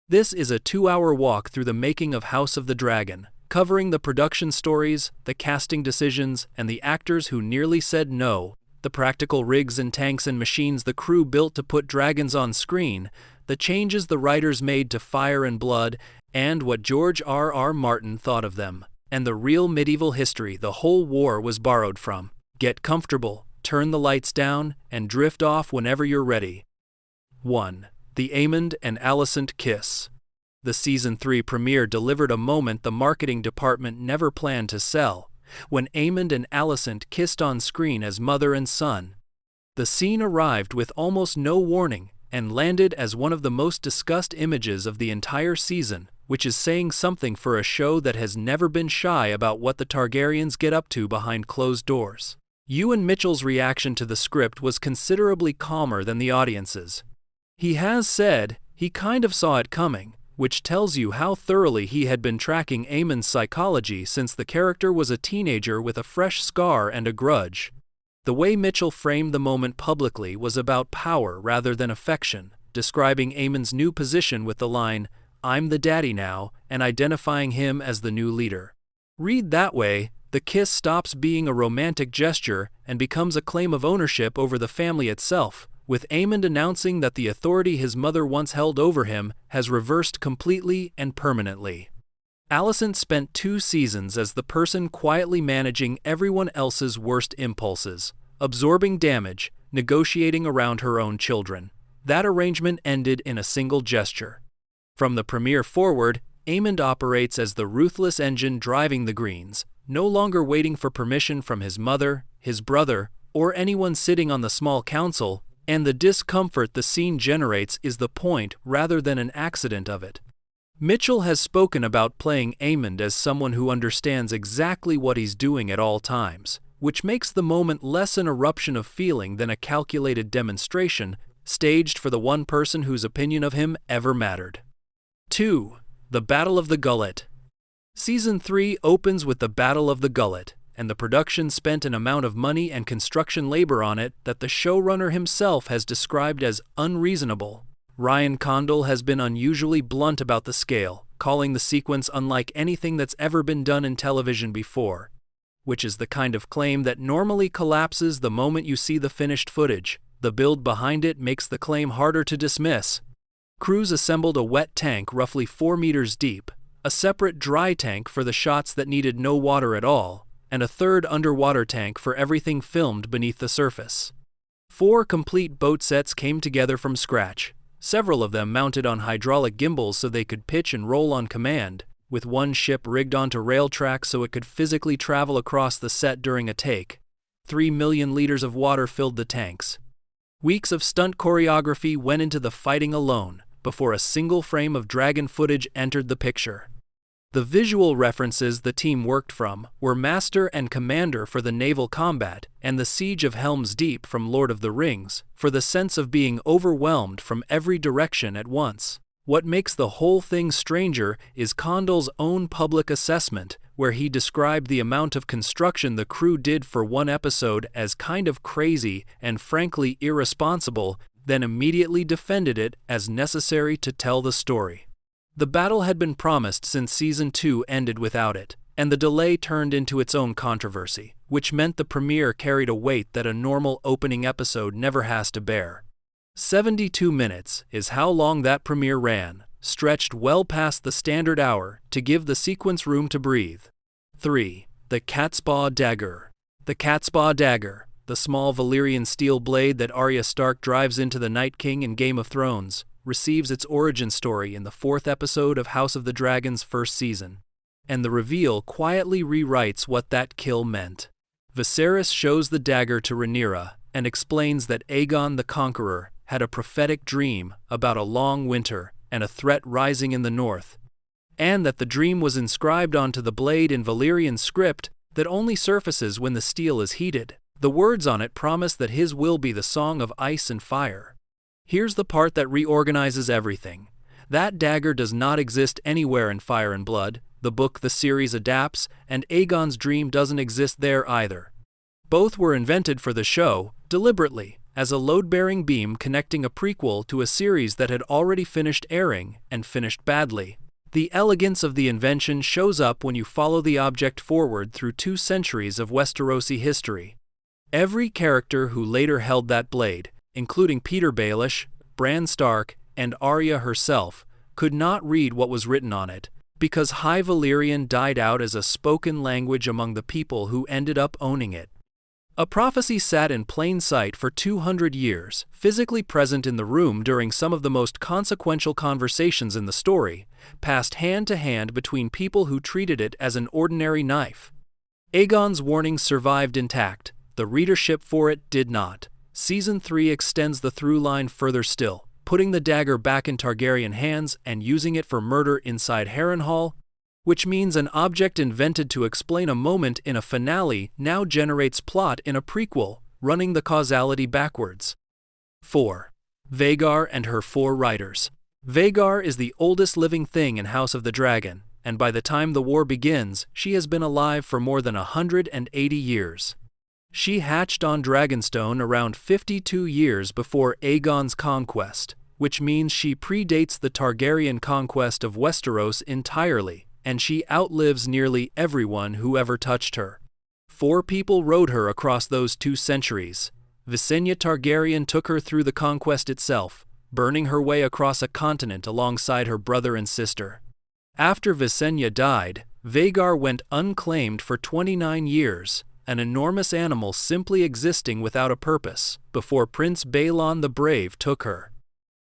This is a 2-hour walk through the making of House of the Dragon, covering the production stories, the casting decisions, and the actors who nearly said no, the practical rigs and tanks and machines the crew built to put dragons on screen, the changes the writers made to Fire and Blood, and what George R.R. Martin thought of them, and the real medieval history the whole war was borrowed from. Get comfortable, turn the lights down, and drift off whenever you're ready. 1. The Aemond and Alicent kiss. The Season 3 premiere delivered a moment the marketing department never planned to sell, when Aemond and Alicent kissed on screen as mother and son. The scene arrived with almost no warning and landed as one of the most discussed images of the entire season, which is saying something for a show that has never been shy about what the Targaryens get up to behind closed doors. Ewan Mitchell's reaction to the script was considerably calmer than the audience's. He has said he kind of saw it coming, which tells you how thoroughly he had been tracking Aemond's psychology since the character was a teenager with a fresh scar and a grudge. The way Mitchell framed the moment publicly was about power rather than affection, describing Aemond's new position with the line, "I'm the daddy now," and identifying him as the new leader. Read that way, the kiss stops being a romantic gesture and becomes a claim of ownership over the family itself, with Aemond announcing that the authority his mother once held over him has reversed completely and permanently. Alicent spent 2 seasons as the person quietly managing everyone else's worst impulses, absorbing damage, negotiating around her own children. That arrangement ended in a single gesture. From the premiere forward, Aemond operates as the ruthless engine driving the Greens, no longer waiting for permission from his mother, his brother, or anyone sitting on the small council, and the discomfort the scene generates is the point rather than an accident of it. Mitchell has spoken about playing Aemond as someone who understands exactly what he's doing at all times, which makes the moment less an eruption of feeling than a calculated demonstration, staged for the one person whose opinion of him ever mattered. 2. The Battle of the Gullet. Season 3 opens with the Battle of the Gullet, and the production spent an amount of money and construction labor on it that the showrunner himself has described as unreasonable. Ryan Condal has been unusually blunt about the scale, calling the sequence unlike anything that's ever been done in television before, which is the kind of claim that normally collapses the moment you see the finished footage. The build behind it makes the claim harder to dismiss. Crews assembled a wet tank roughly 4 meters deep, a separate dry tank for the shots that needed no water at all, and a third underwater tank for everything filmed beneath the surface. 4 complete boat sets came together from scratch, several of them mounted on hydraulic gimbals so they could pitch and roll on command, with one ship rigged onto rail tracks so it could physically travel across the set during a take. 3 million liters of water filled the tanks. Weeks of stunt choreography went into the fighting alone, before a single frame of dragon footage entered the picture. The visual references the team worked from were Master and Commander for the naval combat and the Siege of Helm's Deep from Lord of the Rings, for the sense of being overwhelmed from every direction at once. What makes the whole thing stranger is Condal's own public assessment, where he described the amount of construction the crew did for one episode as kind of crazy and frankly irresponsible, then immediately defended it as necessary to tell the story. The battle had been promised since Season 2 ended without it, and the delay turned into its own controversy, which meant the premiere carried a weight that a normal opening episode never has to bear. 72 minutes is how long that premiere ran, stretched well past the standard hour to give the sequence room to breathe. 3. The Catspaw Dagger. The Catspaw Dagger, the small Valyrian steel blade that Arya Stark drives into the Night King in Game of Thrones, receives its origin story in the 4th episode of House of the Dragon's first season, and the reveal quietly rewrites what that kill meant. Viserys shows the dagger to Rhaenyra and explains that Aegon the Conqueror had a prophetic dream about a long winter and a threat rising in the north, and that the dream was inscribed onto the blade in Valyrian script that only surfaces when the steel is heated. The words on it promise that his will be the song of ice and fire. Here's the part that reorganizes everything. That dagger does not exist anywhere in Fire and Blood, the book the series adapts, and Aegon's dream doesn't exist there either. Both were invented for the show, deliberately, as a load-bearing beam connecting a prequel to a series that had already finished airing and finished badly. The elegance of the invention shows up when you follow the object forward through 2 centuries of Westerosi history. Every character who later held that blade, including Peter Baelish, Bran Stark, and Arya herself, could not read what was written on it, because High Valyrian died out as a spoken language among the people who ended up owning it. A prophecy sat in plain sight for 200 years, physically present in the room during some of the most consequential conversations in the story, passed hand to hand between people who treated it as an ordinary knife. Aegon's warnings survived intact, the readership for it did not. Season 3 extends the through line further still, putting the dagger back in Targaryen hands and using it for murder inside Harrenhal, which means an object invented to explain a moment in a finale now generates plot in a prequel, running the causality backwards. 4. Vhagar and her 4 riders. Vhagar is the oldest living thing in House of the Dragon, and by the time the war begins, she has been alive for more than 180 years. She hatched on Dragonstone around 52 years before Aegon's conquest, which means she predates the Targaryen conquest of Westeros entirely, and she outlives nearly everyone who ever touched her. 4 people rode her across those 2 centuries. Visenya Targaryen took her through the conquest itself, burning her way across a continent alongside her brother and sister. After Visenya died, Vhagar went unclaimed for 29 years, an enormous animal simply existing without a purpose, before Prince Baelon the Brave took her.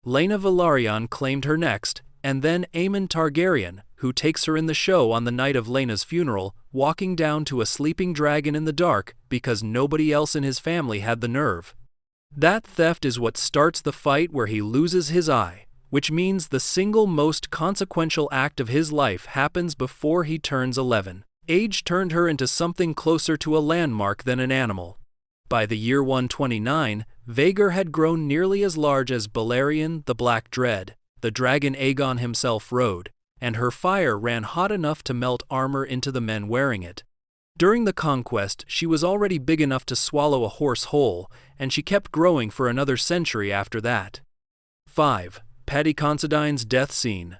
Laena Velaryon claimed her next, and then Aemond Targaryen, who takes her in the show on the night of Laena's funeral, walking down to a sleeping dragon in the dark because nobody else in his family had the nerve. That theft is what starts the fight where he loses his eye, which means the single most consequential act of his life happens before he turns 11. Age turned her into something closer to a landmark than an animal. By the year 129, Vhagar had grown nearly as large as Balerion the Black Dread, the dragon Aegon himself rode, and her fire ran hot enough to melt armor into the men wearing it. During the conquest, she was already big enough to swallow a horse whole, and she kept growing for another century after that. 5. Paddy Considine's death scene.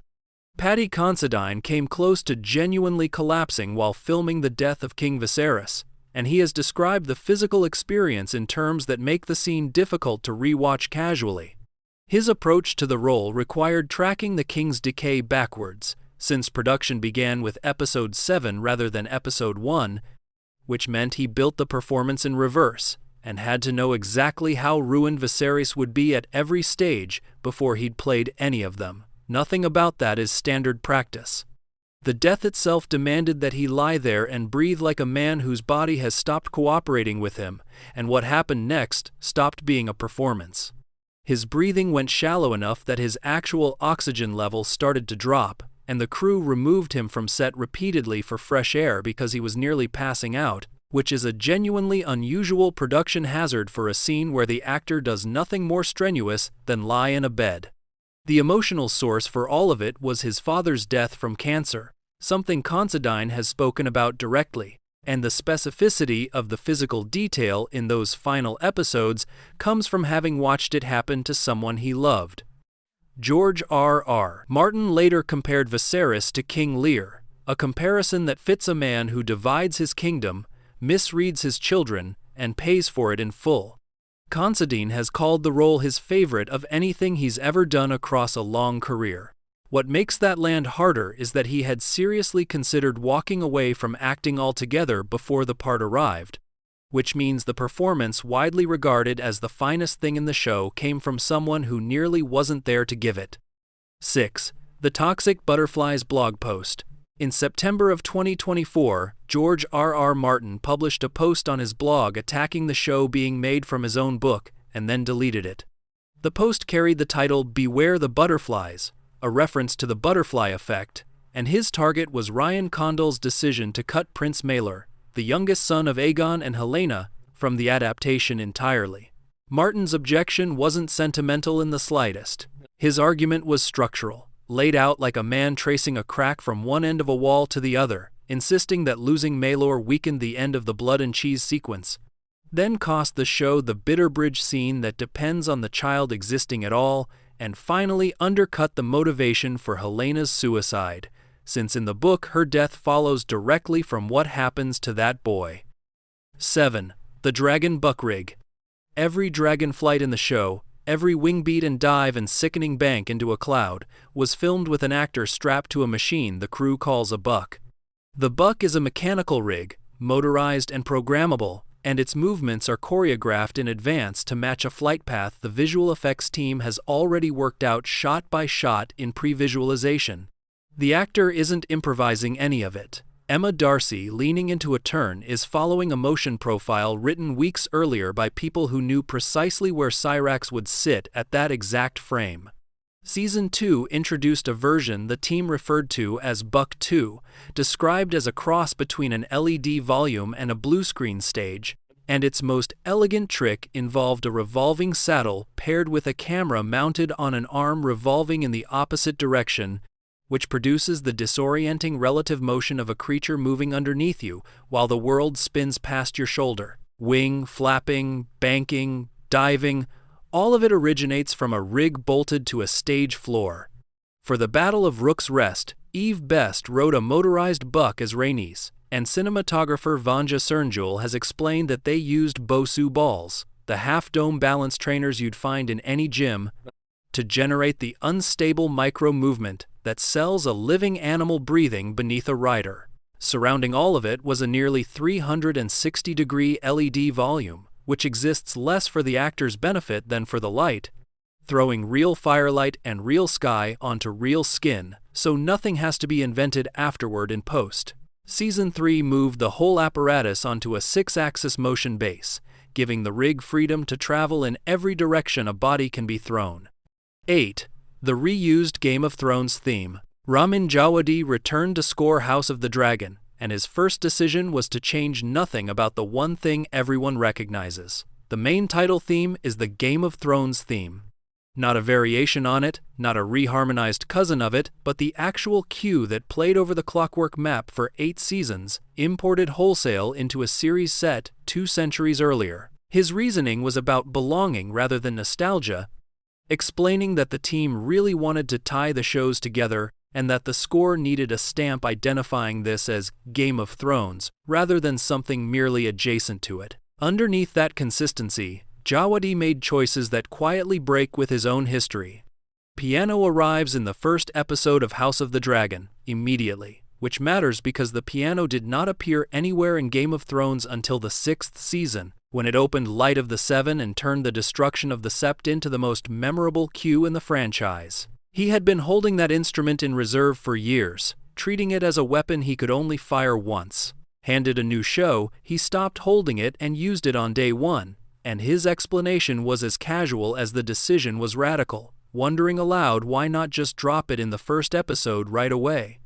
Paddy Considine came close to genuinely collapsing while filming the death of King Viserys, and he has described the physical experience in terms that make the scene difficult to rewatch casually. His approach to the role required tracking the king's decay backwards, since production began with Episode 7 rather than Episode 1, which meant he built the performance in reverse, and had to know exactly how ruined Viserys would be at every stage before he'd played any of them. Nothing about that is standard practice. The death itself demanded that he lie there and breathe like a man whose body has stopped cooperating with him, and what happened next stopped being a performance. His breathing went shallow enough that his actual oxygen levels started to drop, and the crew removed him from set repeatedly for fresh air because he was nearly passing out, which is a genuinely unusual production hazard for a scene where the actor does nothing more strenuous than lie in a bed. The emotional source for all of it was his father's death from cancer, something Considine has spoken about directly, and the specificity of the physical detail in those final episodes comes from having watched it happen to someone he loved. George R.R. Martin later compared Viserys to King Lear, a comparison that fits a man who divides his kingdom, misreads his children, and pays for it in full. Considine has called the role his favorite of anything he's ever done across a long career. What makes that land harder is that he had seriously considered walking away from acting altogether before the part arrived, which means the performance widely regarded as the finest thing in the show came from someone who nearly wasn't there to give it. 6. The Toxic Butterflies blog post. In September of 2024, George R.R. Martin published a post on his blog attacking the show being made from his own book, and then deleted it. The post carried the title "Beware the Butterflies," a reference to the butterfly effect, and his target was Ryan Condal's decision to cut Prince Maelor, the youngest son of Aegon and Helena, from the adaptation entirely. Martin's objection wasn't sentimental in the slightest. His argument was structural, laid out like a man tracing a crack from one end of a wall to the other, insisting that losing Maelor weakened the end of the blood and cheese sequence. then cost the show the bitter bridge scene that depends on the child existing at all, and finally undercut the motivation for Helena's suicide, since in the book her death follows directly from what happens to that boy. 7. The Dragon Buckrig. Every dragon flight in the show, every wing beat and dive and sickening bank into a cloud, was filmed with an actor strapped to a machine the crew calls a buck. The buck is a mechanical rig, motorized and programmable, and its movements are choreographed in advance to match a flight path the visual effects team has already worked out shot by shot in pre-visualization. The actor isn't improvising any of it. Emma Darcy, leaning into a turn, is following a motion profile written weeks earlier by people who knew precisely where Caraxes would sit at that exact frame. Season 2 introduced a version the team referred to as Buck 2, described as a cross between an LED volume and a blue screen stage, and its most elegant trick involved a revolving saddle paired with a camera mounted on an arm revolving in the opposite direction, which produces the disorienting relative motion of a creature moving underneath you while the world spins past your shoulder. Wing, flapping, banking, diving, all of it originates from a rig bolted to a stage floor. For the Battle of Rook's Rest, Eve Best rode a motorized buck as Rhaenys, and cinematographer Vanja Cernjul has explained that they used Bosu balls, the half-dome balance trainers you'd find in any gym, to generate the unstable micro-movement that sells a living animal breathing beneath a rider. Surrounding all of it was a nearly 360-degree LED volume, which exists less for the actor's benefit than for the light, throwing real firelight and real sky onto real skin, so nothing has to be invented afterward in post. Season 3 moved the whole apparatus onto a 6-axis motion base, giving the rig freedom to travel in every direction a body can be thrown. 8. The reused Game of Thrones theme. Ramin Djawadi returned to score House of the Dragon, and his first decision was to change nothing about the one thing everyone recognizes. The main title theme is the Game of Thrones theme. Not a variation on it, not a reharmonized cousin of it, but the actual cue that played over the clockwork map for 8 seasons, imported wholesale into a series set 2 centuries earlier. His reasoning was about belonging rather than nostalgia, explaining that the team really wanted to tie the shows together and that the score needed a stamp identifying this as Game of Thrones rather than something merely adjacent to it. Underneath that consistency, Djawadi made choices that quietly break with his own history. Piano arrives in the first episode of House of the Dragon, immediately, which matters because the piano did not appear anywhere in Game of Thrones until the 6th season, when it opened Light of the Seven and turned the destruction of the Sept into the most memorable cue in the franchise. He had been holding that instrument in reserve for years, treating it as a weapon he could only fire once. Handed a new show, he stopped holding it and used it on day 1, and his explanation was as casual as the decision was radical, wondering aloud why not just drop it in the first episode right away.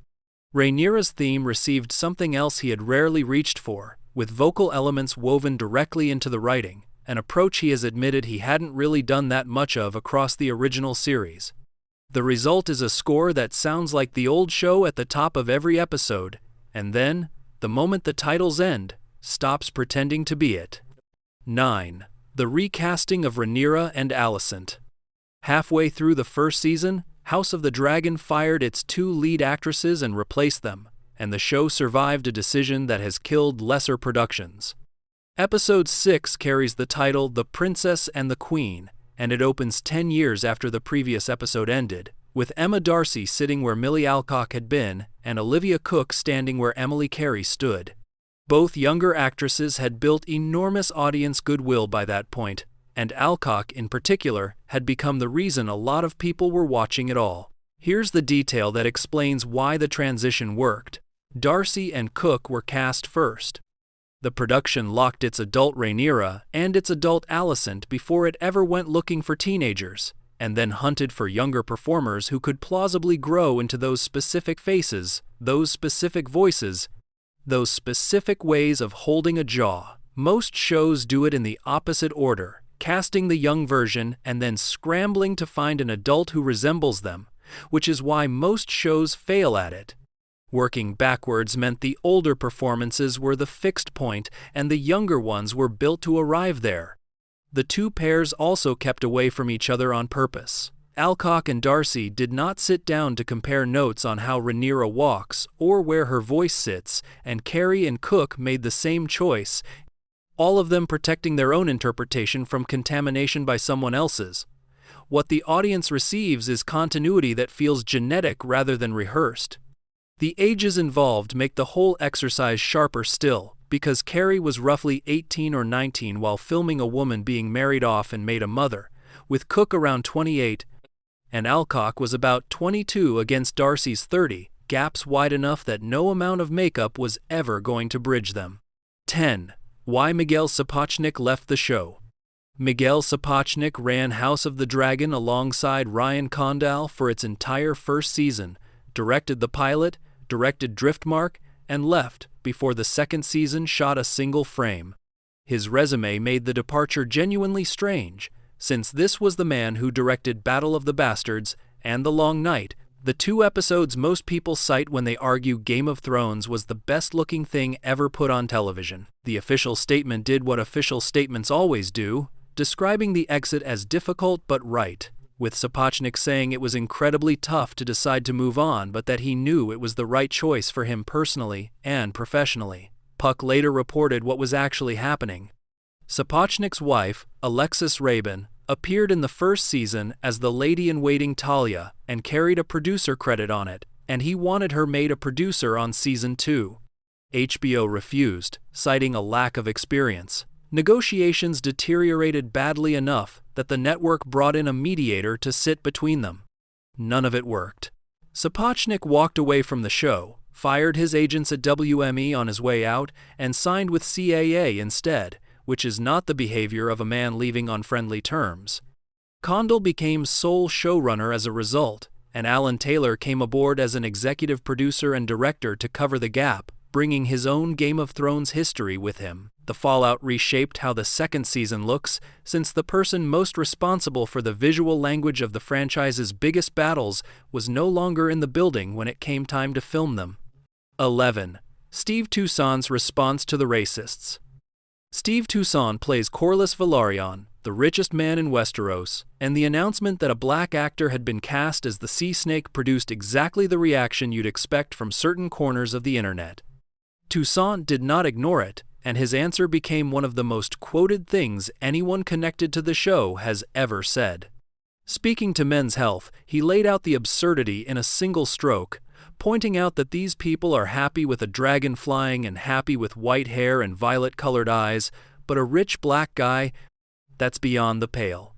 Rhaenyra's theme received something else he had rarely reached for, with vocal elements woven directly into the writing, an approach he has admitted he hadn't really done that much of across the original series. The result is a score that sounds like the old show at the top of every episode, and then, the moment the titles end, stops pretending to be it. 9. The recasting of Rhaenyra and Alicent. Halfway through the first season, House of the Dragon fired its 2 lead actresses and replaced them, and the show survived a decision that has killed lesser productions. Episode 6 carries the title The Princess and the Queen, and it opens 10 years after the previous episode ended, with Emma Darcy sitting where Millie Alcock had been and Olivia Cooke standing where Emily Carey stood. Both younger actresses had built enormous audience goodwill by that point, and Alcock in particular had become the reason a lot of people were watching it all. Here's the detail that explains why the transition worked. Darcy and Cooke were cast first. The production locked its adult Rhaenyra and its adult Alicent before it ever went looking for teenagers, and then hunted for younger performers who could plausibly grow into those specific faces, those specific voices, those specific ways of holding a jaw. Most shows do it in the opposite order, casting the young version and then scrambling to find an adult who resembles them, which is why most shows fail at it. Working backwards meant the older performances were the fixed point and the younger ones were built to arrive there. The two pairs also kept away from each other on purpose. Alcock and Darcy did not sit down to compare notes on how Rhaenyra walks or where her voice sits, and Carrie and Cooke made the same choice, all of them protecting their own interpretation from contamination by someone else's. What the audience receives is continuity that feels genetic rather than rehearsed. The ages involved make the whole exercise sharper still, because Carrie was roughly 18 or 19 while filming a woman being married off and made a mother, with Cooke around 28, and Alcock was about 22 against Darcy's 30, gaps wide enough that no amount of makeup was ever going to bridge them. 10. Why Miguel Sapochnik left the show. Miguel Sapochnik ran House of the Dragon alongside Ryan Condal for its entire first season, directed the pilot, directed Driftmark, and left before the second season shot a single frame. His resume made the departure genuinely strange, since this was the man who directed Battle of the Bastards and The Long Night, the two episodes most people cite when they argue Game of Thrones was the best-looking thing ever put on television. The official statement did what official statements always do, describing the exit as difficult but right, with Sapochnik saying it was incredibly tough to decide to move on but that he knew it was the right choice for him personally and professionally. Puck later reported what was actually happening. Sapochnik's wife, Alexis Rabin, appeared in the first season as the lady-in-waiting Talia and carried a producer credit on it, and he wanted her made a producer on season 2. HBO refused, citing a lack of experience. Negotiations deteriorated badly enough that the network brought in a mediator to sit between them. None of it worked. Sapochnik walked away from the show, fired his agents at WME on his way out, and signed with CAA instead, which is not the behavior of a man leaving on friendly terms. Condal became sole showrunner as a result, and Alan Taylor came aboard as an executive producer and director to cover the gap, bringing his own Game of Thrones history with him. The fallout reshaped how the second season looks, since the person most responsible for the visual language of the franchise's biggest battles was no longer in the building when it came time to film them. 11. Steve Toussaint's response to the racists. Steve Toussaint plays Corlys Velaryon, the richest man in Westeros, and the announcement that a black actor had been cast as the Sea Snake produced exactly the reaction you'd expect from certain corners of the internet. Toussaint did not ignore it, and his answer became one of the most quoted things anyone connected to the show has ever said. Speaking to Men's Health, he laid out the absurdity in a single stroke, pointing out that these people are happy with a dragon flying and happy with white hair and violet-colored eyes, but a rich black guy, that's beyond the pale.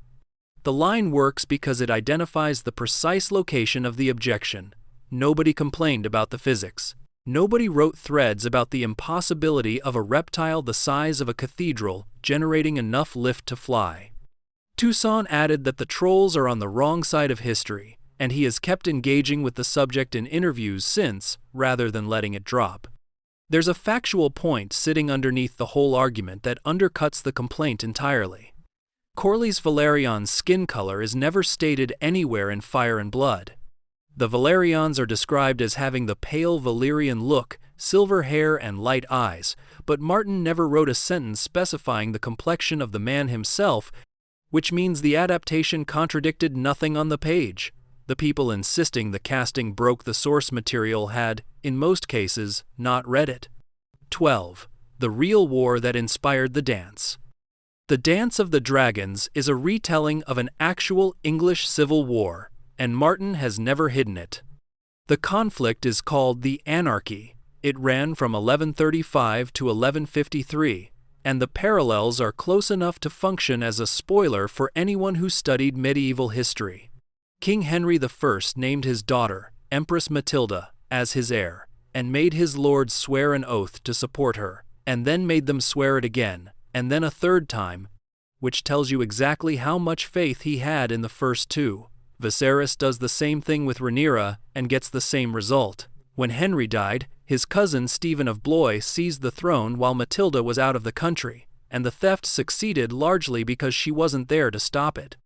The line works because it identifies the precise location of the objection. Nobody complained about the physics. Nobody wrote threads about the impossibility of a reptile the size of a cathedral generating enough lift to fly. Toussaint added that the trolls are on the wrong side of history, and he has kept engaging with the subject in interviews since, rather than letting it drop. There's a factual point sitting underneath the whole argument that undercuts the complaint entirely. Corlys Velaryon's skin color is never stated anywhere in Fire and Blood. The Velaryons are described as having the pale Valyrian look, silver hair and light eyes, but Martin never wrote a sentence specifying the complexion of the man himself, which means the adaptation contradicted nothing on the page. The people insisting the casting broke the source material had, in most cases, not read it. 12. The real war that inspired the dance. The Dance of the Dragons is a retelling of an actual English civil war, and Martin has never hidden it. The conflict is called the Anarchy. It ran from 1135 to 1153, and the parallels are close enough to function as a spoiler for anyone who studied medieval history. King Henry I named his daughter, Empress Matilda, as his heir, and made his lords swear an oath to support her, and then made them swear it again, and then a third time, which tells you exactly how much faith he had in the first two. Viserys does the same thing with Rhaenyra and gets the same result. When Henry died, his cousin Stephen of Blois seized the throne while Matilda was out of the country, and the theft succeeded largely because she wasn't there to stop it.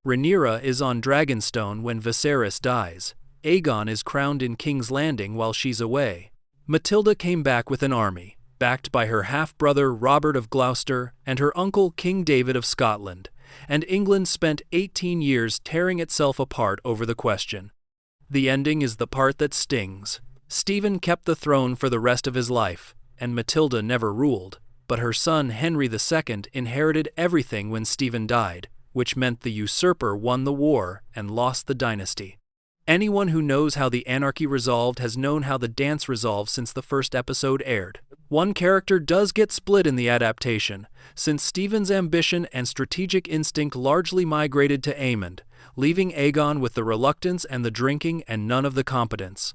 Rhaenyra is on Dragonstone when Viserys dies. Aegon is crowned in King's Landing while she's away. Matilda came back with an army, backed by her half-brother Robert of Gloucester and her uncle King David of Scotland, and England spent 18 years tearing itself apart over the question. The ending is the part that stings. Stephen kept the throne for the rest of his life, and Matilda never ruled, but her son Henry II inherited everything when Stephen died, which meant the usurper won the war and lost the dynasty. Anyone who knows how the anarchy resolved has known how the dance resolved since the first episode aired. One character does get split in the adaptation, since Stephen's ambition and strategic instinct largely migrated to Aemond, leaving Aegon with the reluctance and the drinking and none of the competence.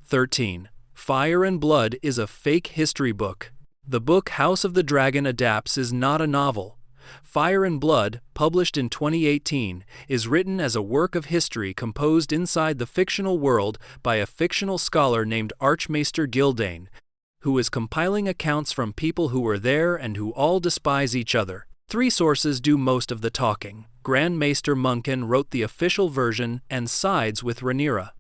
13. Fire and Blood is a fake history book. The book House of the Dragon adapts is not a novel. Fire and Blood, published in 2018, is written as a work of history composed inside the fictional world by a fictional scholar named Archmaester Gildane, who is compiling accounts from people who were there and who all despise each other. 3 sources do most of the talking. Grand Maester Munkin wrote the official version and sides with Rhaenyra.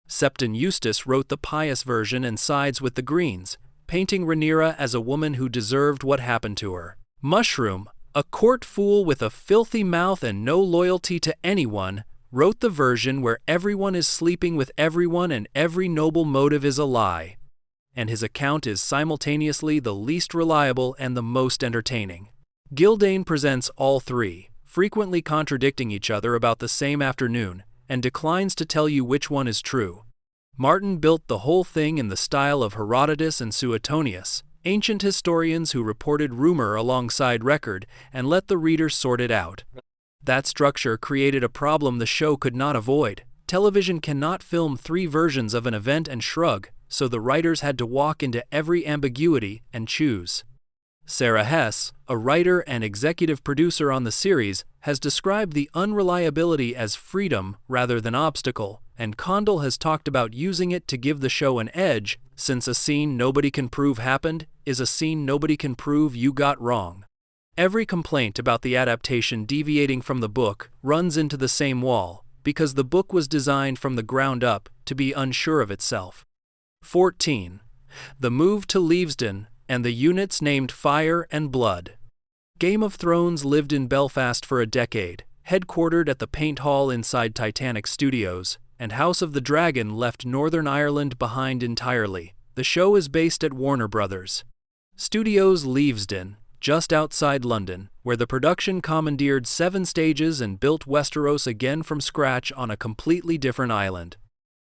Septon Eustace wrote the pious version and sides with the Greens, painting Rhaenyra as a woman who deserved what happened to her. Mushroom, a court fool with a filthy mouth and no loyalty to anyone, wrote the version where everyone is sleeping with everyone and every noble motive is a lie. And his account is simultaneously the least reliable and the most entertaining. Gildane presents all 3, frequently contradicting each other about the same afternoon, and declines to tell you which one is true. Martin built the whole thing in the style of Herodotus and Suetonius, ancient historians who reported rumor alongside record and let the reader sort it out. That structure created a problem the show could not avoid. Television cannot film 3 versions of an event and shrug, so the writers had to walk into every ambiguity and choose. Sarah Hess, a writer and executive producer on the series, has described the unreliability as freedom rather than obstacle, and Condell has talked about using it to give the show an edge, since a scene nobody can prove happened is a scene nobody can prove you got wrong. Every complaint about the adaptation deviating from the book runs into the same wall, because the book was designed from the ground up to be unsure of itself. 14. The move to Leavesden and the units named Fire and Blood. Game of Thrones lived in Belfast for a decade, headquartered at the Paint Hall inside Titanic Studios, and House of the Dragon left Northern Ireland behind entirely. The show is based at Warner Brothers Studios Leavesden, just outside London, where the production commandeered 7 stages and built Westeros again from scratch on a completely different island.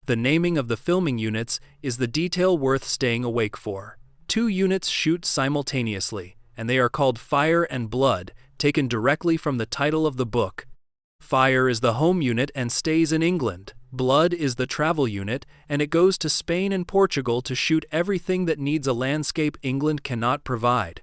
The naming of the filming units is the detail worth staying awake for. 2 units shoot simultaneously, and they are called Fire and Blood, taken directly from the title of the book. Fire is the home unit and stays in England. Blood is the travel unit, and it goes to Spain and Portugal to shoot everything that needs a landscape England cannot provide.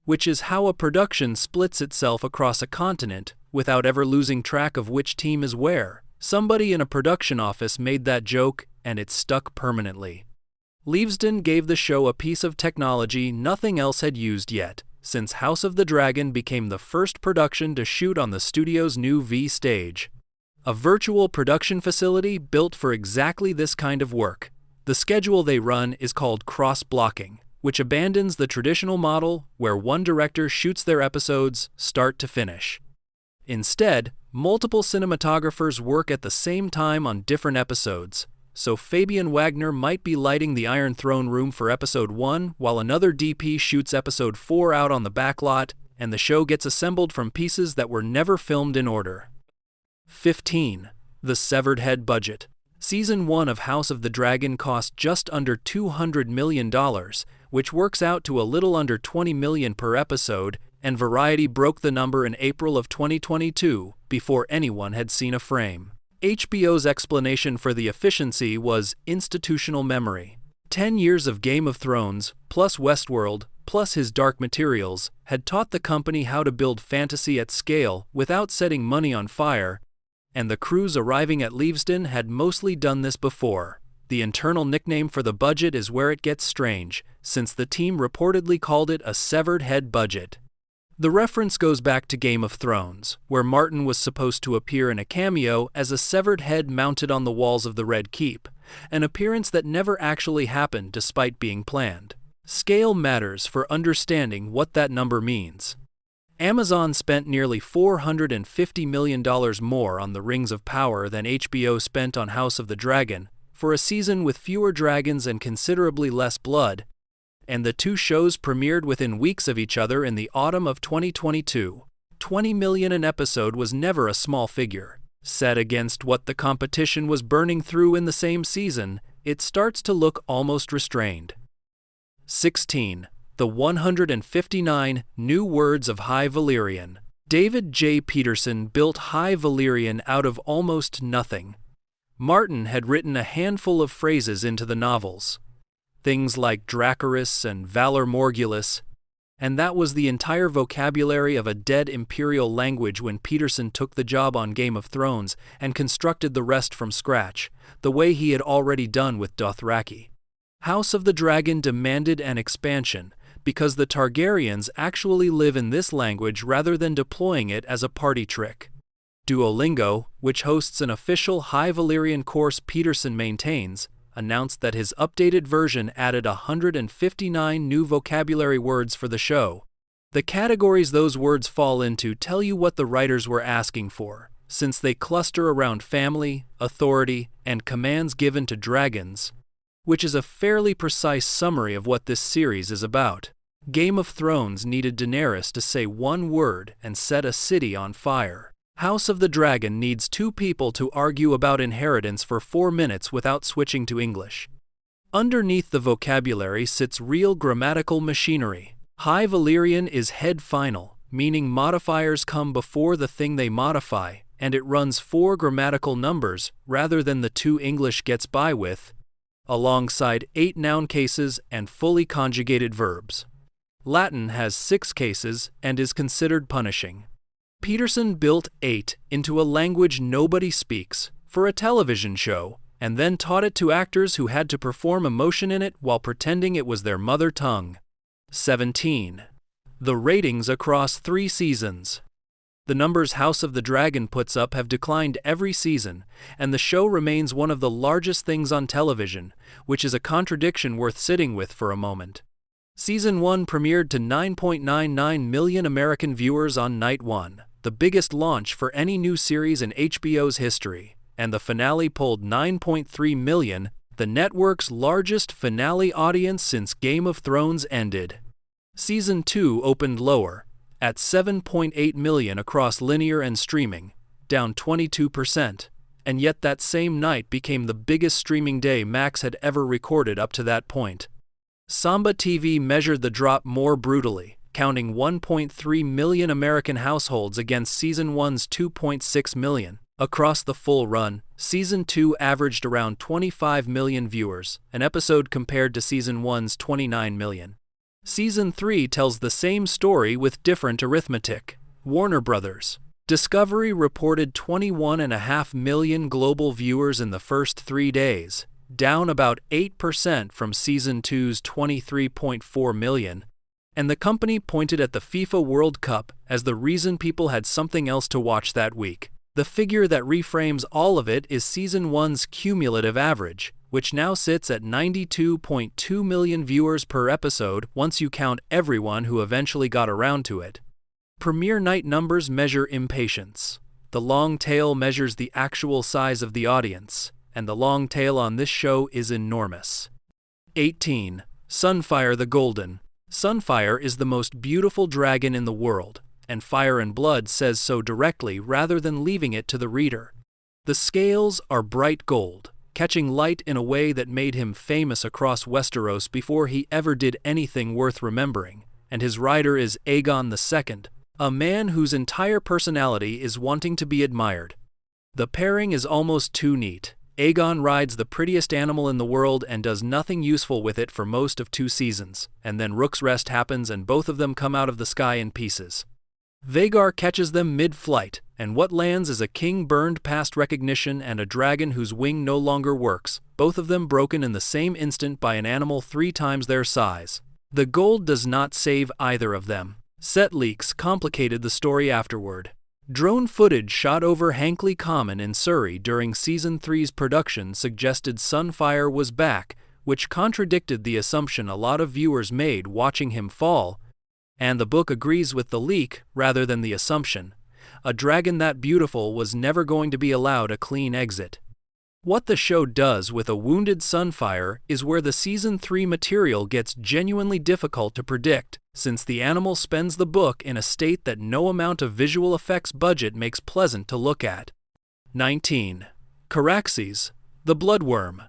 Which is how a production splits itself across a continent, without ever losing track of which team is where. Somebody in a production office made that joke, and it stuck permanently. Leavesden gave the show a piece of technology nothing else had used yet, since House of the Dragon became the first production to shoot on the studio's new V stage. A virtual production facility built for exactly this kind of work. The schedule they run is called cross-blocking, which abandons the traditional model where one director shoots their episodes start to finish. Instead, multiple cinematographers work at the same time on different episodes, so Fabien Wagner might be lighting the Iron Throne room for episode 1 while another DP shoots episode 4 out on the backlot, and the show gets assembled from pieces that were never filmed in order. 15. The Severed Head Budget. Season 1 of House of the Dragon cost just under $200 million, which works out to a little under $20 million per episode, and Variety broke the number in April of 2022, before anyone had seen a frame. HBO's explanation for the efficiency was institutional memory. 10 years of Game of Thrones, plus Westworld, plus his Dark Materials, had taught the company how to build fantasy at scale without setting money on fire, and the crews arriving at Leavesden had mostly done this before. The internal nickname for the budget is where it gets strange, since the team reportedly called it a severed head budget. The reference goes back to Game of Thrones, where Martin was supposed to appear in a cameo as a severed head mounted on the walls of the Red Keep, an appearance that never actually happened despite being planned. Scale matters for understanding what that number means. Amazon spent nearly $450 million more on the Rings of Power than HBO spent on House of the Dragon, for a season with fewer dragons and considerably less blood, and the two shows premiered within weeks of each other in the autumn of 2022. $20 million an episode was never a small figure. Set against what the competition was burning through in the same season, it starts to look almost restrained. 16. The 159 New Words of High Valyrian. David J. Peterson built High Valyrian out of almost nothing. Martin had written a handful of phrases into the novels. Things like Dracarys and Valor Morgulus, and that was the entire vocabulary of a dead imperial language when Peterson took the job on Game of Thrones and constructed the rest from scratch, the way he had already done with Dothraki. House of the Dragon demanded an expansion, because the Targaryens actually live in this language rather than deploying it as a party trick. Duolingo, which hosts an official High Valyrian course Peterson maintains, announced that his updated version added 159 new vocabulary words for the show. The categories those words fall into tell you what the writers were asking for, since they cluster around family, authority, and commands given to dragons, which is a fairly precise summary of what this series is about. Game of Thrones needed Daenerys to say one word and set a city on fire. House of the Dragon needs two people to argue about inheritance for 4 minutes without switching to English. Underneath the vocabulary sits real grammatical machinery. High Valyrian is head final, meaning modifiers come before the thing they modify, and it runs 4 grammatical numbers rather than the 2 English gets by with, alongside 8 noun cases and fully conjugated verbs. Latin has 6 cases and is considered punishing. Peterson built 8 into a language nobody speaks for a television show, and then taught it to actors who had to perform emotion in it while pretending it was their mother tongue. 17. The ratings across 3 seasons. The numbers House of the Dragon puts up have declined every season, and the show remains one of the largest things on television, which is a contradiction worth sitting with for a moment. Season 1 premiered to 9.99 million American viewers on night 1. The biggest launch for any new series in HBO's history, and the finale pulled 9.3 million, the network's largest finale audience since Game of Thrones ended. Season 2 opened lower, at 7.8 million across linear and streaming, down 22%, and yet that same night became the biggest streaming day Max had ever recorded up to that point. Samba TV measured the drop more brutally, counting 1.3 million American households against Season 1's 2.6 million. Across the full run, Season 2 averaged around 25 million viewers, an episode compared to Season 1's 29 million. Season 3 tells the same story with different arithmetic. Warner Brothers. Discovery reported 21.5 million global viewers in the first 3 days, down about 8% from Season 2's 23.4 million. And the company pointed at the FIFA World Cup as the reason people had something else to watch that week. The figure that reframes all of it is Season 1's cumulative average, which now sits at 92.2 million viewers per episode once you count everyone who eventually got around to it. Premiere night numbers measure impatience. The long tail measures the actual size of the audience, and the long tail on this show is enormous. 18. Sunfyre the Golden. Sunfyre is the most beautiful dragon in the world, and Fire and Blood says so directly rather than leaving it to the reader. The scales are bright gold, catching light in a way that made him famous across Westeros before he ever did anything worth remembering, and his rider is Aegon II, a man whose entire personality is wanting to be admired. The pairing is almost too neat. Aegon rides the prettiest animal in the world and does nothing useful with it for most of 2 seasons, and then Rook's Rest happens and both of them come out of the sky in pieces. Vhagar catches them mid-flight, and what lands is a king burned past recognition and a dragon whose wing no longer works, both of them broken in the same instant by an animal 3 times their size. The gold does not save either of them. Set leaks complicated the story afterward. Drone footage shot over Hankley Common in Surrey during Season 3's production suggested Sunfyre was back, which contradicted the assumption a lot of viewers made watching him fall, and the book agrees with the leak rather than the assumption. A dragon that beautiful was never going to be allowed a clean exit. What the show does with a wounded Sunfyre is where the Season 3 material gets genuinely difficult to predict, since the animal spends the book in a state that no amount of visual effects budget makes pleasant to look at. 19. Caraxes, the Bloodworm.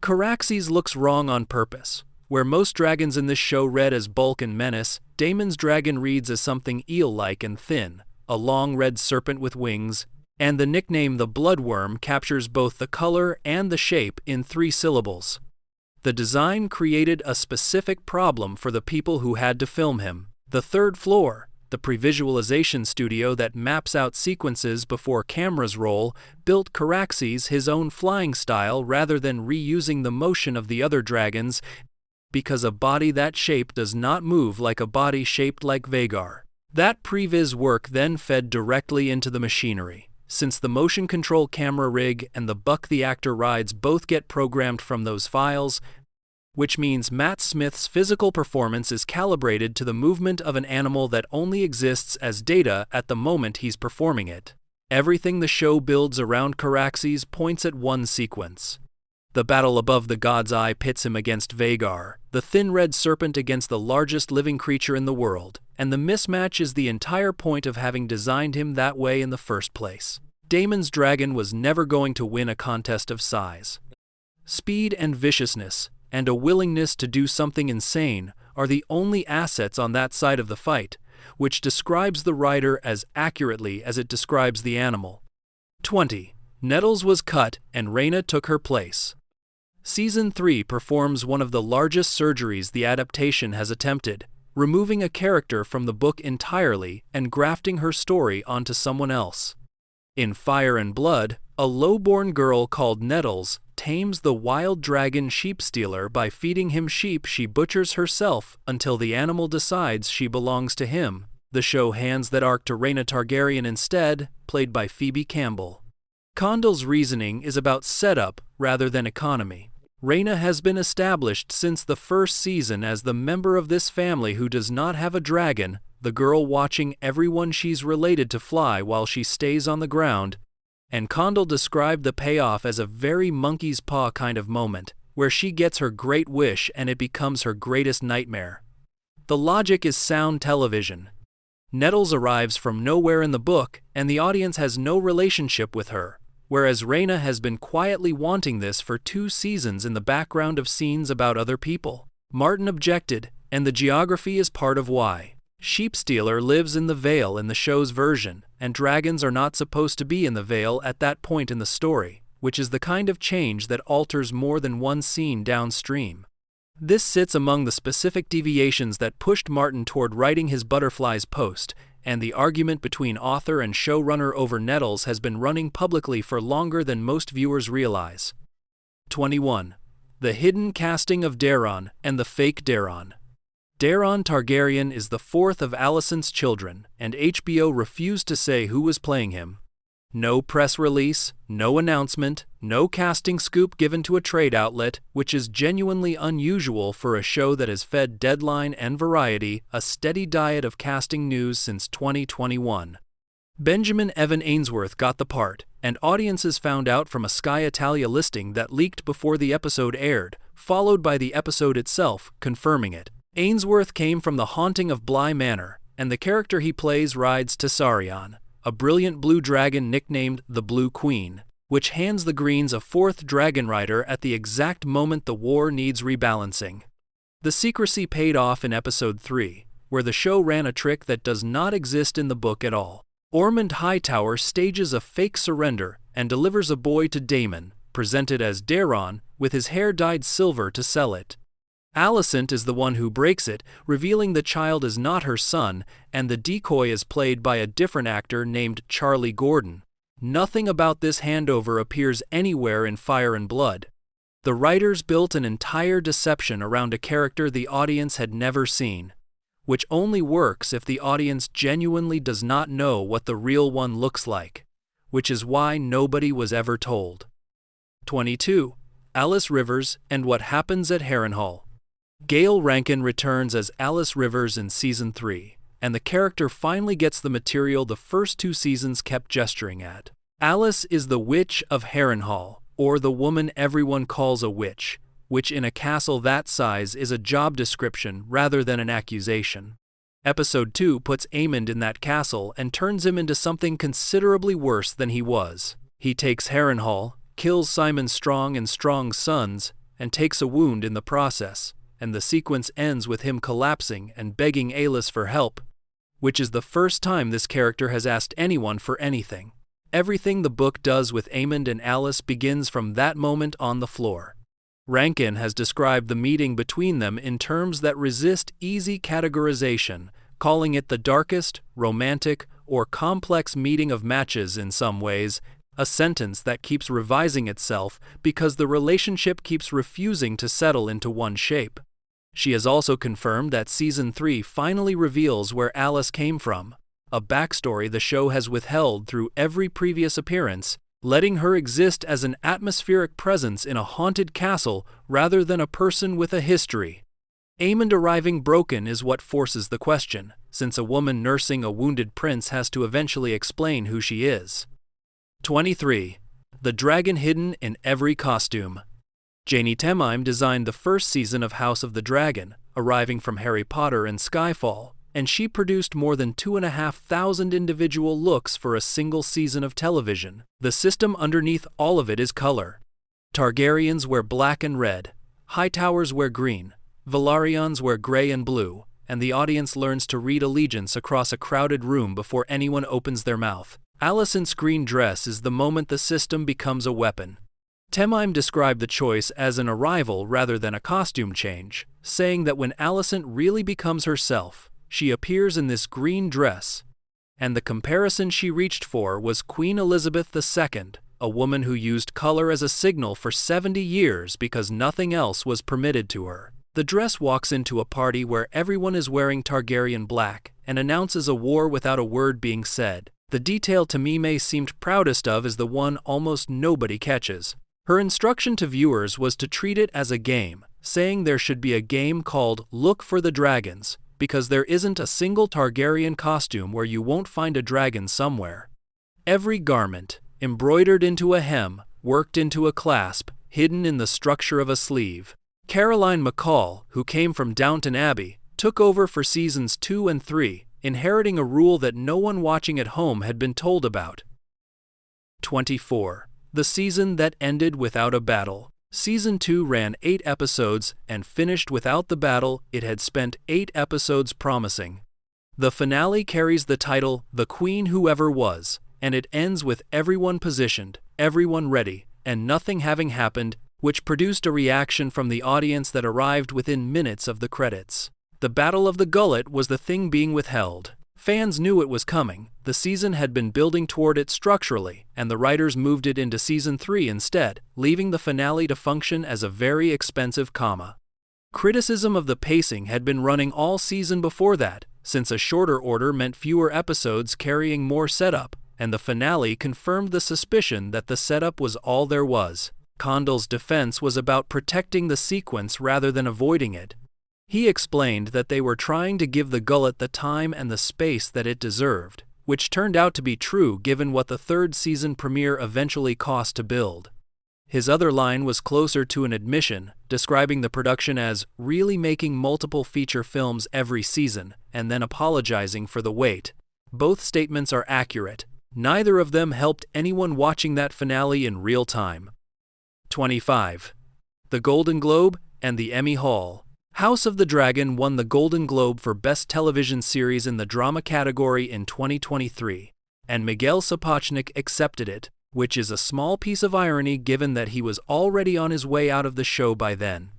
Caraxes looks wrong on purpose. Where most dragons in this show read as bulk and menace, Daemon's dragon reads as something eel-like and thin, a long red serpent with wings, and the nickname the Bloodworm captures both the color and the shape in 3 syllables. The design created a specific problem for the people who had to film him. The Third Floor, the pre-visualization studio that maps out sequences before cameras roll, built Caraxes his own flying style rather than reusing the motion of the other dragons, because a body that shape does not move like a body shaped like Vhagar. That previs work then fed directly into the machinery. Since the motion control camera rig and the buck the actor rides both get programmed from those files, which means Matt Smith's physical performance is calibrated to the movement of an animal that only exists as data at the moment he's performing it. Everything the show builds around Caraxes points at one sequence. The battle above the God's Eye pits him against Vhagar, the thin red serpent against the largest living creature in the world, and the mismatch is the entire point of having designed him that way in the first place. Daemon's dragon was never going to win a contest of size. Speed and viciousness, and a willingness to do something insane, are the only assets on that side of the fight, which describes the rider as accurately as it describes the animal. 20. Nettles was cut and Rhaena took her place. Season 3 performs one of the largest surgeries the adaptation has attempted, removing a character from the book entirely and grafting her story onto someone else. In Fire and Blood, a low-born girl called Nettles tames the wild dragon Sheepstealer by feeding him sheep she butchers herself until the animal decides she belongs to him. The show hands that arc to Rhaena Targaryen instead, played by Phoebe Campbell. Condell's reasoning is about setup rather than economy. Rhaena has been established since the first season as the member of this family who does not have a dragon, the girl watching everyone she's related to fly while she stays on the ground, and Condell described the payoff as a very monkey's paw kind of moment, where she gets her great wish and it becomes her greatest nightmare. The logic is sound television. Nettles arrives from nowhere in the book, and the audience has no relationship with her, whereas Rhaena has been quietly wanting this for 2 seasons in the background of scenes about other people. Martin objected, and the geography is part of why. Sheepstealer lives in the Vale in the show's version, and dragons are not supposed to be in the Vale at that point in the story, which is the kind of change that alters more than one scene downstream. This sits among the specific deviations that pushed Martin toward writing his Butterflies post, and the argument between author and showrunner over Nettles has been running publicly for longer than most viewers realize. 21. The hidden casting of Daeron and the fake Daeron. Daeron Targaryen is the 4th of Alicent's children, and HBO refused to say who was playing him. No press release, no announcement, no casting scoop given to a trade outlet, which is genuinely unusual for a show that has fed Deadline and Variety a steady diet of casting news since 2021. Benjamin Evan Ainsworth got the part, and audiences found out from a Sky Italia listing that leaked before the episode aired, followed by the episode itself confirming it. Ainsworth came from The Haunting of Bly Manor, and the character he plays rides Tessarion, a brilliant blue dragon nicknamed the Blue Queen, which hands the Greens a 4th dragon rider at the exact moment the war needs rebalancing. The secrecy paid off in Episode 3, where the show ran a trick that does not exist in the book at all. Ormond Hightower stages a fake surrender and delivers a boy to Daemon, presented as Daeron, with his hair dyed silver to sell it. Alicent is the one who breaks it, revealing the child is not her son, and the decoy is played by a different actor named Charlie Gordon. Nothing about this handover appears anywhere in Fire and Blood. The writers built an entire deception around a character the audience had never seen. which only works if the audience genuinely does not know what the real one looks like, which is why nobody was ever told. 22. Alys Rivers and What Happens at Harrenhal. Gail Rankin returns as Alys Rivers in Season 3, and the character finally gets the material the first 2 seasons kept gesturing at. Alys is the Witch of Harrenhal, or the woman everyone calls a witch, which in a castle that size is a job description rather than an accusation. Episode 2 puts Aemond in that castle and turns him into something considerably worse than he was. He takes Harrenhal, kills Simon Strong and Strong's sons, and takes a wound in the process, and the sequence ends with him collapsing and begging Alys for help, which is the first time this character has asked anyone for anything. Everything the book does with Aemond and Alys begins from that moment on the floor. Rankin has described the meeting between them in terms that resist easy categorization, calling it the darkest, romantic, or complex meeting of matches in some ways, a sentence that keeps revising itself because the relationship keeps refusing to settle into one shape. She has also confirmed that Season 3 finally reveals where Alys came from, a backstory the show has withheld through every previous appearance, letting her exist as an atmospheric presence in a haunted castle rather than a person with a history. Aemond arriving broken is what forces the question, since a woman nursing a wounded prince has to eventually explain who she is. 23. The Dragon Hidden in Every Costume. Janie Temime designed the first season of House of the Dragon, arriving from Harry Potter and Skyfall, and she produced more than 2,500 individual looks for a single season of television. The system underneath all of it is color. Targaryens wear black and red, Hightowers wear green, Valyrians wear gray and blue, and the audience learns to read allegiance across a crowded room before anyone opens their mouth. Alicent's green dress is the moment the system becomes a weapon. Temime described the choice as an arrival rather than a costume change, saying that when Alicent really becomes herself, she appears in this green dress, and the comparison she reached for was Queen Elizabeth II, a woman who used color as a signal for 70 years because nothing else was permitted to her. The dress walks into a party where everyone is wearing Targaryen black and announces a war without a word being said. The detail Temime seemed proudest of is the one almost nobody catches. Her instruction to viewers was to treat it as a game, saying there should be a game called Look for the Dragons, because there isn't a single Targaryen costume where you won't find a dragon somewhere. Every garment, embroidered into a hem, worked into a clasp, hidden in the structure of a sleeve. Caroline McCall, who came from Downton Abbey, took over for seasons 2 and 3, inheriting a rule that no one watching at home had been told about. 24. The season that ended without a battle. Season 2 ran 8 episodes and finished without the battle it had spent 8 episodes promising. The finale carries the title The Queen Who Ever Was, and it ends with everyone positioned, everyone ready, and nothing having happened, which produced a reaction from the audience that arrived within minutes of the credits. The Battle of the Gullet was the thing being withheld. Fans knew it was coming, the season had been building toward it structurally, and the writers moved it into Season 3 instead, leaving the finale to function as a very expensive comma. Criticism of the pacing had been running all season before that, since a shorter order meant fewer episodes carrying more setup, and the finale confirmed the suspicion that the setup was all there was. Condell's defense was about protecting the sequence rather than avoiding it. He explained that they were trying to give the Gullet the time and the space that it deserved, which turned out to be true given what the 3rd season premiere eventually cost to build. His other line was closer to an admission, describing the production as really making multiple feature films every season, and then apologizing for the wait. Both statements are accurate. Neither of them helped anyone watching that finale in real time. 25. The Golden Globe and the Emmy Haul. House of the Dragon won the Golden Globe for Best Television Series in the Drama category in 2023, and Miguel Sapochnik accepted it, which is a small piece of irony given that he was already on his way out of the show by then.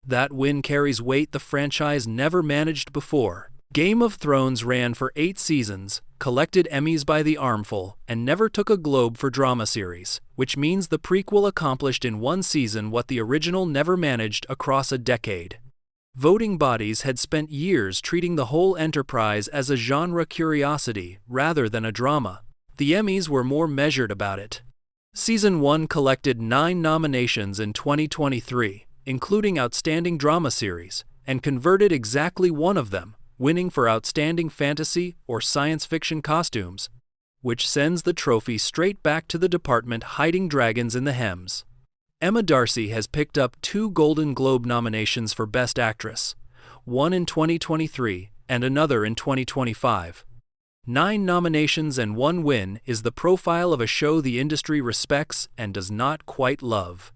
That win carries weight the franchise never managed before. Game of Thrones ran for 8 seasons, collected Emmys by the armful, and never took a Globe for drama series, which means the prequel accomplished in one season what the original never managed across a decade. Voting bodies had spent years treating the whole enterprise as a genre curiosity rather than a drama. The Emmys were more measured about it. Season 1 collected 9 nominations in 2023, including Outstanding Drama Series, and converted exactly one of them, winning for Outstanding Fantasy or Science Fiction Costumes, which sends the trophy straight back to the department hiding dragons in the hems. Emma Darcy has picked up 2 Golden Globe nominations for Best Actress, one in 2023 and another in 2025. 9 nominations and 1 win is the profile of a show the industry respects and does not quite love.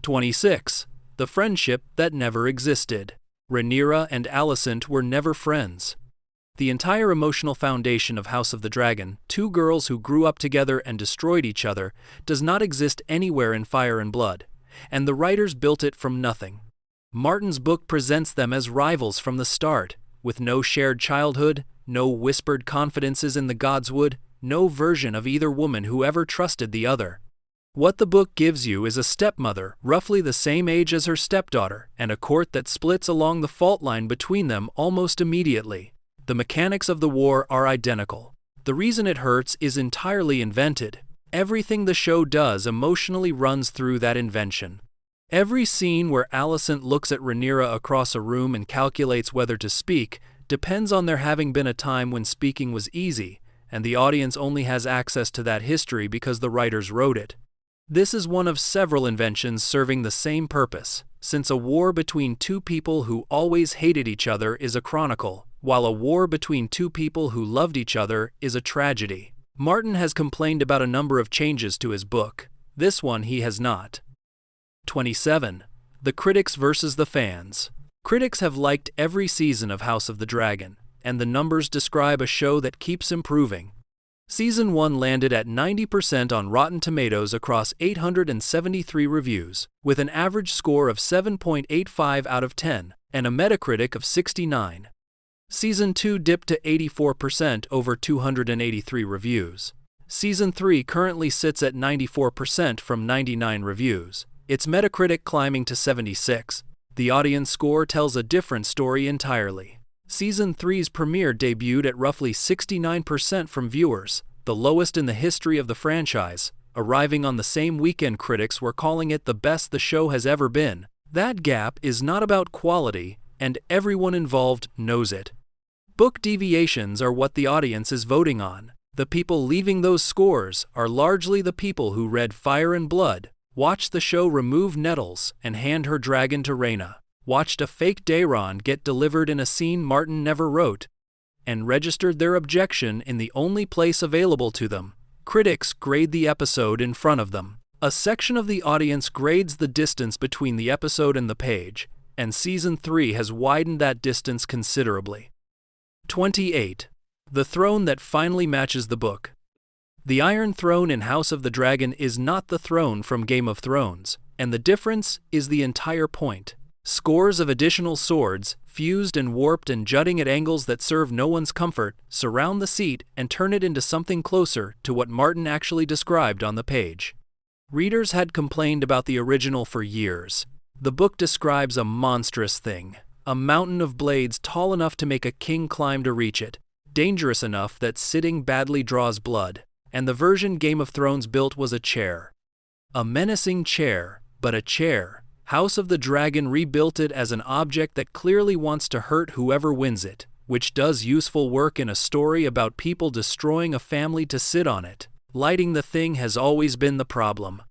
26. The Friendship That Never Existed. Rhaenyra and Alicent were never friends. The entire emotional foundation of House of the Dragon, 2 girls who grew up together and destroyed each other, does not exist anywhere in Fire and Blood, and the writers built it from nothing. Martin's book presents them as rivals from the start, with no shared childhood, no whispered confidences in the Godswood, no version of either woman who ever trusted the other. What the book gives you is a stepmother roughly the same age as her stepdaughter, and a court that splits along the fault line between them almost immediately. The mechanics of the war are identical. The reason it hurts is entirely invented. Everything the show does emotionally runs through that invention. Every scene where Alicent looks at Rhaenyra across a room and calculates whether to speak depends on there having been a time when speaking was easy, and the audience only has access to that history because the writers wrote it. This is one of several inventions serving the same purpose, since a war between 2 people who always hated each other is a chronicle, while a war between 2 people who loved each other is a tragedy. Martin has complained about a number of changes to his book. This one he has not. 27. The Critics versus the Fans. Critics have liked every season of House of the Dragon, and the numbers describe a show that keeps improving. Season 1 landed at 90% on Rotten Tomatoes across 873 reviews, with an average score of 7.85 out of 10, and a Metacritic of 69. Season 2 dipped to 84% over 283 reviews. Season 3 currently sits at 94% from 99 reviews, its Metacritic climbing to 76. The audience score tells a different story entirely. Season 3's premiere debuted at roughly 69% from viewers, the lowest in the history of the franchise, arriving on the same weekend critics were calling it the best the show has ever been. That gap is not about quality, and everyone involved knows it. Book deviations are what the audience is voting on. The people leaving those scores are largely the people who read Fire and Blood, watched the show remove Nettles and hand her dragon to Rhaena, watched a fake Daeron get delivered in a scene Martin never wrote, and registered their objection in the only place available to them. Critics grade the episode in front of them. A section of the audience grades the distance between the episode and the page, and Season 3 has widened that distance considerably. 28. The Throne That Finally Matches the Book. The Iron Throne in House of the Dragon is not the throne from Game of Thrones, and the difference is the entire point. Scores of additional swords, fused and warped and jutting at angles that serve no one's comfort, surround the seat and turn it into something closer to what Martin actually described on the page. Readers had complained about the original for years. The book describes a monstrous thing, a mountain of blades tall enough to make a king climb to reach it, dangerous enough that sitting badly draws blood, and the version Game of Thrones built was a chair. A menacing chair, but a chair. House of the Dragon rebuilt it as an object that clearly wants to hurt whoever wins it, which does useful work in a story about people destroying a family to sit on it. Lighting the thing has always been the problem.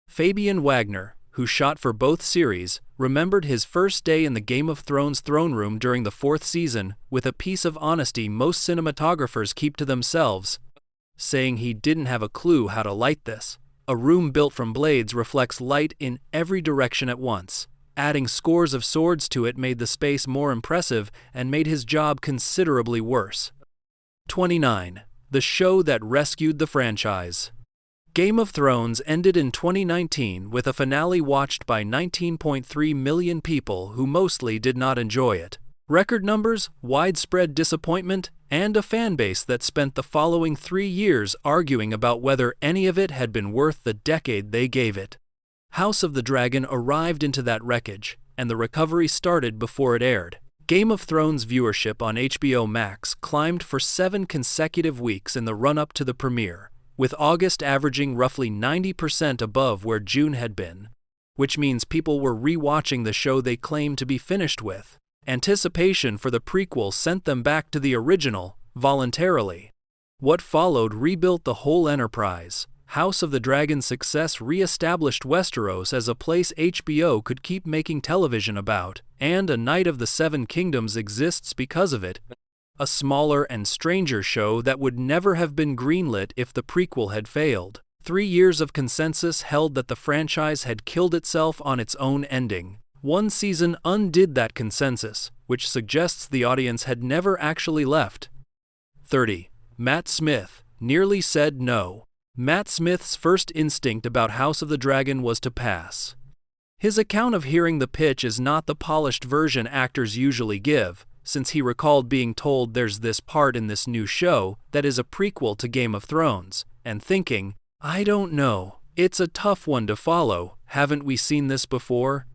Fabien Wagner, who shot for both series, remembered his first day in the Game of Thrones throne room during the 4th season with a piece of honesty most cinematographers keep to themselves, saying he didn't have a clue how to light this. A room built from blades reflects light in every direction at once. Adding scores of swords to it made the space more impressive and made his job considerably worse. 29. The Show That Rescued the Franchise. Game of Thrones ended in 2019 with a finale watched by 19.3 million people who mostly did not enjoy it. Record numbers, widespread disappointment, and a fanbase that spent the following 3 years arguing about whether any of it had been worth the decade they gave it. House of the Dragon arrived into that wreckage, and the recovery started before it aired. Game of Thrones viewership on HBO Max climbed for 7 consecutive weeks in the run-up to the premiere, with August averaging roughly 90% above where June had been, which means people were re-watching the show they claimed to be finished with. Anticipation for the prequel sent them back to the original, voluntarily. What followed rebuilt the whole enterprise. House of the Dragon's success re-established Westeros as a place HBO could keep making television about, and A Knight of the Seven Kingdoms exists because of it. A smaller and stranger show that would never have been greenlit if the prequel had failed. 3 years of consensus held that the franchise had killed itself on its own ending. One season undid that consensus, which suggests the audience had never actually left. 30. Matt Smith nearly said no. Matt Smith's first instinct about House of the Dragon was to pass. His account of hearing the pitch is not the polished version actors usually give, since he recalled being told there's this part in this new show that is a prequel to Game of Thrones, and thinking, I don't know, it's a tough one to follow, haven't we seen this before?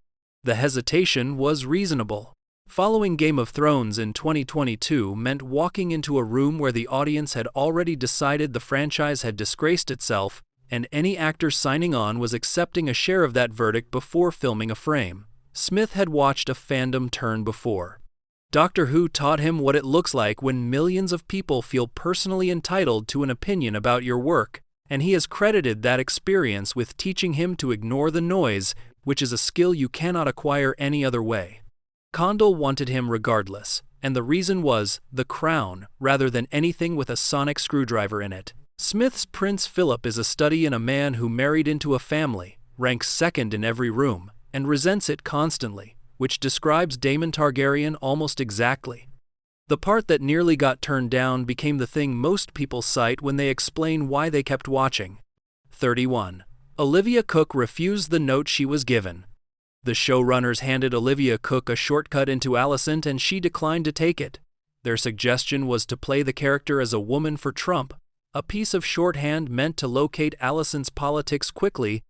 The hesitation was reasonable. Following Game of Thrones in 2022 meant walking into a room where the audience had already decided the franchise had disgraced itself, and any actor signing on was accepting a share of that verdict before filming a frame. Smith had watched a fandom turn before. Doctor Who taught him what it looks like when millions of people feel personally entitled to an opinion about your work, and he has credited that experience with teaching him to ignore the noise, which is a skill you cannot acquire any other way. Condell wanted him regardless, and the reason was the crown rather than anything with a sonic screwdriver in it. Smith's Prince Philip is a study in a man who married into a family, ranks second in every room, and resents it constantly, which describes Daemon Targaryen almost exactly. The part that nearly got turned down became the thing most people cite when they explain why they kept watching. 31. Olivia Cooke refused the note she was given. The showrunners handed Olivia Cooke a shortcut into Alicent and she declined to take it. Their suggestion was to play the character as a woman for Trump, a piece of shorthand meant to locate Alicent's politics quickly,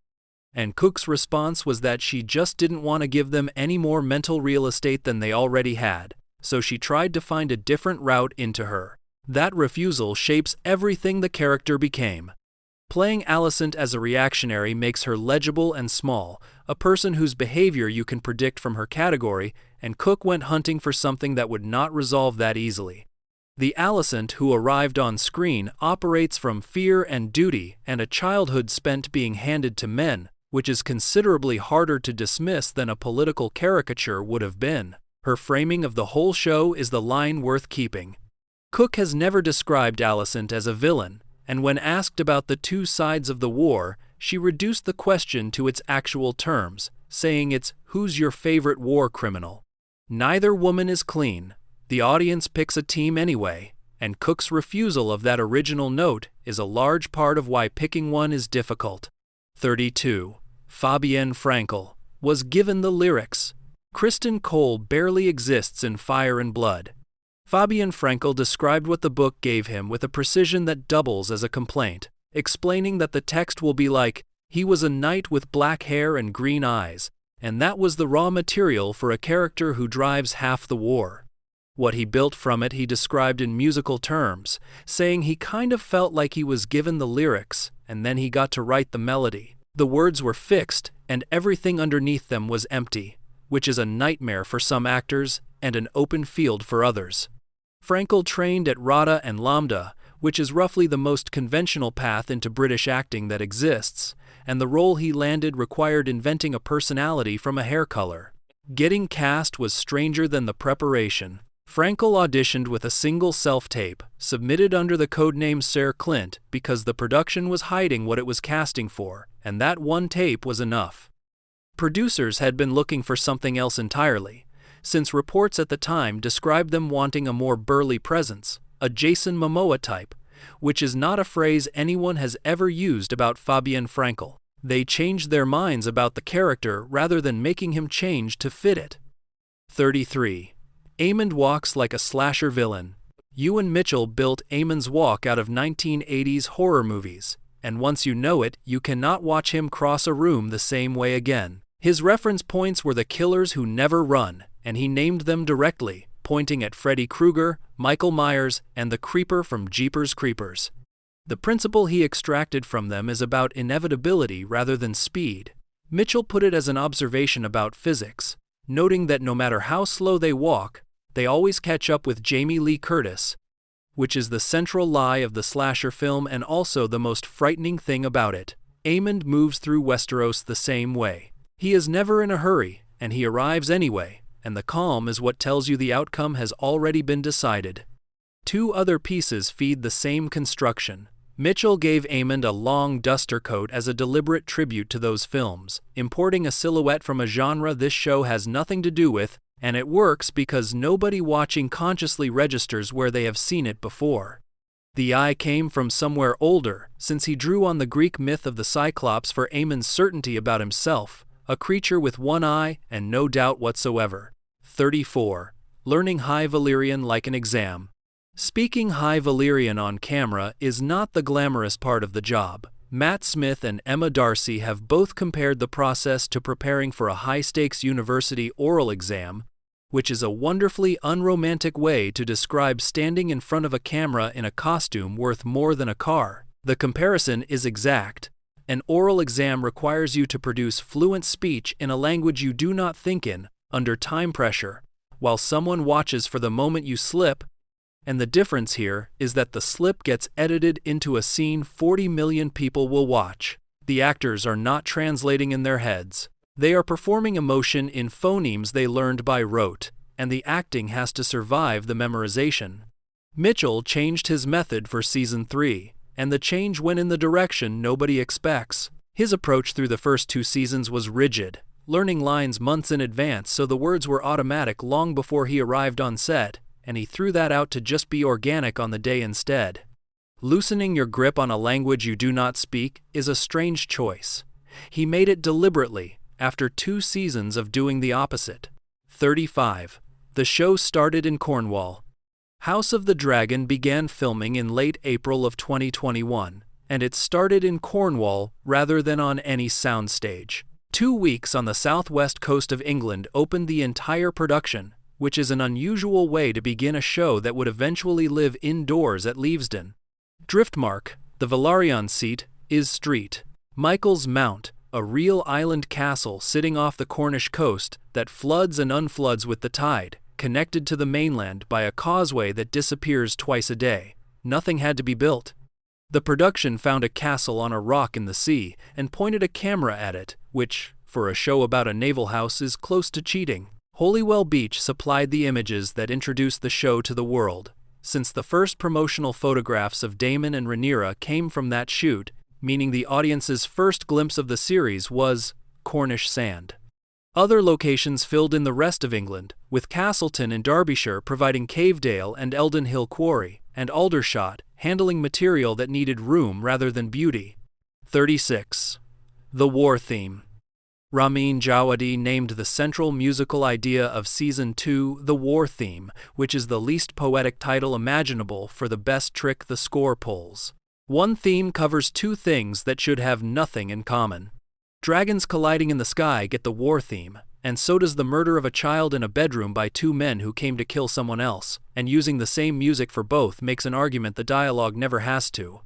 and Cooke's response was that she just didn't want to give them any more mental real estate than they already had, so she tried to find a different route into her. That refusal shapes everything the character became. Playing Alicent as a reactionary makes her legible and small, a person whose behavior you can predict from her category, and Cooke went hunting for something that would not resolve that easily. The Alicent who arrived on screen operates from fear and duty and a childhood spent being handed to men, which is considerably harder to dismiss than a political caricature would have been. Her framing of the whole show is the line worth keeping. Cooke has never described Alicent as a villain, and when asked about the two sides of the war, she reduced the question to its actual terms, saying it's, who's your favorite war criminal? Neither woman is clean. The audience picks a team anyway, and Cooke's refusal of that original note is a large part of why picking one is difficult. 32. Fabien Frankel was given the lyrics. Kristen Cole barely exists in Fire and Blood. Fabien Frankel described what the book gave him with a precision that doubles as a complaint, explaining that the text will be like, he was a knight with black hair and green eyes, and that was the raw material for a character who drives half the war. What he built from it he described in musical terms, saying he kind of felt like he was given the lyrics, and then he got to write the melody. The words were fixed, and everything underneath them was empty, which is a nightmare for some actors and an open field for others. Frankel trained at RADA and LAMDA, which is roughly the most conventional path into British acting that exists, and the role he landed required inventing a personality from a hair color. Getting cast was stranger than the preparation. Frankel auditioned with a single self-tape, submitted under the codename Sir Clint because the production was hiding what it was casting for, and that one tape was enough. Producers had been looking for something else entirely, since reports at the time described them wanting a more burly presence, a Jason Momoa type, which is not a phrase anyone has ever used about Fabien Frankel. They changed their minds about the character rather than making him change to fit it. 33. Aemond walks like a slasher villain. Ewan Mitchell built Aemond's walk out of 1980s horror movies, and once you know it, you cannot watch him cross a room the same way again. His reference points were the killers who never run, and he named them directly, pointing at Freddy Krueger, Michael Myers, and the Creeper from Jeepers Creepers. The principle he extracted from them is about inevitability rather than speed. Mitchell put it as an observation about physics, noting that no matter how slow they walk, they always catch up with Jamie Lee Curtis, which is the central lie of the slasher film and also the most frightening thing about it. Aemond moves through Westeros the same way. He is never in a hurry, and he arrives anyway, and the calm is what tells you the outcome has already been decided. Two other pieces feed the same construction. Mitchell gave Aemond a long duster coat as a deliberate tribute to those films, importing a silhouette from a genre this show has nothing to do with, and it works because nobody watching consciously registers where they have seen it before. The eye came from somewhere older, since he drew on the Greek myth of the Cyclops for Aemond's certainty about himself, a creature with one eye and no doubt whatsoever. 34. Learning High Valyrian like an exam. Speaking High Valyrian on camera is not the glamorous part of the job. Matt Smith and Emma Darcy have both compared the process to preparing for a high-stakes university oral exam, which is a wonderfully unromantic way to describe standing in front of a camera in a costume worth more than a car. The comparison is exact. An oral exam requires you to produce fluent speech in a language you do not think in, under time pressure, while someone watches for the moment you slip. And the difference here is that the slip gets edited into a scene 40 million people will watch. The actors are not translating in their heads. They are performing emotion in phonemes they learned by rote, and the acting has to survive the memorization. Mitchell changed his method for Season 3, and the change went in the direction nobody expects. His approach through the first 2 seasons was rigid, learning lines months in advance so the words were automatic long before he arrived on set, and he threw that out to just be organic on the day instead. Loosening your grip on a language you do not speak is a strange choice. He made it deliberately, after 2 seasons of doing the opposite. 35. The show started in Cornwall. House of the Dragon began filming in late April of 2021, and it started in Cornwall rather than on any soundstage. 2 weeks on the southwest coast of England opened the entire production, which is an unusual way to begin a show that would eventually live indoors at Leavesden. Driftmark, the Valyrian seat, is Street. Michael's Mount, a real island castle sitting off the Cornish coast that floods and unfloods with the tide, connected to the mainland by a causeway that disappears twice a day. Nothing had to be built. The production found a castle on a rock in the sea and pointed a camera at it, which, for a show about a naval house, is close to cheating. Holywell Beach supplied the images that introduced the show to the world, since the first promotional photographs of Daemon and Rhaenyra came from that shoot, meaning the audience's first glimpse of the series was Cornish sand. Other locations filled in the rest of England, with Castleton in Derbyshire providing Cavedale and Eldon Hill Quarry, and Aldershot handling material that needed room rather than beauty. 36. The War Theme. Ramin Djawadi named the central musical idea of Season 2 the War Theme, which is the least poetic title imaginable for the best trick the score pulls. One theme covers 2 things that should have nothing in common. Dragons colliding in the sky get the war theme, and so does the murder of a child in a bedroom by 2 men who came to kill someone else, and using the same music for both makes an argument the dialogue never has to.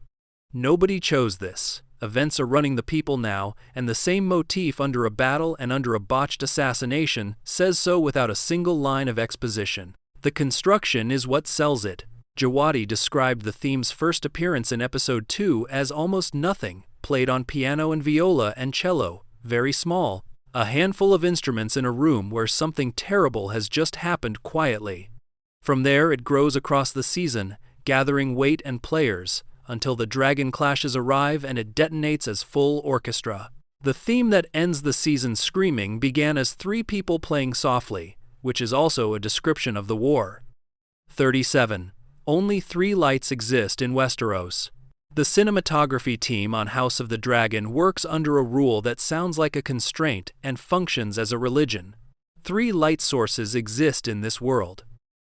Nobody chose this. Events are running the people now, and the same motif under a battle and under a botched assassination says so without a single line of exposition. The construction is what sells it. Djawadi described the theme's first appearance in episode 2 as almost nothing, played on piano and viola and cello, very small, a handful of instruments in a room where something terrible has just happened quietly. From there it grows across the season, gathering weight and players, until the dragon clashes arrive and it detonates as full orchestra. The theme that ends the season screaming began as 3 people playing softly, which is also a description of the war. 37. Only 3 lights exist in Westeros. The cinematography team on House of the Dragon works under a rule that sounds like a constraint and functions as a religion. 3 light sources exist in this world: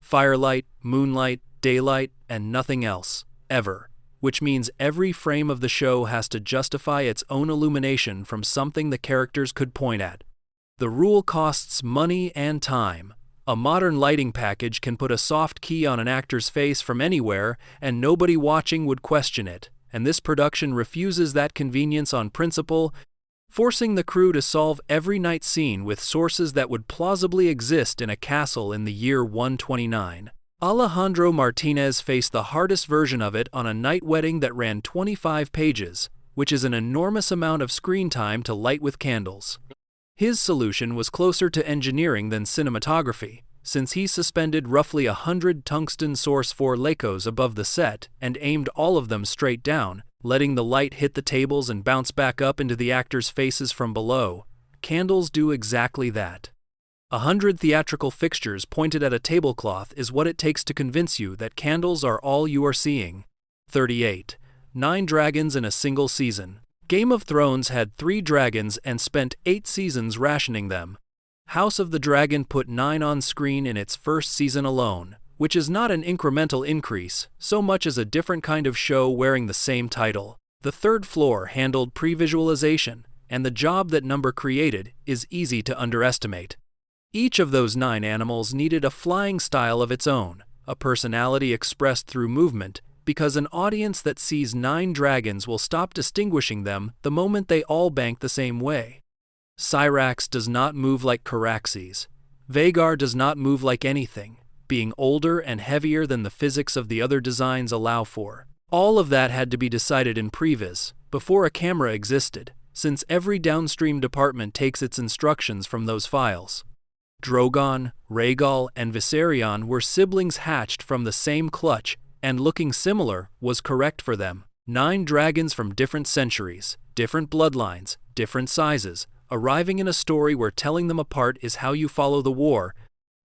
firelight, moonlight, daylight, and nothing else, ever. Which means every frame of the show has to justify its own illumination from something the characters could point at. The rule costs money and time. A modern lighting package can put a soft key on an actor's face from anywhere, and nobody watching would question it, and this production refuses that convenience on principle, forcing the crew to solve every night scene with sources that would plausibly exist in a castle in the year 129. Alejandro Martinez faced the hardest version of it on a night wedding that ran 25 pages, which is an enormous amount of screen time to light with candles. His solution was closer to engineering than cinematography, since he suspended roughly 100 tungsten Source 4 Lacos above the set and aimed all of them straight down, letting the light hit the tables and bounce back up into the actors' faces from below. Candles do exactly that. 100 theatrical fixtures pointed at a tablecloth is what it takes to convince you that candles are all you are seeing. 38. 9 dragons in a single season. Game of Thrones had 3 dragons and spent 8 seasons rationing them. House of the Dragon put 9 on screen in its first season alone, which is not an incremental increase, so much as a different kind of show wearing the same title. The third floor handled pre-visualization, and the job that number created is easy to underestimate. Each of those 9 animals needed a flying style of its own, a personality expressed through movement, because an audience that sees 9 dragons will stop distinguishing them the moment they all bank the same way. Syrax does not move like Caraxes. Vhagar does not move like anything, being older and heavier than the physics of the other designs allow for. All of that had to be decided in previs, before a camera existed, since every downstream department takes its instructions from those files. Drogon, Rhaegal, and Viserion were siblings hatched from the same clutch, and looking similar was correct for them. 9 dragons from different centuries, different bloodlines, different sizes, arriving in a story where telling them apart is how you follow the war,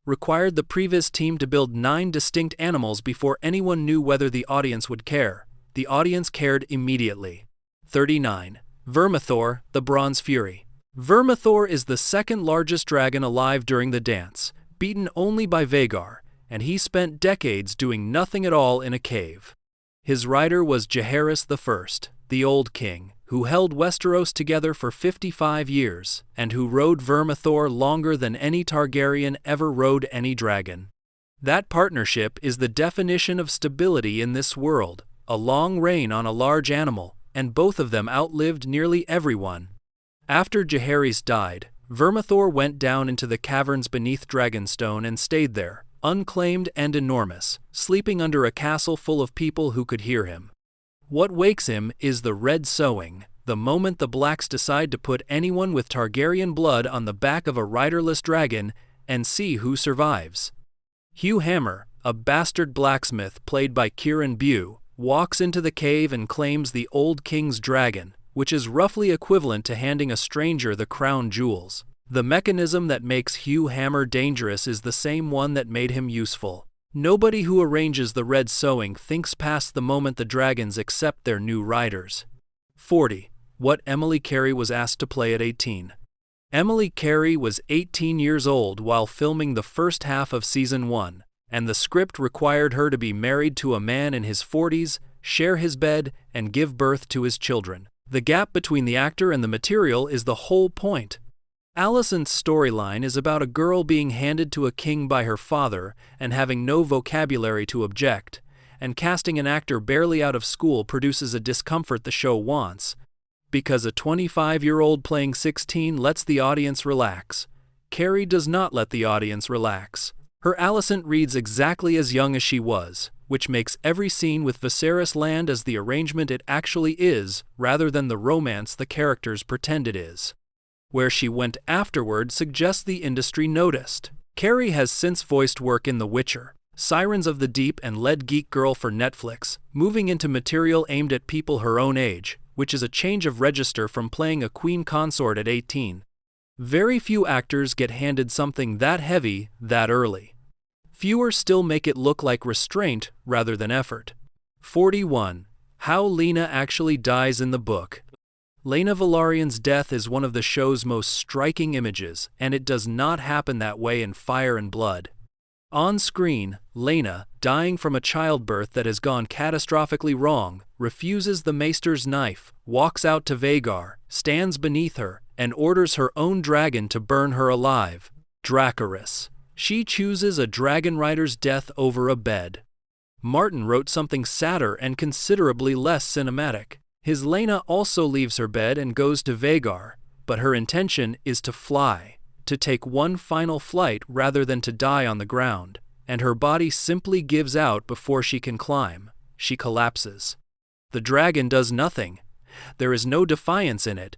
required the previs team to build 9 distinct animals before anyone knew whether the audience would care. The audience cared immediately. 39. Vermithor, the Bronze Fury. Vermithor is the second largest dragon alive during the dance, beaten only by Vhagar, and he spent decades doing nothing at all in a cave. His rider was Jaehaerys I, the Old King, who held Westeros together for 55 years, and who rode Vermithor longer than any Targaryen ever rode any dragon. That partnership is the definition of stability in this world, a long reign on a large animal, and both of them outlived nearly everyone. After Jaehaerys died, Vermithor went down into the caverns beneath Dragonstone and stayed there, unclaimed and enormous, sleeping under a castle full of people who could hear him. What wakes him is the red sowing, the moment the Blacks decide to put anyone with Targaryen blood on the back of a riderless dragon and see who survives. Hugh Hammer, a bastard blacksmith played by Kieran Bew, walks into the cave and claims the Old King's dragon, which is roughly equivalent to handing a stranger the crown jewels. The mechanism that makes Hugh Hammer dangerous is the same one that made him useful. Nobody who arranges the red sowing thinks past the moment the dragons accept their new riders. 40. What Emily Carey was asked to play at 18. Emily Carey was 18 years old while filming the first half of Season 1, and the script required her to be married to a man in his 40s, share his bed, and give birth to his children. The gap between the actor and the material is the whole point. Alicent's storyline is about a girl being handed to a king by her father and having no vocabulary to object, and casting an actor barely out of school produces a discomfort the show wants, because a 25-year-old playing 16 lets the audience relax. Carey does not let the audience relax. Her Alicent reads exactly as young as she was, which makes every scene with Viserys land as the arrangement it actually is, rather than the romance the characters pretend it is. Where she went afterward suggests the industry noticed. Carey has since voiced work in The Witcher, Sirens of the Deep, and led Geek Girl for Netflix, moving into material aimed at people her own age, which is a change of register from playing a queen consort at 18. Very few actors get handed something that heavy that early. Fewer still make it look like restraint rather than effort. 41. How Lena actually dies in the book. Laena Velarion's death is one of the show's most striking images, and it does not happen that way in Fire and Blood. On screen, Laena, dying from a childbirth that has gone catastrophically wrong, refuses the maester's knife, walks out to Vhagar, stands beneath her, and orders her own dragon to burn her alive. Dracarys. She chooses a dragon rider's death over a bed. Martin wrote something sadder and considerably less cinematic. His Rhaena also leaves her bed and goes to Vhagar, but her intention is to fly, to take one final flight rather than to die on the ground, and her body simply gives out before she can climb. She collapses. The dragon does nothing. There is no defiance in it.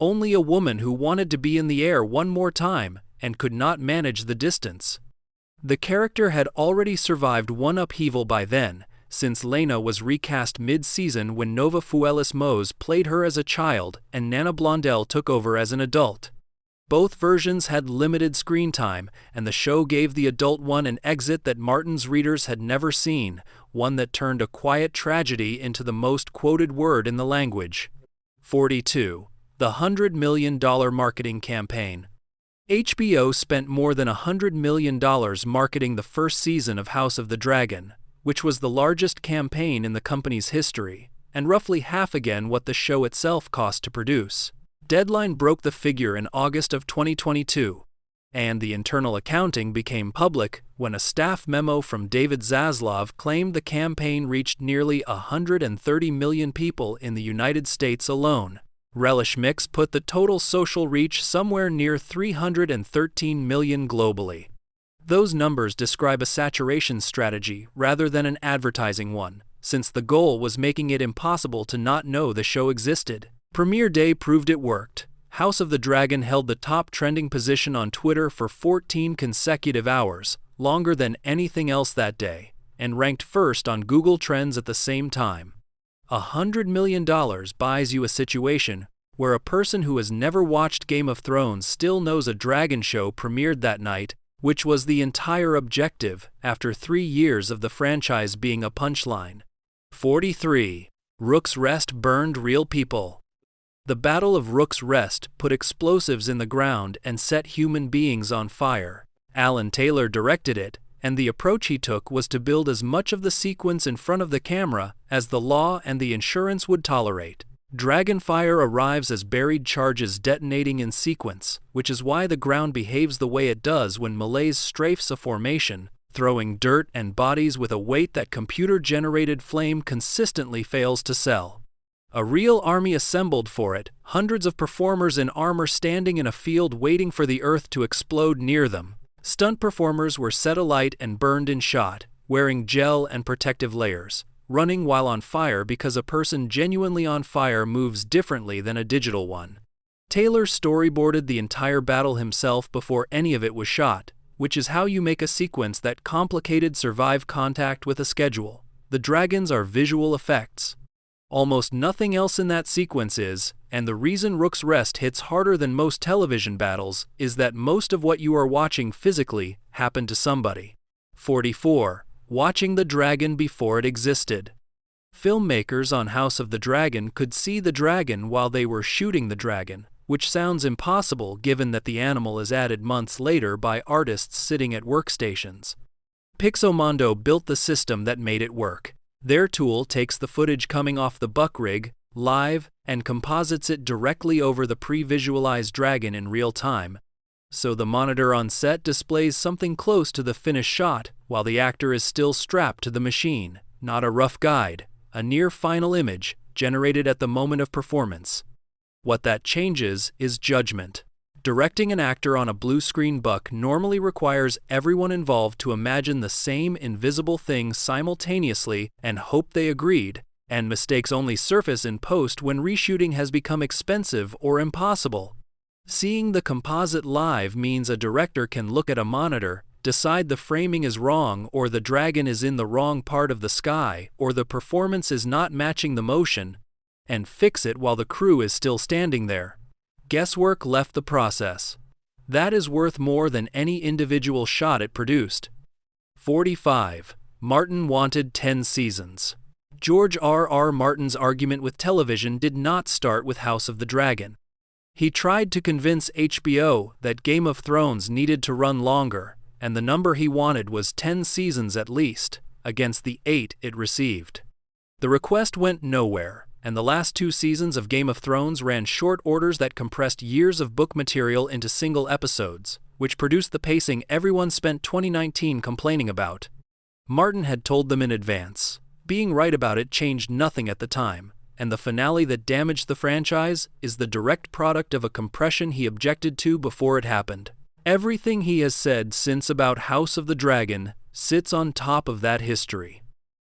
Only a woman who wanted to be in the air one more time and could not manage the distance. The character had already survived one upheaval by then, since Rhaena was recast mid-season when Nova Fuelis Mose played her as a child and Nana Blondell took over as an adult. Both versions had limited screen time, and the show gave the adult one an exit that Martin's readers had never seen, one that turned a quiet tragedy into the most quoted word in the language. 42. The $100 million marketing campaign. HBO spent more than $100 million marketing the first season of House of the Dragon, which was the largest campaign in the company's history, and roughly half again what the show itself cost to produce. Deadline broke the figure in August of 2022, and the internal accounting became public when a staff memo from David Zaslav claimed the campaign reached nearly 130 million people in the United States alone. Relish Mix put the total social reach somewhere near 313 million globally. Those numbers describe a saturation strategy rather than an advertising one, since the goal was making it impossible to not know the show existed. Premiere day proved it worked. House of the Dragon held the top trending position on Twitter for 14 consecutive hours, longer than anything else that day, and ranked first on Google Trends at the same time. $100 million buys you a situation where a person who has never watched Game of Thrones still knows a dragon show premiered that night, which was the entire objective after 3 years of the franchise being a punchline. 43. Rook's Rest burned real people. The Battle of Rook's Rest put explosives in the ground and set human beings on fire. Alan Taylor directed it, and the approach he took was to build as much of the sequence in front of the camera as the law and the insurance would tolerate. Dragonfire arrives as buried charges detonating in sequence, which is why the ground behaves the way it does when malaise strafes a formation, throwing dirt and bodies with a weight that computer-generated flame consistently fails to sell. A real army assembled for it, hundreds of performers in armor standing in a field waiting for the earth to explode near them. Stunt performers were set alight and burned in shot, wearing gel and protective layers, running while on fire because a person genuinely on fire moves differently than a digital one. Taylor storyboarded the entire battle himself before any of it was shot, which is how you make a sequence that complicated survive contact with a schedule. The dragons are visual effects. Almost nothing else in that sequence is, and the reason Rook's Rest hits harder than most television battles is that most of what you are watching physically happened to somebody. 44. Watching the dragon before it existed. Filmmakers on House of the Dragon could see the dragon while they were shooting the dragon, which sounds impossible given that the animal is added months later by artists sitting at workstations. Pixomondo built the system that made it work. Their tool takes the footage coming off the buck rig, live, and composites it directly over the pre-visualized dragon in real time, so the monitor on set displays something close to the finished shot while the actor is still strapped to the machine, not a rough guide, a near-final image generated at the moment of performance. What that changes is judgment. Directing an actor on a blue screen buck normally requires everyone involved to imagine the same invisible thing simultaneously and hope they agreed, and mistakes only surface in post when reshooting has become expensive or impossible. Seeing the composite live means a director can look at a monitor, decide the framing is wrong or the dragon is in the wrong part of the sky or the performance is not matching the motion, and fix it while the crew is still standing there. Guesswork left the process. That is worth more than any individual shot it produced. 45. Martin wanted 10 seasons. George R.R. Martin's argument with television did not start with House of the Dragon. He tried to convince HBO that Game of Thrones needed to run longer, and the number he wanted was 10 seasons at least, against the 8 it received. The request went nowhere, and the last 2 seasons of Game of Thrones ran short orders that compressed years of book material into single episodes, which produced the pacing everyone spent 2019 complaining about. Martin had told them in advance. Being right about it changed nothing at the time, and the finale that damaged the franchise is the direct product of a compression he objected to before it happened. Everything he has said since about House of the Dragon sits on top of that history.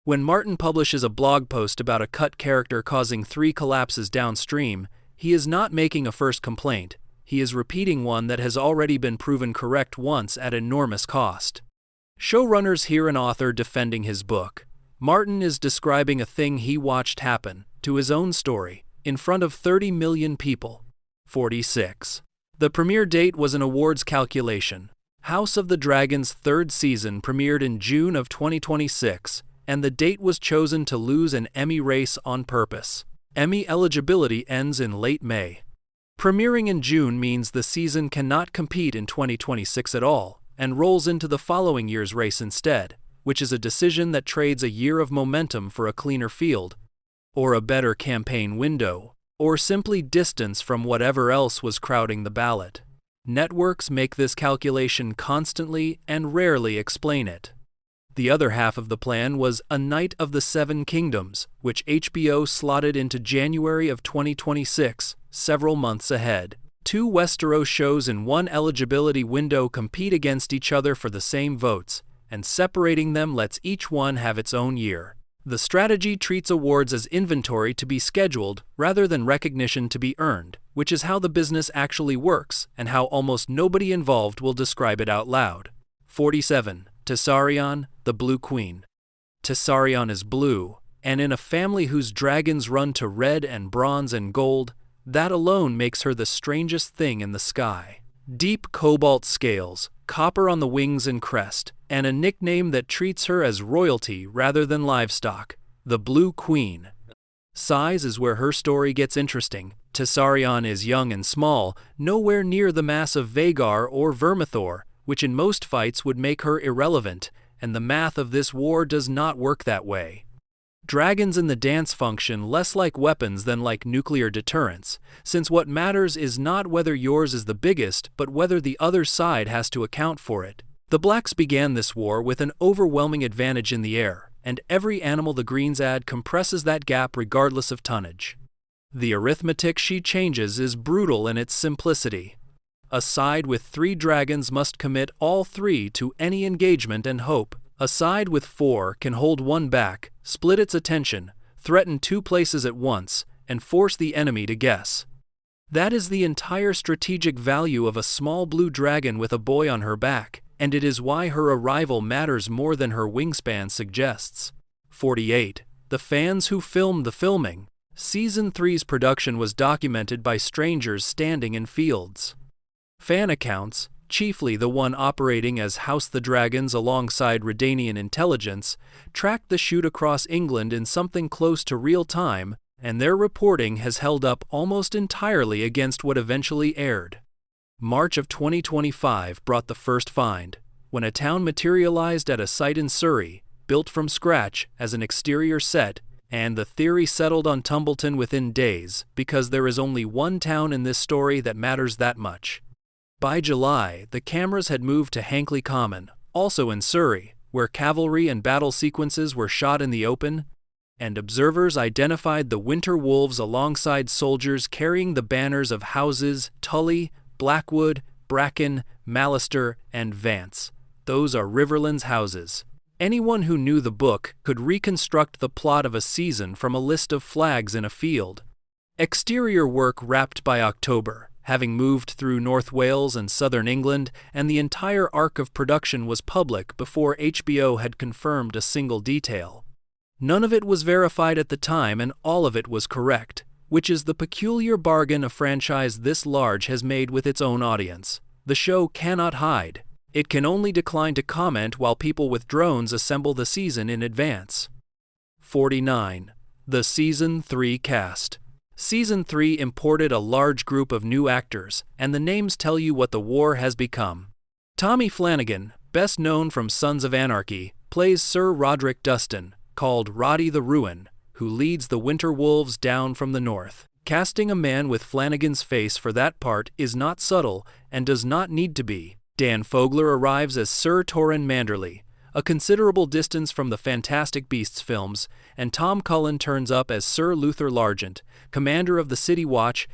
When Martin publishes a blog post about a cut character causing 3 collapses downstream, he is not making a first complaint, he is repeating one that has already been proven correct once at enormous cost. Showrunners hear an author defending his book. Martin is describing a thing he watched happen, to his own story, in front of 30 million people. 46. The premiere date was an awards calculation. House of the Dragon's 3rd season premiered in June of 2026, and the date was chosen to lose an Emmy race on purpose. Emmy eligibility ends in late May. Premiering in June means the season cannot compete in 2026 at all, and rolls into the following year's race instead, which is a decision that trades a year of momentum for a cleaner field, or a better campaign window, or simply distance from whatever else was crowding the ballot. Networks make this calculation constantly and rarely explain it. The other half of the plan was A Knight of the Seven Kingdoms, which HBO slotted into January of 2026, several months ahead. 2 Westeros shows in one eligibility window compete against each other for the same votes, and separating them lets each one have its own year. The strategy treats awards as inventory to be scheduled rather than recognition to be earned, which is how the business actually works and how almost nobody involved will describe it out loud. 47. Tessarion, the Blue Queen. Tessarion is blue, and in a family whose dragons run to red and bronze and gold, that alone makes her the strangest thing in the sky. Deep cobalt scales, copper on the wings and crest, and a nickname that treats her as royalty rather than livestock, the Blue Queen. Size is where her story gets interesting. Tessarion is young and small, nowhere near the mass of Vhagar or Vermithor, which in most fights would make her irrelevant, and the math of this war does not work that way. Dragons in the dance function less like weapons than like nuclear deterrence, since what matters is not whether yours is the biggest, but whether the other side has to account for it. The Blacks began this war with an overwhelming advantage in the air, and every animal the Greens add compresses that gap regardless of tonnage. The arithmetic she changes is brutal in its simplicity. A side with 3 dragons must commit all 3 to any engagement and hope. A side with 4 can hold 1 back, split its attention, threaten 2 places at once, and force the enemy to guess. That is the entire strategic value of a small blue dragon with a boy on her back, and it is why her arrival matters more than her wingspan suggests. 48. The fans who filmed the filming. Season 3's production was documented by strangers standing in fields. Fan accounts, chiefly the one operating as House the Dragons alongside Redanian intelligence, tracked the shoot across England in something close to real time, and their reporting has held up almost entirely against what eventually aired. March of 2025 brought the first find, when a town materialized at a site in Surrey, built from scratch as an exterior set, and the theory settled on Tumbleton within days, because there is only one town in this story that matters that much. By July, the cameras had moved to Hankley Common, also in Surrey, where cavalry and battle sequences were shot in the open, and observers identified the Winter Wolves alongside soldiers carrying the banners of houses Tully, Blackwood, Bracken, Mallister, and Vance. Those are Riverland's houses. Anyone who knew the book could reconstruct the plot of a season from a list of flags in a field. Exterior work wrapped by October, having moved through North Wales and southern England, and the entire arc of production was public before HBO had confirmed a single detail. None of it was verified at the time, and all of it was correct, which is the peculiar bargain a franchise this large has made with its own audience. The show cannot hide. It can only decline to comment while people with drones assemble the season in advance. 49. The Season 3 cast. Season 3 imported a large group of new actors, and the names tell you what the war has become. Tommy Flanagan, best known from Sons of Anarchy, plays Sir Roderick Dustin, called Roddy the Ruin, who leads the Winter Wolves down from the north. Casting a man with Flanagan's face for that part is not subtle and does not need to be. Dan Fogler arrives as Sir Torrin Manderley, a considerable distance from the Fantastic Beasts films, and Tom Cullen turns up as Sir Luther Largent, commander of the City Watch,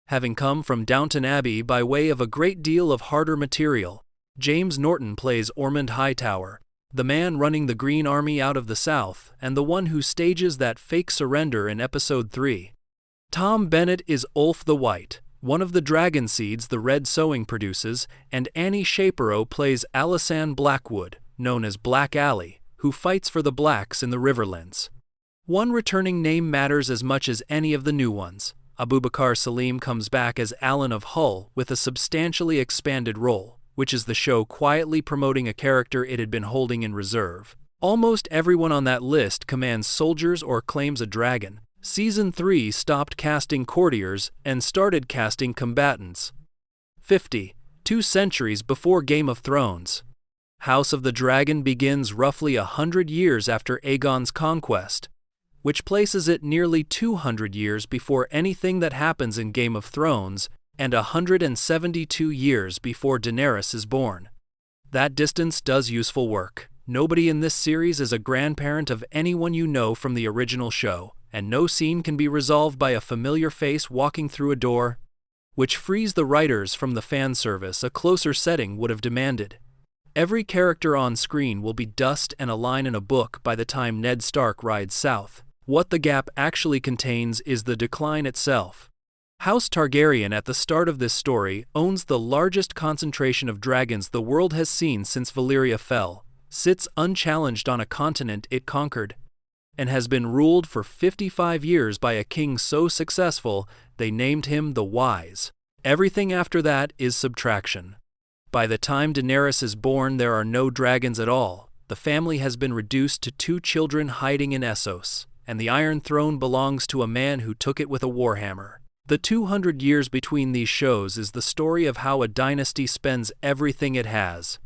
having come from Downton Abbey by way of a great deal of harder material. James Norton plays Ormond Hightower, the man running the Green Army out of the South and the one who stages that fake surrender in Episode 3. Tom Bennett is Ulf the White, one of the dragon seeds the Red Sowing produces, and Annie Shapiro plays Alysanne Blackwood, known as Black Alley, who fights for the Blacks in the Riverlands. One returning name matters as much as any of the new ones. Abubakar Salim comes back as Alan of Hull with a substantially expanded role, which is the show quietly promoting a character it had been holding in reserve. Almost everyone on that list commands soldiers or claims a dragon. Season 3 stopped casting courtiers and started casting combatants. 50. 2 centuries before Game of Thrones. House of the Dragon begins roughly 100 years after Aegon's conquest, which places it nearly 200 years before anything that happens in Game of Thrones, and 172 years before Daenerys is born. That distance does useful work. Nobody in this series is a grandparent of anyone you know from the original show, and no scene can be resolved by a familiar face walking through a door, which frees the writers from the fan service a closer setting would have demanded. Every character on screen will be dust and a line in a book by the time Ned Stark rides south. What the gap actually contains is the decline itself. House Targaryen at the start of this story owns the largest concentration of dragons the world has seen since Valyria fell, sits unchallenged on a continent it conquered, and has been ruled for 55 years by a king so successful they named him the Wise. Everything after that is subtraction. By the time Daenerys is born, there are no dragons at all. The family has been reduced to 2 children hiding in Essos, and the Iron Throne belongs to a man who took it with a warhammer. The 200 years between these shows is the story of how a dynasty spends everything it has.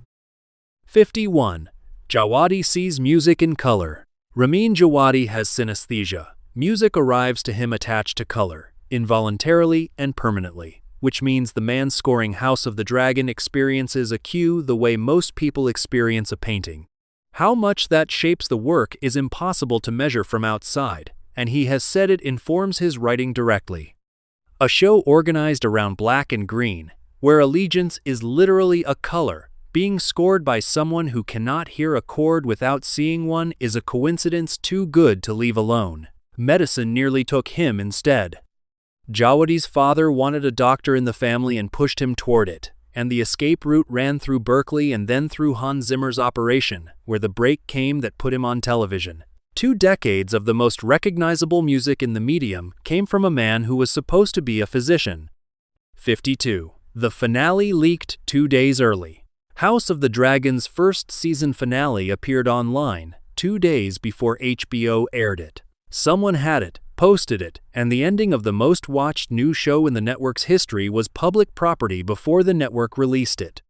51. Djawadi sees music in color. Ramin Djawadi has synesthesia. Music arrives to him attached to color, involuntarily and permanently, which means the man scoring House of the Dragon experiences a cue the way most people experience a painting. How much that shapes the work is impossible to measure from outside, and he has said it informs his writing directly. A show organized around black and green, where allegiance is literally a color, being scored by someone who cannot hear a chord without seeing one is a coincidence too good to leave alone. Medicine nearly took him instead. Djawadi's father wanted a doctor in the family and pushed him toward it, and the escape route ran through Berkeley and then through Hans Zimmer's Operation, where the break came that put him on television. 2 decades of the most recognizable music in the medium came from a man who was supposed to be a physician. 52. The finale leaked 2 days early. House of the Dragon's first season finale appeared online 2 days before HBO aired it. Someone had it, posted it, and the ending of the most watched new show in the network's history was public property before the network released it.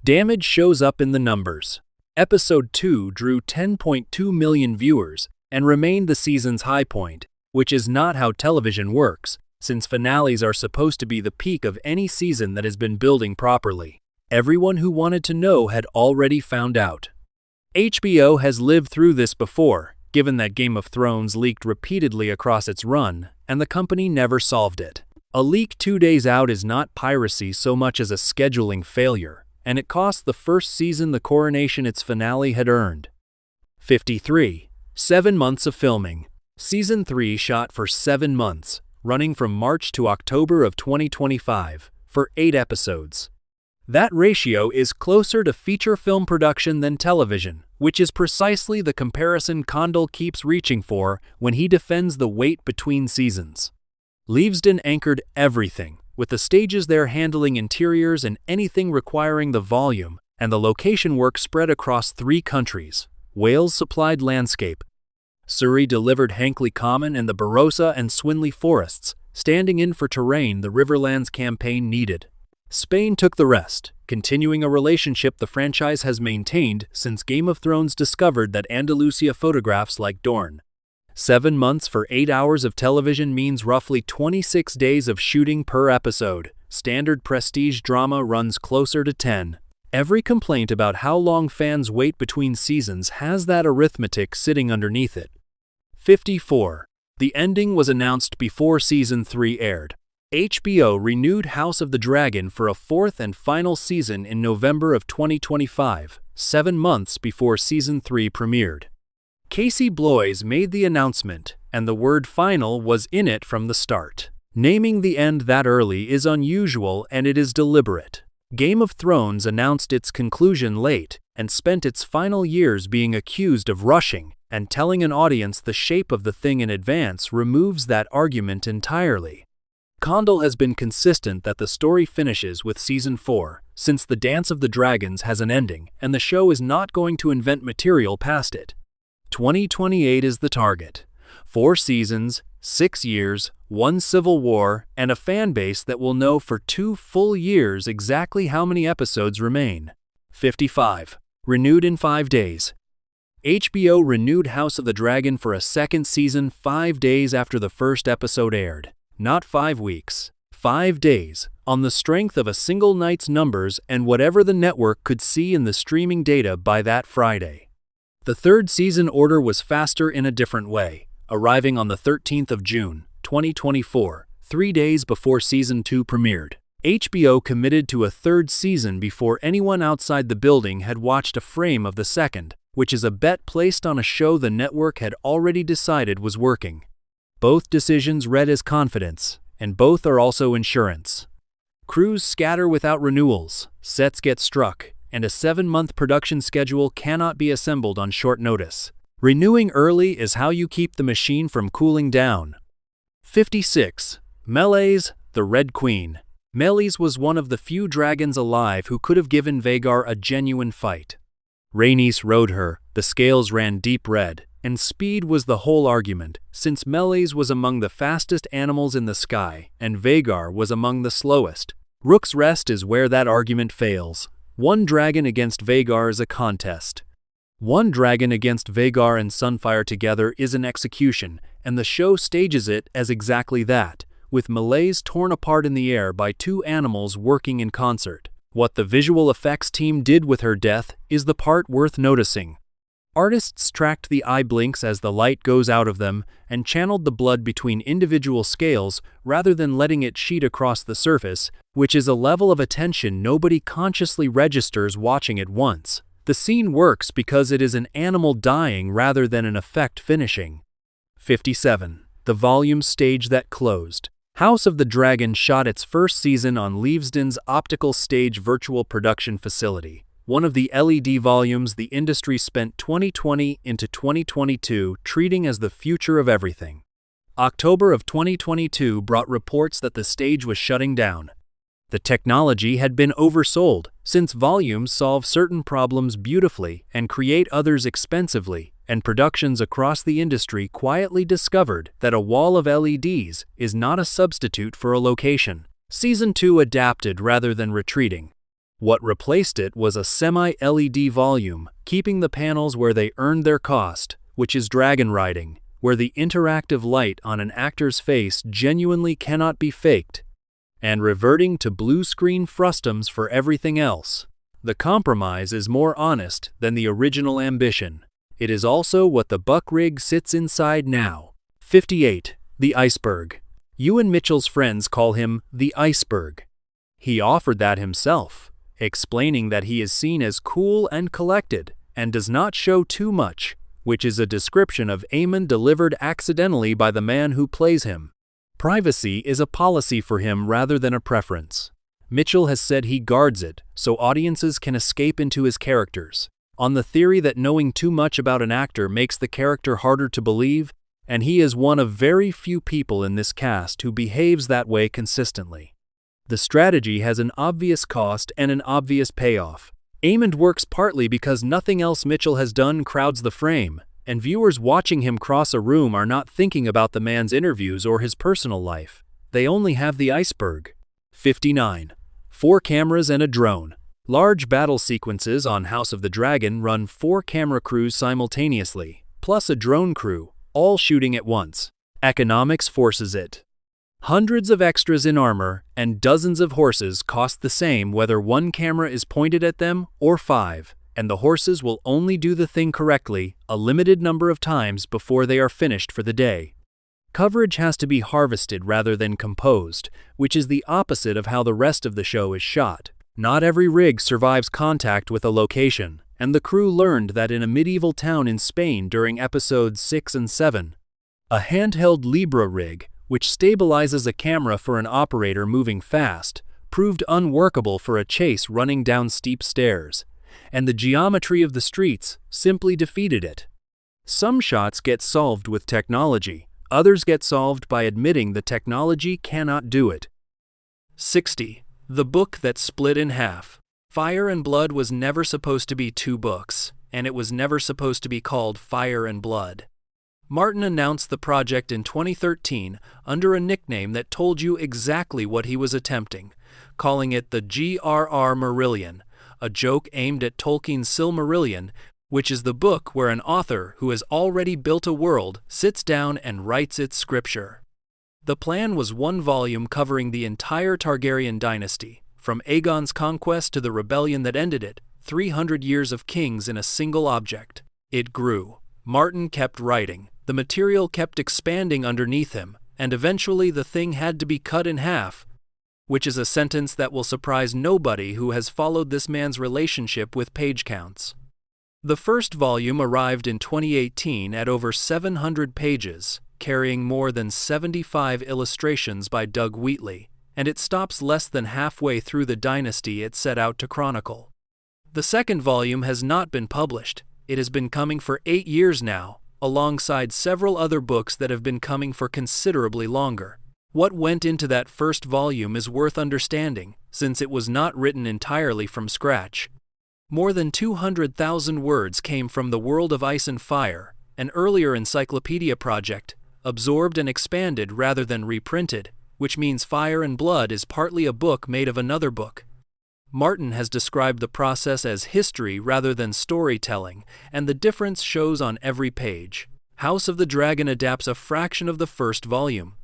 Damage shows up in the numbers. Episode 2 drew 10.2 million viewers and remained the season's high point, which is not how television works, since finales are supposed to be the peak of any season that has been building properly. Everyone who wanted to know had already found out. HBO has lived through this before, given that Game of Thrones leaked repeatedly across its run, and the company never solved it. A leak 2 days out is not piracy so much as a scheduling failure, and it cost the first season the coronation its finale had earned. 53. 7 months of filming. Season 3 shot for 7 months, running from March to October of 2025, for 8 episodes. That ratio is closer to feature film production than television, which is precisely the comparison Condell keeps reaching for when he defends the wait between seasons. Leavesden anchored everything, with the stages there handling interiors and anything requiring the volume, and the location work spread across 3 countries. Wales supplied landscape. Surrey delivered Hankley Common and the Barossa and Swinley forests, standing in for terrain the Riverlands campaign needed. Spain took the rest, continuing a relationship the franchise has maintained since Game of Thrones discovered that Andalusia photographs like Dorne. 7 months for 8 hours of television means roughly 26 days of shooting per episode. Standard prestige drama runs closer to 10. Every complaint about how long fans wait between seasons has that arithmetic sitting underneath it. 54. The ending was announced before Season 3 aired. HBO renewed House of the Dragon for a 4th and final season in November of 2025, 7 months before Season 3 premiered. Casey Bloys made the announcement, and the word final was in it from the start. Naming the end that early is unusual and it is deliberate. Game of Thrones announced its conclusion late and spent its final years being accused of rushing, and telling an audience the shape of the thing in advance removes that argument entirely. Condell has been consistent that the story finishes with Season 4, since The Dance of the Dragons has an ending, and the show is not going to invent material past it. 2028 is the target. 4 seasons, 6 years, 1 civil war, and a fan base that will know for 2 full years exactly how many episodes remain. 55. Renewed in 5 days. HBO renewed House of the Dragon for a 2nd season 5 days after the first episode aired. Not 5 weeks. 5 days, on the strength of a single night's numbers and whatever the network could see in the streaming data by that Friday. The 3rd season order was faster in a different way, arriving on the 13th of June, 2024, 3 days before Season 2 premiered. HBO committed to a 3rd season before anyone outside the building had watched a frame of the 2nd, which is a bet placed on a show the network had already decided was working. Both decisions read as confidence, and both are also insurance. Crews scatter without renewals, sets get struck, and a 7-month production schedule cannot be assembled on short notice. Renewing early is how you keep the machine from cooling down. 56. Meleys, the Red Queen. Meleys was one of the few dragons alive who could have given Vhagar a genuine fight. Rhaenys rode her, the scales ran deep red, and speed was the whole argument, since Meleys was among the fastest animals in the sky, and Vhagar was among the slowest. Rook's Rest is where that argument fails. 1 dragon against Vhagar is a contest. 1 dragon against Vhagar and Sunfyre together is an execution, and the show stages it as exactly that, with Meleys torn apart in the air by 2 animals working in concert. What the visual effects team did with her death is the part worth noticing. Artists tracked the eye blinks as the light goes out of them and channeled the blood between individual scales rather than letting it sheet across the surface, which is a level of attention nobody consciously registers watching it once. The scene works because it is an animal dying rather than an effect finishing. 57. The volume stage that closed. House of the Dragon shot its first season on Leavesden's optical stage virtual production facility, one of the LED volumes the industry spent 2020 into 2022 treating as the future of everything. October of 2022 brought reports that the stage was shutting down. The technology had been oversold, since volumes solve certain problems beautifully and create others expensively, and productions across the industry quietly discovered that a wall of LEDs is not a substitute for a location. Season 2 adapted rather than retreating. What replaced it was a semi-LED volume, keeping the panels where they earned their cost, which is dragon riding, where the interactive light on an actor's face genuinely cannot be faked, and reverting to blue screen frustums for everything else. The compromise is more honest than the original ambition. It is also what the buck rig sits inside now. 58. The Iceberg. Ewan Mitchell's friends call him the Iceberg. He offered that himself, explaining that he is seen as cool and collected and does not show too much, which is a description of Aemond delivered accidentally by the man who plays him. Privacy is a policy for him rather than a preference. Mitchell has said he guards it so audiences can escape into his characters, on the theory that knowing too much about an actor makes the character harder to believe, and he is one of very few people in this cast who behaves that way consistently. The strategy has an obvious cost and an obvious payoff. Aemond works partly because nothing else Mitchell has done crowds the frame, and viewers watching him cross a room are not thinking about the man's interviews or his personal life. They only have the iceberg. 59. 4 cameras and a drone. Large battle sequences on House of the Dragon run 4 camera crews simultaneously, plus a drone crew, all shooting at once. Economics forces it. Hundreds of extras in armor and dozens of horses cost the same whether one camera is pointed at them or 5, and the horses will only do the thing correctly a limited number of times before they are finished for the day. Coverage has to be harvested rather than composed, which is the opposite of how the rest of the show is shot. Not every rig survives contact with a location, and the crew learned that in a medieval town in Spain during episodes 6 and 7. A handheld Libra rig, which stabilizes a camera for an operator moving fast, proved unworkable for a chase running down steep stairs, and the geometry of the streets simply defeated it. Some shots get solved with technology, others get solved by admitting the technology cannot do it. 60. The book that split in half. Fire and Blood was never supposed to be 2 books, and it was never supposed to be called Fire and Blood. Martin announced the project in 2013 under a nickname that told you exactly what he was attempting, calling it the G.R.R. Marillion, a joke aimed at Tolkien's Silmarillion, which is the book where an author who has already built a world sits down and writes its scripture. The plan was 1 volume covering the entire Targaryen dynasty, from Aegon's conquest to the rebellion that ended it, 300 years of kings in a single object. It grew. Martin kept writing. The material kept expanding underneath him, and eventually the thing had to be cut in half, which is a sentence that will surprise nobody who has followed this man's relationship with page counts. The first volume arrived in 2018 at over 700 pages, carrying more than 75 illustrations by Doug Wheatley, and it stops less than halfway through the dynasty it set out to chronicle. The second volume has not been published. It has been coming for 8 years now, alongside several other books that have been coming for considerably longer. What went into that first volume is worth understanding, since it was not written entirely from scratch. More than 200,000 words came from The World of Ice and Fire, an earlier encyclopedia project, absorbed and expanded rather than reprinted, which means Fire and Blood is partly a book made of another book. Martin has described the process as history rather than storytelling, and the difference shows on every page. House of the Dragon adapts a fraction of the first volume.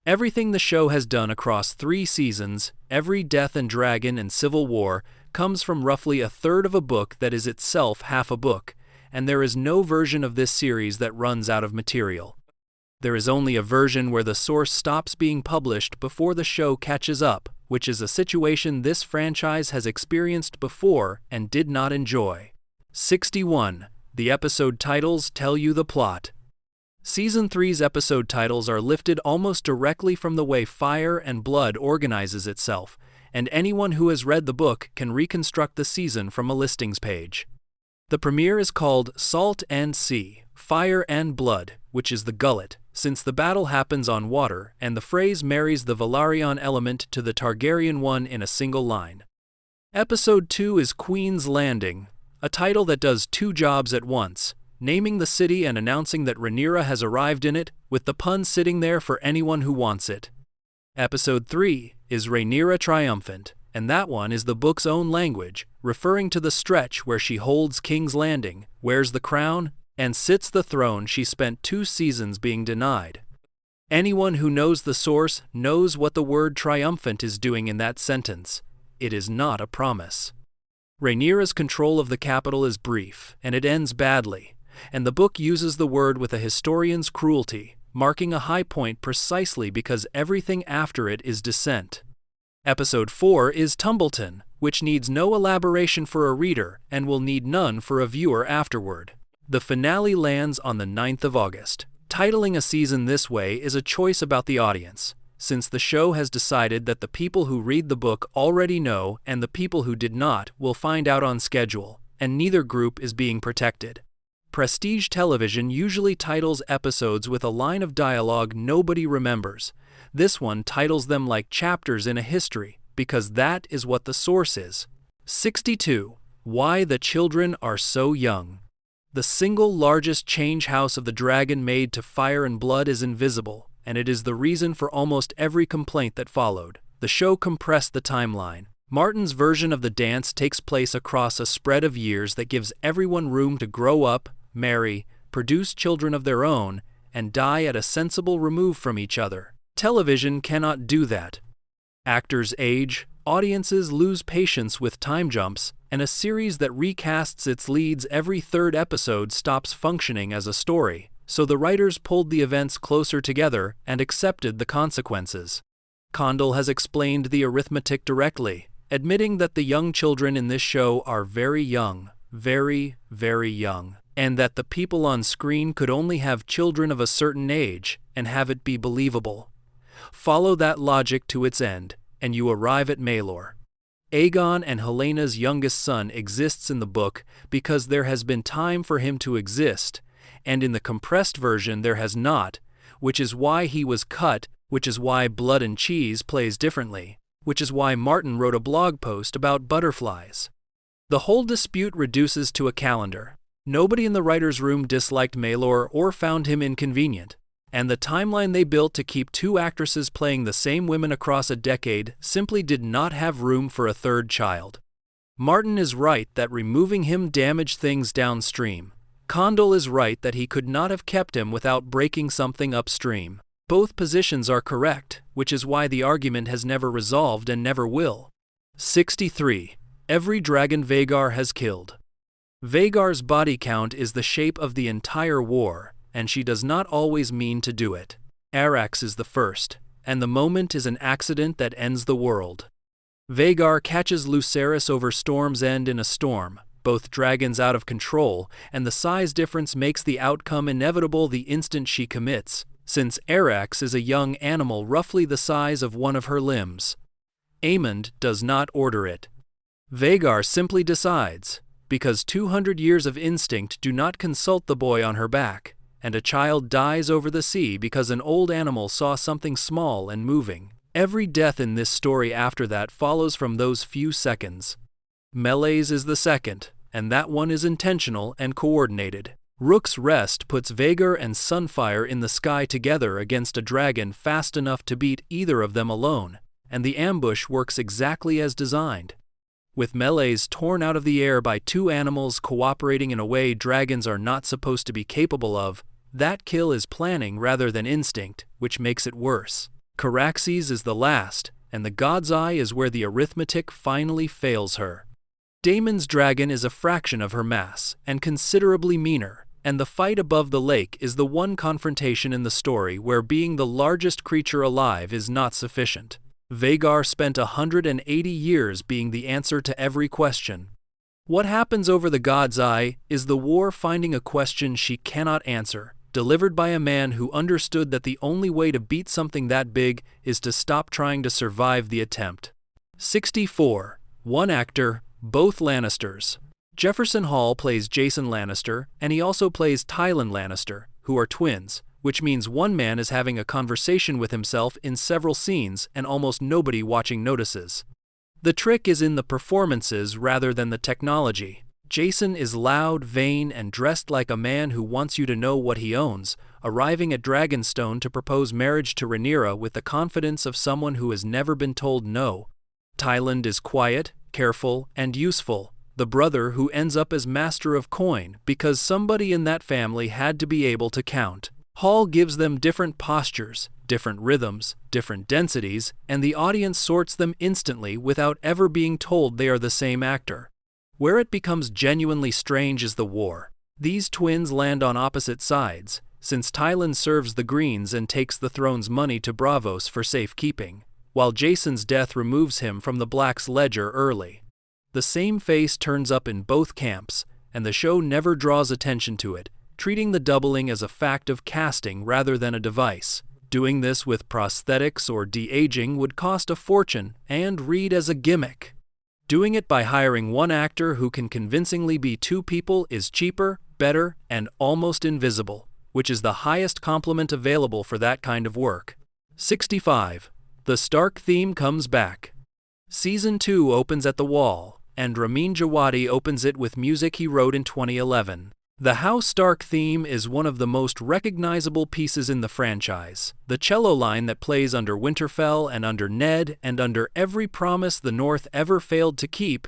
Everything the show has done across 3 seasons, every Death and Dragon and Civil War, comes from roughly a third of a book that is itself half a book, and there is no version of this series that runs out of material. There is only a version where the source stops being published before the show catches up, which is a situation this franchise has experienced before and did not enjoy. 61. The episode titles tell you the plot. Season 3's episode titles are lifted almost directly from the way Fire and Blood organizes itself, and anyone who has read the book can reconstruct the season from a listings page. The premiere is called Salt and Sea, Fire and Blood, which is the Gullet, since the battle happens on water, and the phrase marries the Valyrian element to the Targaryen one in a single line. Episode 2 is Queen's Landing, a title that does 2 jobs at once, naming the city and announcing that Rhaenyra has arrived in it, with the pun sitting there for anyone who wants it. Episode 3 is Rhaenyra Triumphant, and that one is the book's own language, referring to the stretch where she holds King's Landing, wears the crown, and sits the throne she spent 2 seasons being denied. Anyone who knows the source knows what the word triumphant is doing in that sentence. It is not a promise. Rhaenyra's control of the capital is brief, and it ends badly, and the book uses the word with a historian's cruelty, marking a high point precisely because everything after it is dissent. Episode 4 is Tumbleton, which needs no elaboration for a reader and will need none for a viewer afterward. The finale lands on the 9th of August. Titling a season this way is a choice about the audience, since the show has decided that the people who read the book already know and the people who did not will find out on schedule, and neither group is being protected. Prestige television usually titles episodes with a line of dialogue nobody remembers. This one titles them like chapters in a history, because that is what the source is. 62. Why the Children Are So Young. The single largest change House of the Dragon made to Fire and Blood is invisible, and it is the reason for almost every complaint that followed. The show compressed the timeline. Martin's version of the dance takes place across a spread of years that gives everyone room to grow up, marry, produce children of their own, and die at a sensible remove from each other. Television cannot do that. Actors age, audiences lose patience with time jumps, and a series that recasts its leads every third episode stops functioning as a story, so the writers pulled the events closer together and accepted the consequences. Condell has explained the arithmetic directly, admitting that the young children in this show are very young, very, very young, and that the people on screen could only have children of a certain age and have it be believable. Follow that logic to its end, and you arrive at Maelor. Aegon and Helena's youngest son exists in the book because there has been time for him to exist, and in the compressed version there has not, which is why he was cut, which is why Blood and Cheese plays differently, which is why Martin wrote a blog post about butterflies. The whole dispute reduces to a calendar. Nobody in the writer's room disliked Maelor or found him inconvenient, and the timeline they built to keep two actresses playing the same women across a decade simply did not have room for a third child. Martin is right that removing him damaged things downstream. Condell is right that he could not have kept him without breaking something upstream. Both positions are correct, which is why the argument has never resolved and never will. 63. Every dragon Vhagar has killed. Vhagar's body count is the shape of the entire war, and she does not always mean to do it. Caraxes is the first, and the moment is an accident that ends the world. Vhagar catches Lucerys over Storm's End in a storm, both dragons out of control, and the size difference makes the outcome inevitable the instant she commits, since Caraxes is a young animal roughly the size of one of her limbs. Aemond does not order it. Vhagar simply decides, because 200 years of instinct do not consult the boy on her back, and a child dies over the sea because an old animal saw something small and moving. Every death in this story after that follows from those few seconds. Melee's is the second, and that one is intentional and coordinated. Rook's Rest puts Vhagar and Sunfyre in the sky together against a dragon fast enough to beat either of them alone, and the ambush works exactly as designed. With Melee's torn out of the air by two animals cooperating in a way dragons are not supposed to be capable of, that kill is planning rather than instinct, which makes it worse. Caraxes is the last, and the God's Eye is where the arithmetic finally fails her. Daemon's dragon is a fraction of her mass, and considerably meaner, and the fight above the lake is the one confrontation in the story where being the largest creature alive is not sufficient. Vhagar spent 180 years being the answer to every question. What happens over the God's Eye is the war finding a question she cannot answer, delivered by a man who understood that the only way to beat something that big is to stop trying to survive the attempt. 64. One actor, both Lannisters. Jefferson Hall plays Jason Lannister, and he also plays Tywin Lannister, who are twins, which means one man is having a conversation with himself in several scenes and almost nobody watching notices. The trick is in the performances rather than the technology. Jason is loud, vain, and dressed like a man who wants you to know what he owns, arriving at Dragonstone to propose marriage to Rhaenyra with the confidence of someone who has never been told no. Tywin is quiet, careful, and useful, the brother who ends up as master of coin because somebody in that family had to be able to count. Hall gives them different postures, different rhythms, different densities, and the audience sorts them instantly without ever being told they are the same actor. Where it becomes genuinely strange is the war. These twins land on opposite sides, since Tywin serves the Greens and takes the throne's money to Braavos for safekeeping, while Jason's death removes him from the Black's ledger early. The same face turns up in both camps, and the show never draws attention to it, treating the doubling as a fact of casting rather than a device. Doing this with prosthetics or de-aging would cost a fortune and read as a gimmick. Doing it by hiring one actor who can convincingly be two people is cheaper, better, and almost invisible, which is the highest compliment available for that kind of work. 65. The Stark theme comes back. Season 2 opens at the Wall, and Ramin Djawadi opens it with music he wrote in 2011. The House Stark theme is one of the most recognizable pieces in the franchise. The cello line that plays under Winterfell and under Ned and under every promise the North ever failed to keep,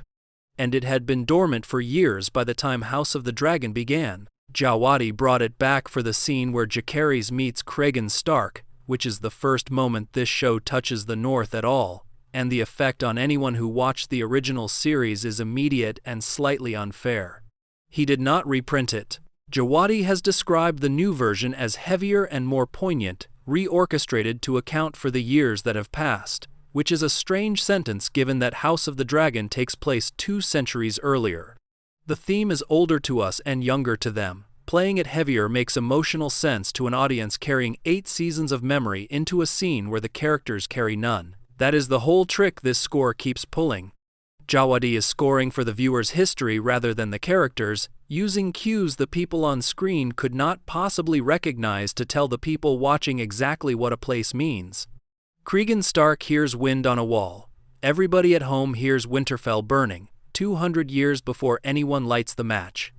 and it had been dormant for years by the time House of the Dragon began. Jawadi brought it back for the scene where Jacaerys meets Cregan Stark, which is the first moment this show touches the North at all, and the effect on anyone who watched the original series is immediate and slightly unfair. He did not reprint it. Jawadi has described the new version as heavier and more poignant, reorchestrated to account for the years that have passed, which is a strange sentence given that House of the Dragon takes place 2 centuries earlier. The theme is older to us and younger to them. Playing it heavier makes emotional sense to an audience carrying 8 seasons of memory into a scene where the characters carry none. That is the whole trick this score keeps pulling. Jawadi is scoring for the viewer's history rather than the characters, using cues the people on screen could not possibly recognize to tell the people watching exactly what a place means. Cregan Stark hears wind on a wall. Everybody at home hears Winterfell burning, 200 years before anyone lights the match.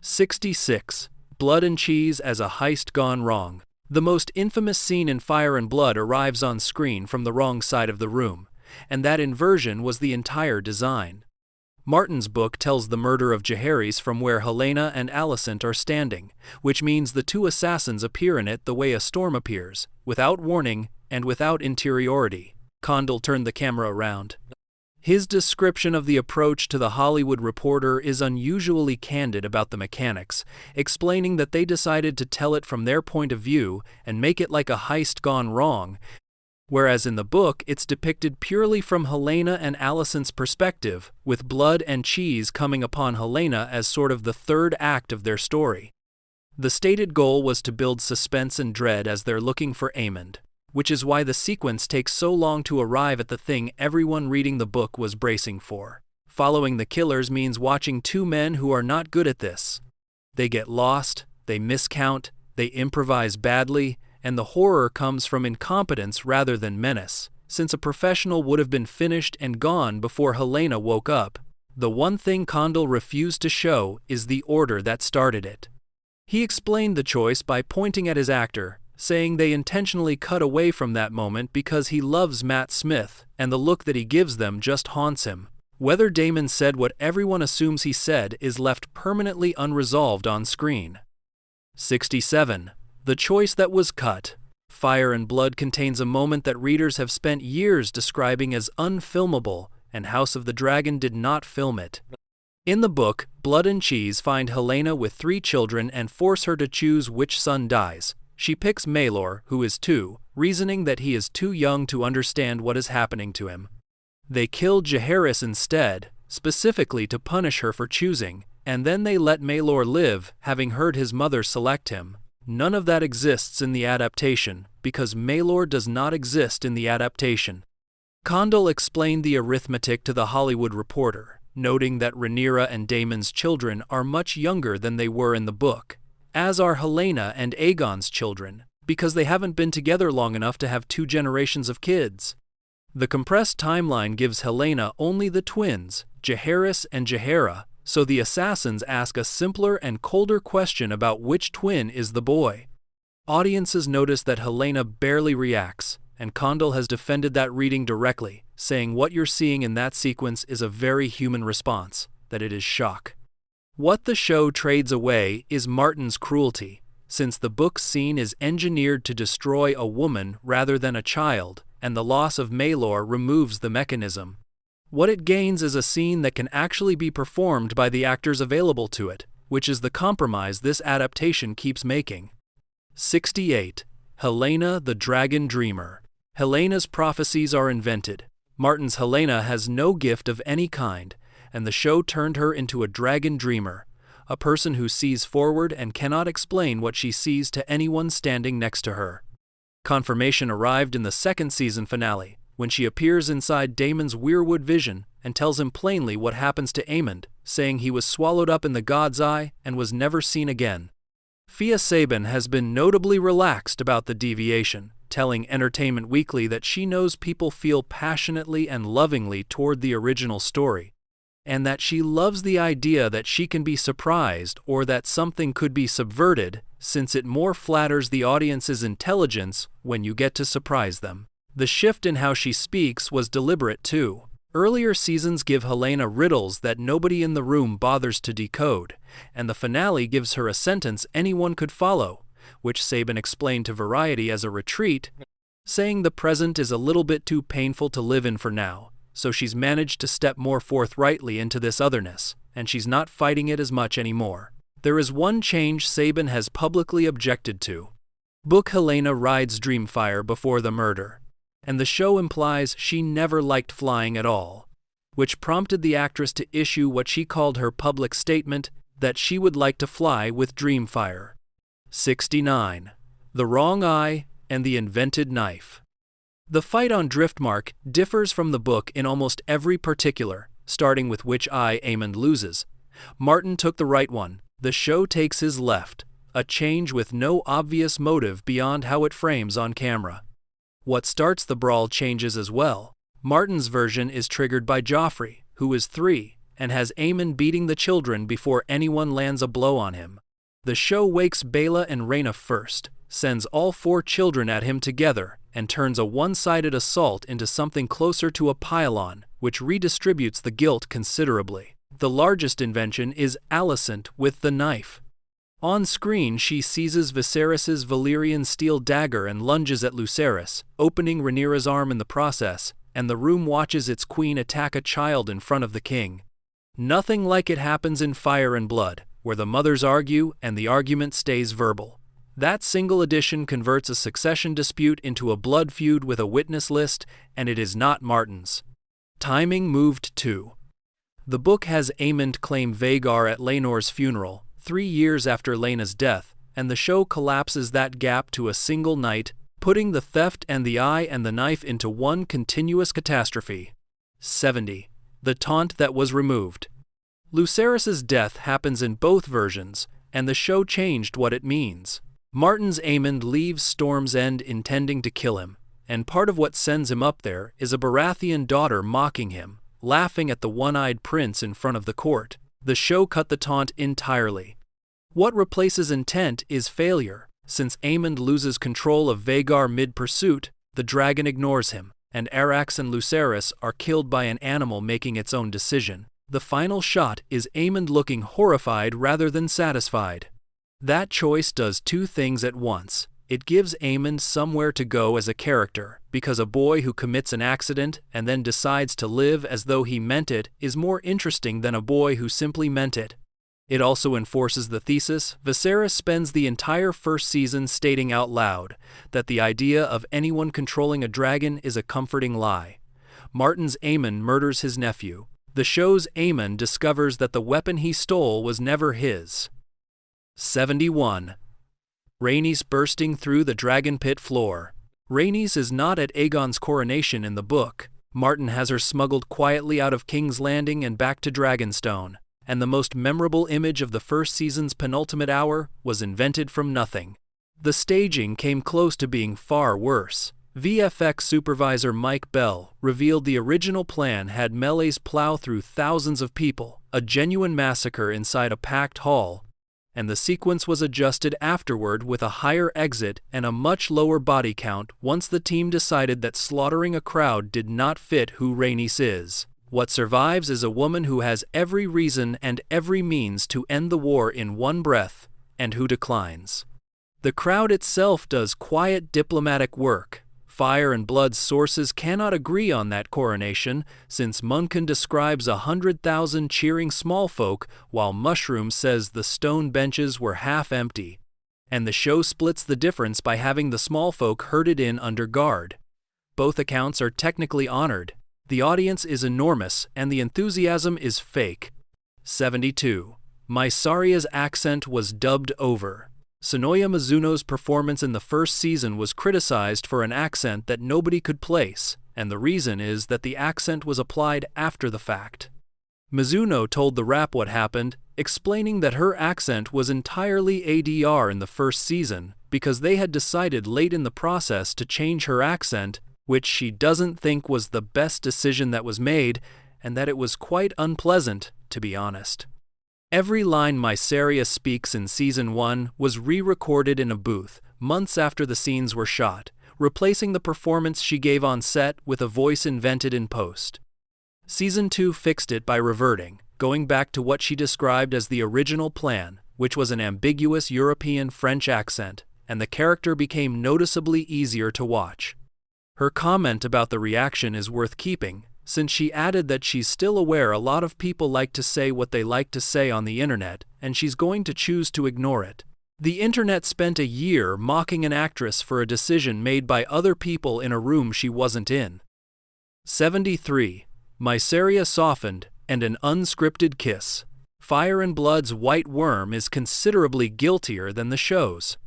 66. Blood and Cheese as a heist gone wrong. The most infamous scene in Fire and Blood arrives on screen from the wrong side of the room, and that inversion was the entire design. Martin's book tells the murder of Jaehaerys from where Helaena and Alicent are standing, which means the 2 assassins appear in it the way a storm appears, without warning and without interiority. Condell turned the camera around. His description of the approach to The Hollywood Reporter is unusually candid about the mechanics, explaining that they decided to tell it from their point of view and make it like a heist gone wrong, whereas in the book it's depicted purely from Helaena and Alicent's perspective, with Blood and Cheese coming upon Helaena as sort of the third act of their story. The stated goal was to build suspense and dread as they're looking for Aemond, which is why the sequence takes so long to arrive at the thing everyone reading the book was bracing for. Following the killers means watching 2 men who are not good at this. They get lost, they miscount, they improvise badly, and the horror comes from incompetence rather than menace, since a professional would have been finished and gone before Helaena woke up. The one thing Condell refused to show is the order that started it. He explained the choice by pointing at his actor, saying they intentionally cut away from that moment because he loves Matt Smith, and the look that he gives them just haunts him. Whether Daemon said what everyone assumes he said is left permanently unresolved on screen. 67. The choice that was cut. Fire and Blood contains a moment that readers have spent years describing as unfilmable, and House of the Dragon did not film it. In the book, Blood and Cheese find Helaena with 3 children and force her to choose which son dies. She picks Maelor, who is 2, reasoning that he is too young to understand what is happening to him. They kill Jaehaerys instead, specifically to punish her for choosing, and then they let Maelor live, having heard his mother select him. None of that exists in the adaptation, because Maelor does not exist in the adaptation. Condell explained the arithmetic to The Hollywood Reporter, noting that Rhaenyra and Daemon's children are much younger than they were in the book, as are Helaena and Aegon's children, because they haven't been together long enough to have 2 generations of kids. The compressed timeline gives Helaena only the twins, Jaehaerys and Jaehaera, so the assassins ask a simpler and colder question about which twin is the boy. Audiences notice that Helaena barely reacts, and Condell has defended that reading directly, saying what you're seeing in that sequence is a very human response, that it is shock. What the show trades away is Martin's cruelty, since the book's scene is engineered to destroy a woman rather than a child, and the loss of Maelor removes the mechanism. What it gains is a scene that can actually be performed by the actors available to it, which is the compromise this adaptation keeps making. 68. Helaena the Dragon Dreamer. Helena's prophecies are invented. Martin's Helaena has no gift of any kind, and the show turned her into a dragon dreamer, a person who sees forward and cannot explain what she sees to anyone standing next to her. Confirmation arrived in the 2nd season finale, when she appears inside Daemon's Weirwood vision and tells him plainly what happens to Aemond, saying he was swallowed up in the God's Eye and was never seen again. Fia Sabin has been notably relaxed about the deviation, telling Entertainment Weekly that she knows people feel passionately and lovingly toward the original story, and that she loves the idea that she can be surprised or that something could be subverted, since it more flatters the audience's intelligence when you get to surprise them. The shift in how she speaks was deliberate too. Earlier seasons give Helena riddles that nobody in the room bothers to decode, and the finale gives her a sentence anyone could follow, which Sabin explained to Variety as a retreat, saying the present is a little bit too painful to live in for now, so she's managed to step more forthrightly into this otherness, and she's not fighting it as much anymore. There is one change Sabin has publicly objected to. Book Helena rides Dreamfire before the murder, and the show implies she never liked flying at all, which prompted the actress to issue what she called her public statement that she would like to fly with Dreamfire. 69. The Wrong Eye and the Invented Knife. The fight on Driftmark differs from the book in almost every particular, starting with which eye Aemond loses. Martin took the right one, the show takes his left, a change with no obvious motive beyond how it frames on camera. What starts the brawl changes as well. Martin's version is triggered by Joffrey, who is 3, and has Aemond beating the children before anyone lands a blow on him. The show wakes Baela and Rhaena first, sends all 4 children at him together, and turns a one-sided assault into something closer to a pile-on, which redistributes the guilt considerably. The largest invention is Alicent with the knife. On screen she seizes Viserys's Valyrian steel dagger and lunges at Lucerys, opening Rhaenyra's arm in the process, and the room watches its queen attack a child in front of the king. Nothing like it happens in Fire and Blood, where the mothers argue and the argument stays verbal. That single addition converts a succession dispute into a blood feud with a witness list, and it is not Martin's. Timing moved too. The book has Aemond claim Vhagar at Laenor's funeral, 3 years after Laena's death, and the show collapses that gap to a single night, putting the theft and the eye and the knife into one continuous catastrophe. 70. The Taunt That Was Removed. Lucerys's death happens in both versions, and the show changed what it means. Martin's Aemond leaves Storm's End intending to kill him, and part of what sends him up there is a Baratheon daughter mocking him, laughing at the one-eyed prince in front of the court. The show cut the taunt entirely. What replaces intent is failure. Since Aemond loses control of Vhagar mid-pursuit, the dragon ignores him, and Caraxes and Lucerys are killed by an animal making its own decision. The final shot is Aemond looking horrified rather than satisfied. That choice does 2 things at once. It gives Aemond somewhere to go as a character, because a boy who commits an accident and then decides to live as though he meant it is more interesting than a boy who simply meant it. It also enforces the thesis Viserys spends the entire first season stating out loud that the idea of anyone controlling a dragon is a comforting lie. Martin's Aemond murders his nephew. The show's Aemond discovers that the weapon he stole was never his. 71. Rhaenys bursting through the dragon pit floor. Rhaenys is not at Aegon's coronation in the book. Martin has her smuggled quietly out of King's Landing and back to Dragonstone, and the most memorable image of the first season's penultimate hour was invented from nothing. The staging came close to being far worse. VFX supervisor Mike Bell revealed the original plan had melees plow through thousands of people, a genuine massacre inside a packed hall, and the sequence was adjusted afterward with a higher exit and a much lower body count once the team decided that slaughtering a crowd did not fit who Rhaenys is. What survives is a woman who has every reason and every means to end the war in one breath, and who declines. The crowd itself does quiet diplomatic work. Fire and Blood's sources cannot agree on that coronation, since Munkin describes 100,000 cheering small folk, while Mushroom says the stone benches were half empty. And the show splits the difference by having the small folk herded in under guard. Both accounts are technically honored. The audience is enormous, and the enthusiasm is fake. 72. Mysaria's accent was dubbed over. Sonoya Mizuno's performance in the first season was criticized for an accent that nobody could place, and the reason is that the accent was applied after the fact. Mizuno told The Wrap what happened, explaining that her accent was entirely ADR in the first season because they had decided late in the process to change her accent, which she doesn't think was the best decision that was made, and that it was quite unpleasant, to be honest. Every line Mysaria speaks in Season 1 was re-recorded in a booth, months after the scenes were shot, replacing the performance she gave on set with a voice invented in post. Season 2 fixed it by reverting, going back to what she described as the original plan, which was an ambiguous European French accent, and the character became noticeably easier to watch. Her comment about the reaction is worth keeping, since she added that she's still aware a lot of people like to say what they like to say on the internet, and she's going to choose to ignore it. The internet spent a year mocking an actress for a decision made by other people in a room she wasn't in. 73. Mysaria softened, and an unscripted kiss. Fire and Blood's White Wyrm is considerably guiltier than the show's.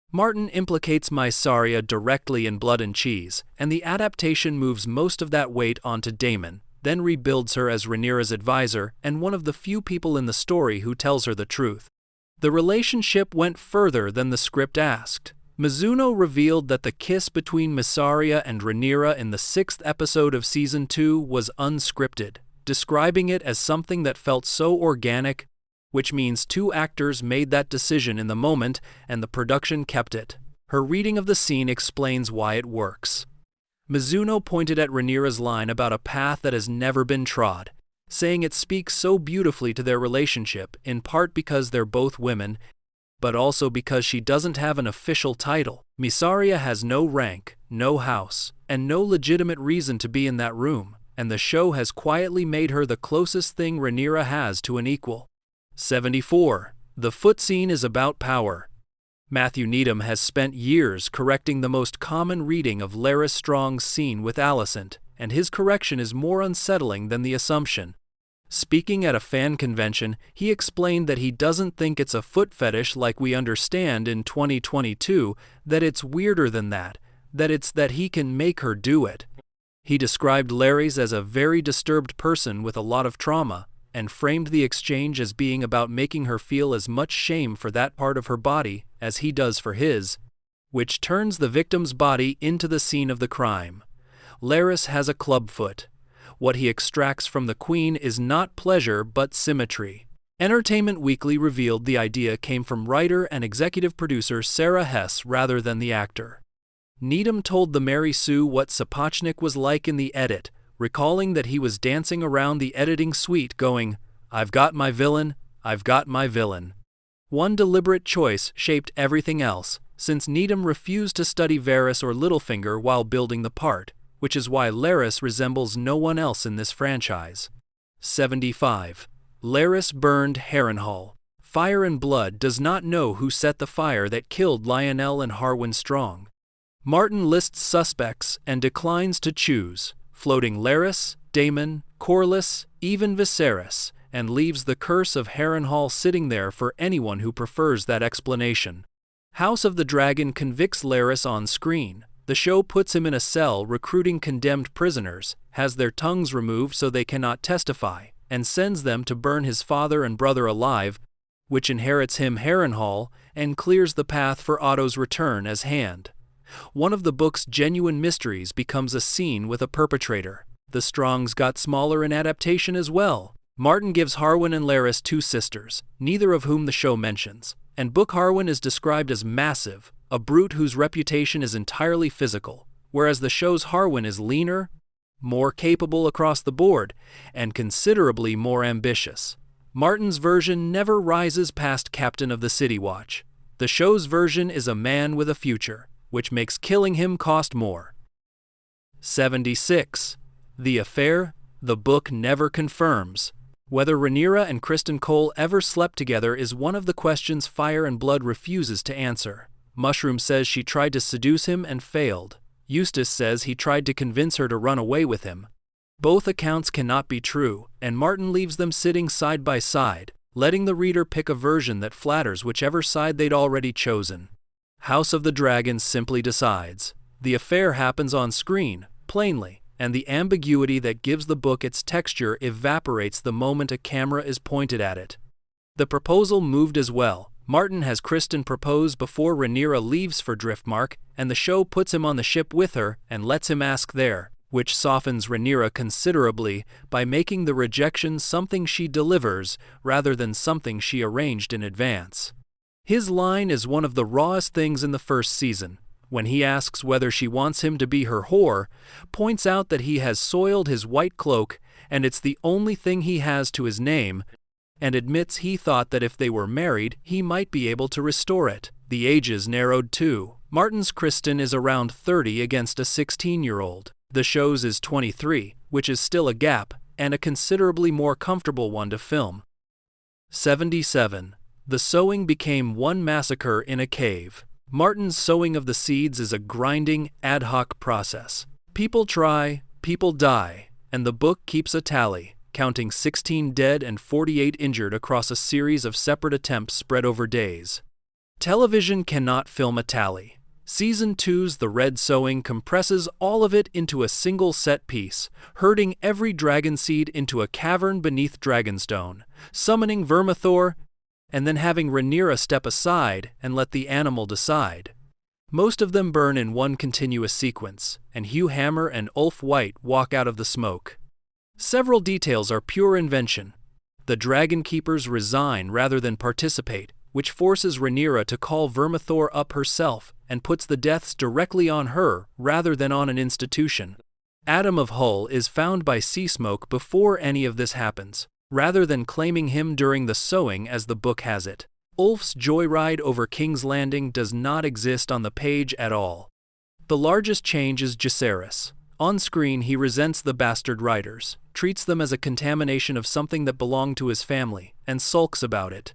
Martin implicates Mysaria directly in Blood and Cheese, and the adaptation moves most of that weight onto Daemon, then rebuilds her as Rhaenyra's advisor and one of the few people in the story who tells her the truth. The relationship went further than the script asked. Mizuno revealed that the kiss between Mysaria and Rhaenyra in the 6th episode of Season 2 was unscripted, describing it as something that felt so organic, which means 2 actors made that decision in the moment and the production kept it. Her reading of the scene explains why it works. Mizuno pointed at Rhaenyra's line about a path that has never been trod, saying it speaks so beautifully to their relationship, in part because they're both women, but also because she doesn't have an official title. Mysaria has no rank, no house, and no legitimate reason to be in that room, and the show has quietly made her the closest thing Rhaenyra has to an equal. 74. The foot scene is about power. Matthew Needham has spent years correcting the most common reading of Larys Strong's scene with Alicent, and his correction is more unsettling than the assumption. Speaking at a fan convention, he explained that he doesn't think it's a foot fetish like we understand in 2022, that it's weirder than that it's that he can make her do it. He described Larys as a very disturbed person with a lot of trauma, and framed the exchange as being about making her feel as much shame for that part of her body as he does for his, which turns the victim's body into the scene of the crime. Larys has a clubfoot. What he extracts from the queen is not pleasure but symmetry. Entertainment Weekly revealed the idea came from writer and executive producer Sarah Hess rather than the actor. Needham told the Mary Sue what Sapochnik was like in the edit, recalling that he was dancing around the editing suite going, "I've got my villain, I've got my villain." One deliberate choice shaped everything else, since Needham refused to study Varys or Littlefinger while building the part, which is why Larys resembles no one else in this franchise. 75. Larys burned Harrenhal. Fire and Blood does not know who set the fire that killed Lionel and Harwin Strong. Martin lists suspects and declines to choose, floating Larys, Daemon, Corlys, even Viserys, and leaves the curse of Harrenhal sitting there for anyone who prefers that explanation. House of the Dragon convicts Larys on screen. The show puts him in a cell recruiting condemned prisoners, has their tongues removed so they cannot testify, and sends them to burn his father and brother alive, which inherits him Harrenhal, and clears the path for Otto's return as Hand. One of the book's genuine mysteries becomes a scene with a perpetrator. The Strongs got smaller in adaptation as well. Martin gives Harwin and Larys 2 sisters, neither of whom the show mentions, and Book Harwin is described as massive, a brute whose reputation is entirely physical, whereas the show's Harwin is leaner, more capable across the board, and considerably more ambitious. Martin's version never rises past Captain of the City Watch. The show's version is a man with a future, which makes killing him cost more. 76. The Affair, the book never confirms. Whether Rhaenyra and Criston Cole ever slept together is one of the questions Fire and Blood refuses to answer. Mushroom says she tried to seduce him and failed. Eustace says he tried to convince her to run away with him. Both accounts cannot be true, and Martin leaves them sitting side by side, letting the reader pick a version that flatters whichever side they'd already chosen. House of the Dragon simply decides. The affair happens on screen, plainly, and the ambiguity that gives the book its texture evaporates the moment a camera is pointed at it. The proposal moved as well. Martin has Criston propose before Rhaenyra leaves for Driftmark, and the show puts him on the ship with her and lets him ask there, which softens Rhaenyra considerably by making the rejection something she delivers rather than something she arranged in advance. His line is one of the rawest things in the first season, when he asks whether she wants him to be her whore, points out that he has soiled his white cloak and it's the only thing he has to his name, and admits he thought that if they were married, he might be able to restore it. The ages narrowed too. Martin's Kristen is around 30 against a 16-year-old. The show's is 23, which is still a gap, and a considerably more comfortable one to film. 77. The sowing became one massacre in a cave. Martin's sowing of the seeds is a grinding, ad hoc process. People try, people die, and the book keeps a tally, counting 16 dead and 48 injured across a series of separate attempts spread over days. Television cannot film a tally. Season 2's The Red Sowing compresses all of it into a single set piece, herding every dragon seed into a cavern beneath Dragonstone, summoning Vermithor, and then having Rhaenyra step aside and let the animal decide. Most of them burn in one continuous sequence, and Hugh Hammer and Ulf White walk out of the smoke. Several details are pure invention. The Dragon Keepers resign rather than participate, which forces Rhaenyra to call Vermithor up herself and puts the deaths directly on her rather than on an institution. Adam of Hull is found by sea smoke before any of this happens, rather than claiming him during the sowing as the book has it. Ulf's joyride over King's Landing does not exist on the page at all. The largest change is Jacaerys. On screen he resents the bastard writers, treats them as a contamination of something that belonged to his family, and sulks about it.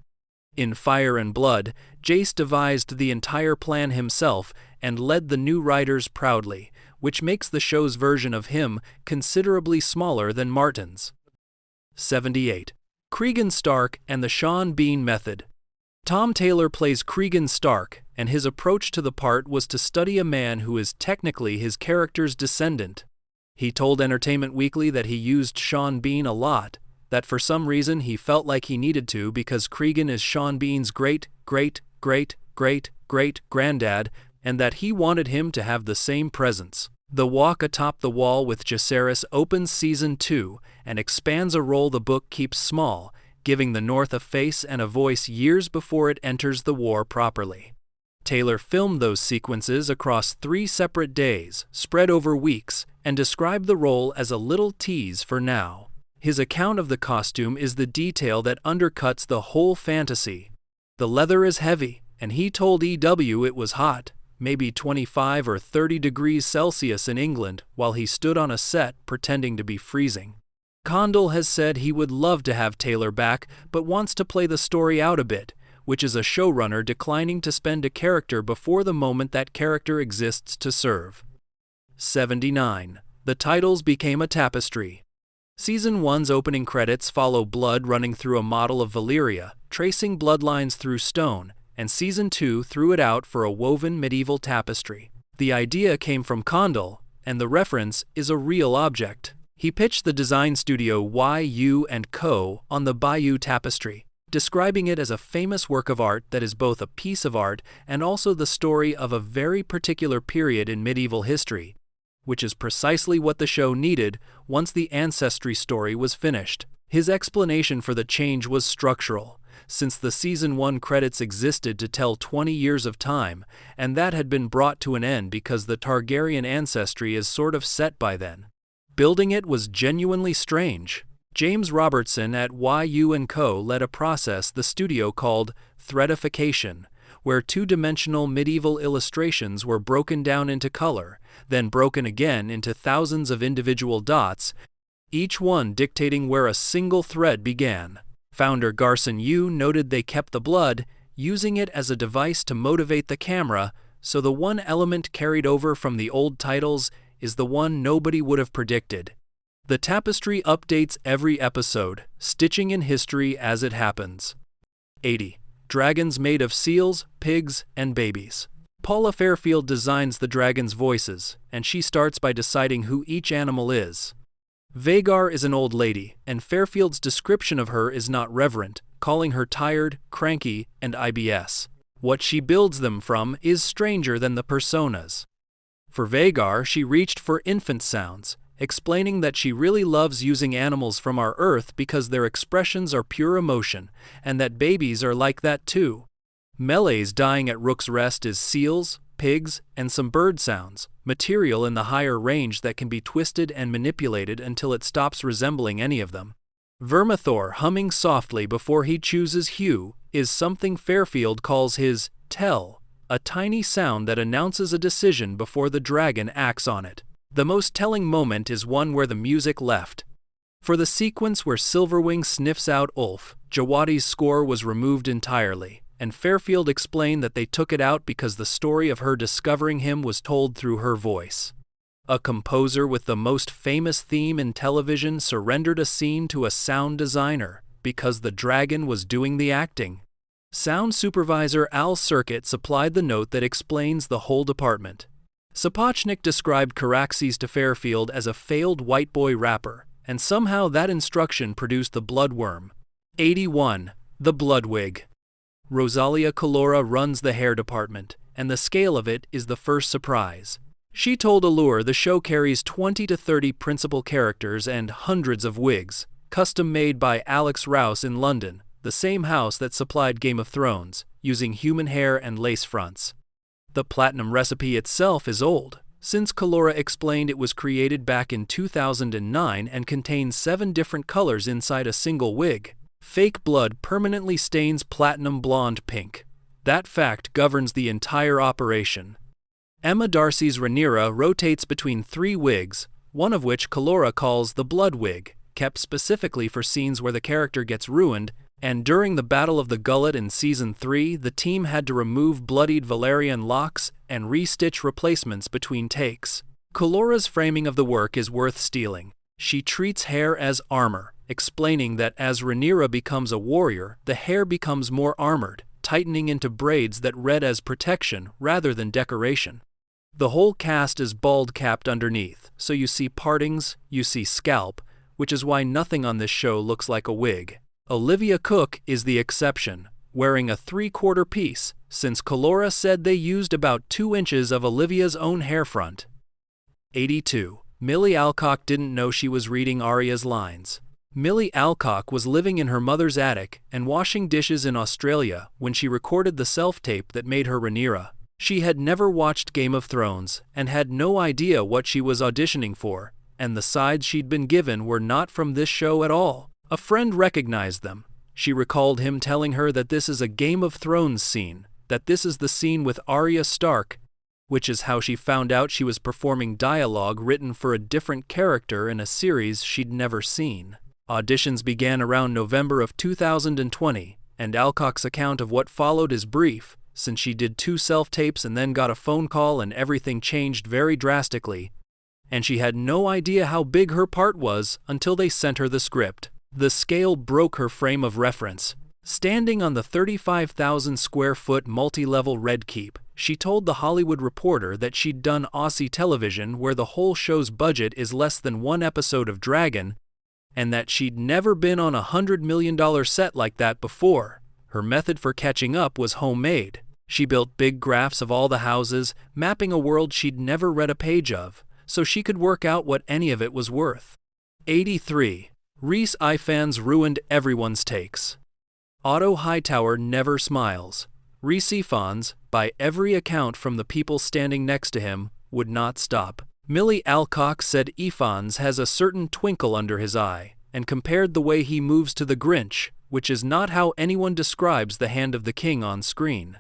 In Fire and Blood, Jace devised the entire plan himself and led the new writers proudly, which makes the show's version of him considerably smaller than Martin's. 78. Cregan Stark and the Sean Bean Method. Tom Taylor plays Cregan Stark, and his approach to the part was to study a man who is technically his character's descendant. He told Entertainment Weekly that he used Sean Bean a lot, that for some reason he felt like he needed to because Cregan is Sean Bean's great-great-great-great-great-granddad, and that he wanted him to have the same presence. The walk atop the wall with Jacaerys opens Season 2 and expands a role the book keeps small, giving the North a face and a voice years before it enters the war properly. Taylor filmed those sequences across 3 separate days, spread over weeks, and described the role as a little tease for now. His account of the costume is the detail that undercuts the whole fantasy. The leather is heavy, and he told EW it was hot, maybe 25 or 30 degrees Celsius in England, while he stood on a set pretending to be freezing. Condell has said he would love to have Taylor back, but wants to play the story out a bit, which is a showrunner declining to spend a character before the moment that character exists to serve. 79. The titles became a tapestry. Season 1's opening credits follow blood running through a model of Valyria, tracing bloodlines through stone, and Season 2 threw it out for a woven medieval tapestry. The idea came from Condell, and the reference is a real object. He pitched the design studio YU&Co on the Bayeux tapestry, describing it as a famous work of art that is both a piece of art and also the story of a very particular period in medieval history, which is precisely what the show needed once the ancestry story was finished. His explanation for the change was structural, since the Season 1 credits existed to tell 20 years of time, and that had been brought to an end because the Targaryen ancestry is sort of set by then. Building it was genuinely strange. James Robertson at YU&Co led a process the studio called threadification, where 2-dimensional medieval illustrations were broken down into color, then broken again into thousands of individual dots, each one dictating where a single thread began. Founder Garson Yu noted they kept the blood, using it as a device to motivate the camera, so the one element carried over from the old titles is the one nobody would have predicted. The tapestry updates every episode, stitching in history as it happens. 80. Dragons made of seals, pigs, and babies. Paula Fairfield designs the dragons' voices, and she starts by deciding who each animal is. Vhagar is an old lady, and Fairfield's description of her is not reverent, calling her tired, cranky, and IBS. What she builds them from is stranger than the personas. For Vhagar, she reached for infant sounds, explaining that she really loves using animals from our Earth because their expressions are pure emotion, and that babies are like that too. Melee's dying at Rook's Rest is seals, pigs, and some bird sounds, material in the higher range that can be twisted and manipulated until it stops resembling any of them. Vermithor humming softly before he chooses hue is something Fairfield calls his tell, a tiny sound that announces a decision before the dragon acts on it. The most telling moment is one where the music left. For the sequence where Silverwing sniffs out Ulf, Jawadi's score was removed entirely, and Fairfield explained that they took it out because the story of her discovering him was told through her voice. A composer with the most famous theme in television surrendered a scene to a sound designer because the dragon was doing the acting. Sound supervisor Al Circuit supplied the note that explains the whole department. Sapochnik described Caraxes to Fairfield as a failed white boy rapper, and somehow that instruction produced the Blood Wyrm. 81. The Blood Wig. Rosalia Colora runs the hair department, and the scale of it is the first surprise. She told Allure the show carries 20 to 30 principal characters and hundreds of wigs, custom made by Alex Rouse in London, the same house that supplied Game of Thrones, using human hair and lace fronts. The platinum recipe itself is old, since Colora explained it was created back in 2009 and contains 7 different colors inside a single wig. Fake blood permanently stains platinum blonde pink. That fact governs the entire operation. Emma Darcy's Rhaenyra rotates between 3 wigs, one of which Colora calls the Blood Wig, kept specifically for scenes where the character gets ruined, and during the Battle of the Gullet in Season 3, the team had to remove bloodied Valyrian locks and restitch replacements between takes. Colora's framing of the work is worth stealing. She treats hair as armor, explaining that as Rhaenyra becomes a warrior, the hair becomes more armored, tightening into braids that read as protection rather than decoration. The whole cast is bald-capped underneath, so you see partings, you see scalp, which is why nothing on this show looks like a wig. Olivia Cooke is the exception, wearing a 3/4 piece, since Colora said they used about 2 inches of Olivia's own hair front. 82. Millie Alcock didn't know she was reading Arya's lines. Millie Alcock was living in her mother's attic and washing dishes in Australia when she recorded the self-tape that made her Rhaenyra. She had never watched Game of Thrones and had no idea what she was auditioning for, and the sides she'd been given were not from this show at all. A friend recognized them. She recalled him telling her that this is a Game of Thrones scene, that this is the scene with Arya Stark, which is how she found out she was performing dialogue written for a different character in a series she'd never seen. Auditions began around November of 2020, and Alcock's account of what followed is brief, since she did 2 self-tapes and then got a phone call and everything changed very drastically, and she had no idea how big her part was until they sent her the script. The scale broke her frame of reference. Standing on the 35,000 square foot multi-level Red Keep, she told the Hollywood Reporter that she'd done Aussie television where the whole show's budget is less than 1 episode of Dragon, and that she'd never been on a $100 million set like that before. Her method for catching up was homemade. She built big graphs of all the houses, mapping a world she'd never read a page of, so she could work out what any of it was worth. 83. Rhys Ifans ruined everyone's takes. Otto Hightower never smiles. Rhys Ifans, by every account from the people standing next to him, would not stop. Millie Alcock said Ifans has a certain twinkle under his eye, and compared the way he moves to the Grinch, which is not how anyone describes the Hand of the King on screen.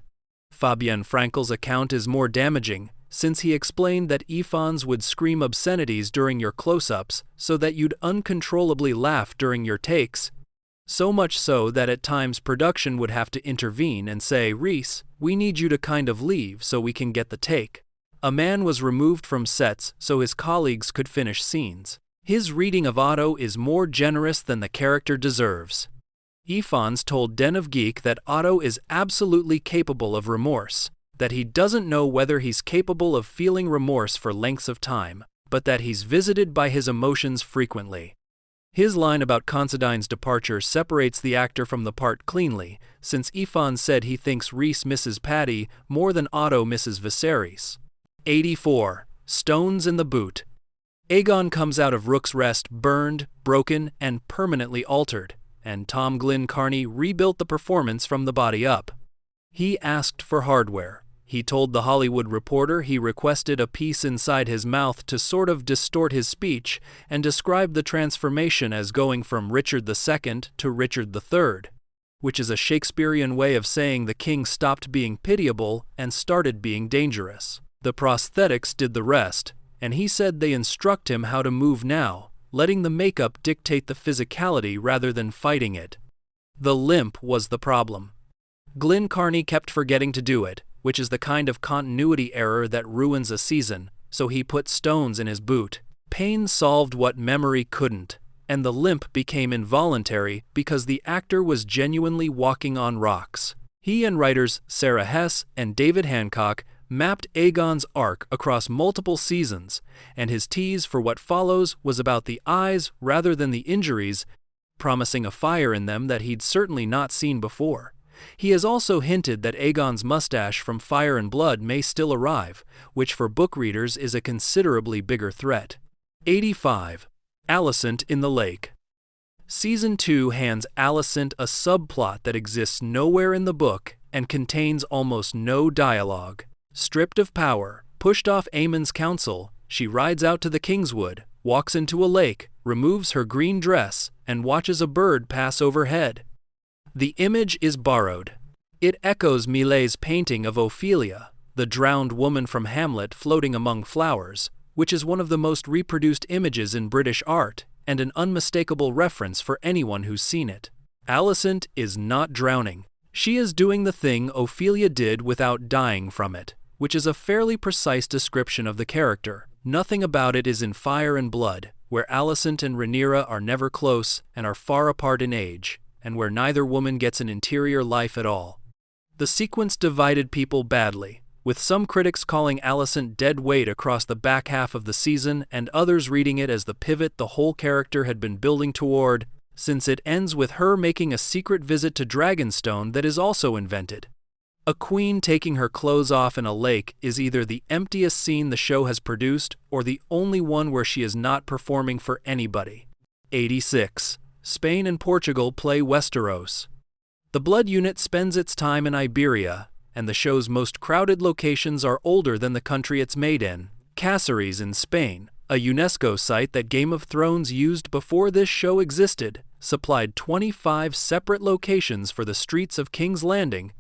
Fabien Frankel's account is more damaging, since he explained that Ifans would scream obscenities during your close-ups so that you'd uncontrollably laugh during your takes, so much so that at times production would have to intervene and say, "Rhys, we need you to kind of leave so we can get the take." A man was removed from sets so his colleagues could finish scenes. His reading of Otto is more generous than the character deserves. Ifans told Den of Geek that Otto is absolutely capable of remorse, that he doesn't know whether he's capable of feeling remorse for lengths of time, but that he's visited by his emotions frequently. His line about Considine's departure separates the actor from the part cleanly, since Ifans said he thinks Rhys misses Paddy more than Otto misses Viserys. 84. Stones in the Boot. Aegon comes out of Rook's Rest burned, broken, and permanently altered, and Tom Glyn Carney rebuilt the performance from the body up. He asked for hardware. He told The Hollywood Reporter he requested a piece inside his mouth to sort of distort his speech and describe the transformation as going from Richard II to Richard III, which is a Shakespearean way of saying the king stopped being pitiable and started being dangerous. The prosthetics did the rest, and he said they instruct him how to move now, letting the makeup dictate the physicality rather than fighting it. The limp was the problem. Glyn Carney kept forgetting to do it, which is the kind of continuity error that ruins a season, so he put stones in his boot. Pain solved what memory couldn't, and the limp became involuntary because the actor was genuinely walking on rocks. He and writers Sarah Hess and David Hancock mapped Aegon's arc across multiple seasons, and his tease for what follows was about the eyes rather than the injuries, promising a fire in them that he'd certainly not seen before. He has also hinted that Aegon's mustache from Fire and Blood may still arrive, which for book readers is a considerably bigger threat. 85. Alicent in the Lake. Season 2 hands Alicent a subplot that exists nowhere in the book and contains almost no dialogue. Stripped of power, pushed off Aemond's counsel, she rides out to the Kingswood, walks into a lake, removes her green dress, and watches a bird pass overhead. The image is borrowed. It echoes Millet's painting of Ophelia, the drowned woman from Hamlet floating among flowers, which is one of the most reproduced images in British art, and an unmistakable reference for anyone who's seen it. Alicent is not drowning. She is doing the thing Ophelia did without dying from it, which is a fairly precise description of the character. Nothing about it is in Fire and Blood, where Alicent and Rhaenyra are never close and are far apart in age, and where neither woman gets an interior life at all. The sequence divided people badly, with some critics calling Alicent dead weight across the back half of the season and others reading it as the pivot the whole character had been building toward, since it ends with her making a secret visit to Dragonstone that is also invented. A queen taking her clothes off in a lake is either the emptiest scene the show has produced or the only one where she is not performing for anybody. 86. Spain and Portugal play Westeros. The Blood unit spends its time in Iberia, and the show's most crowded locations are older than the country it's made in. Cáceres in Spain, a UNESCO site that Game of Thrones used before this show existed, supplied 25 separate locations for the streets of King's Landing,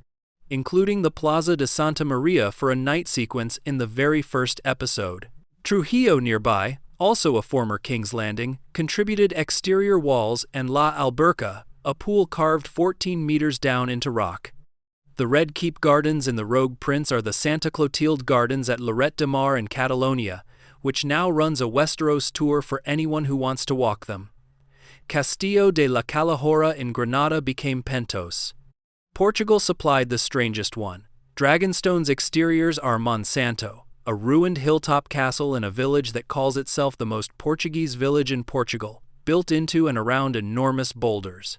including the Plaza de Santa Maria for a night sequence in the very first episode. Trujillo nearby, also a former King's Landing, contributed exterior walls and La Alberca, a pool carved 14 meters down into rock. The Red Keep Gardens in the Rogue Prince are the Santa Clotilde Gardens at Lloret de Mar in Catalonia, which now runs a Westeros tour for anyone who wants to walk them. Castillo de la Calahorra in Granada became Pentos. Portugal supplied the strangest one. Dragonstone's exteriors are Monsanto, a ruined hilltop castle in a village that calls itself the most Portuguese village in Portugal, built into and around enormous boulders.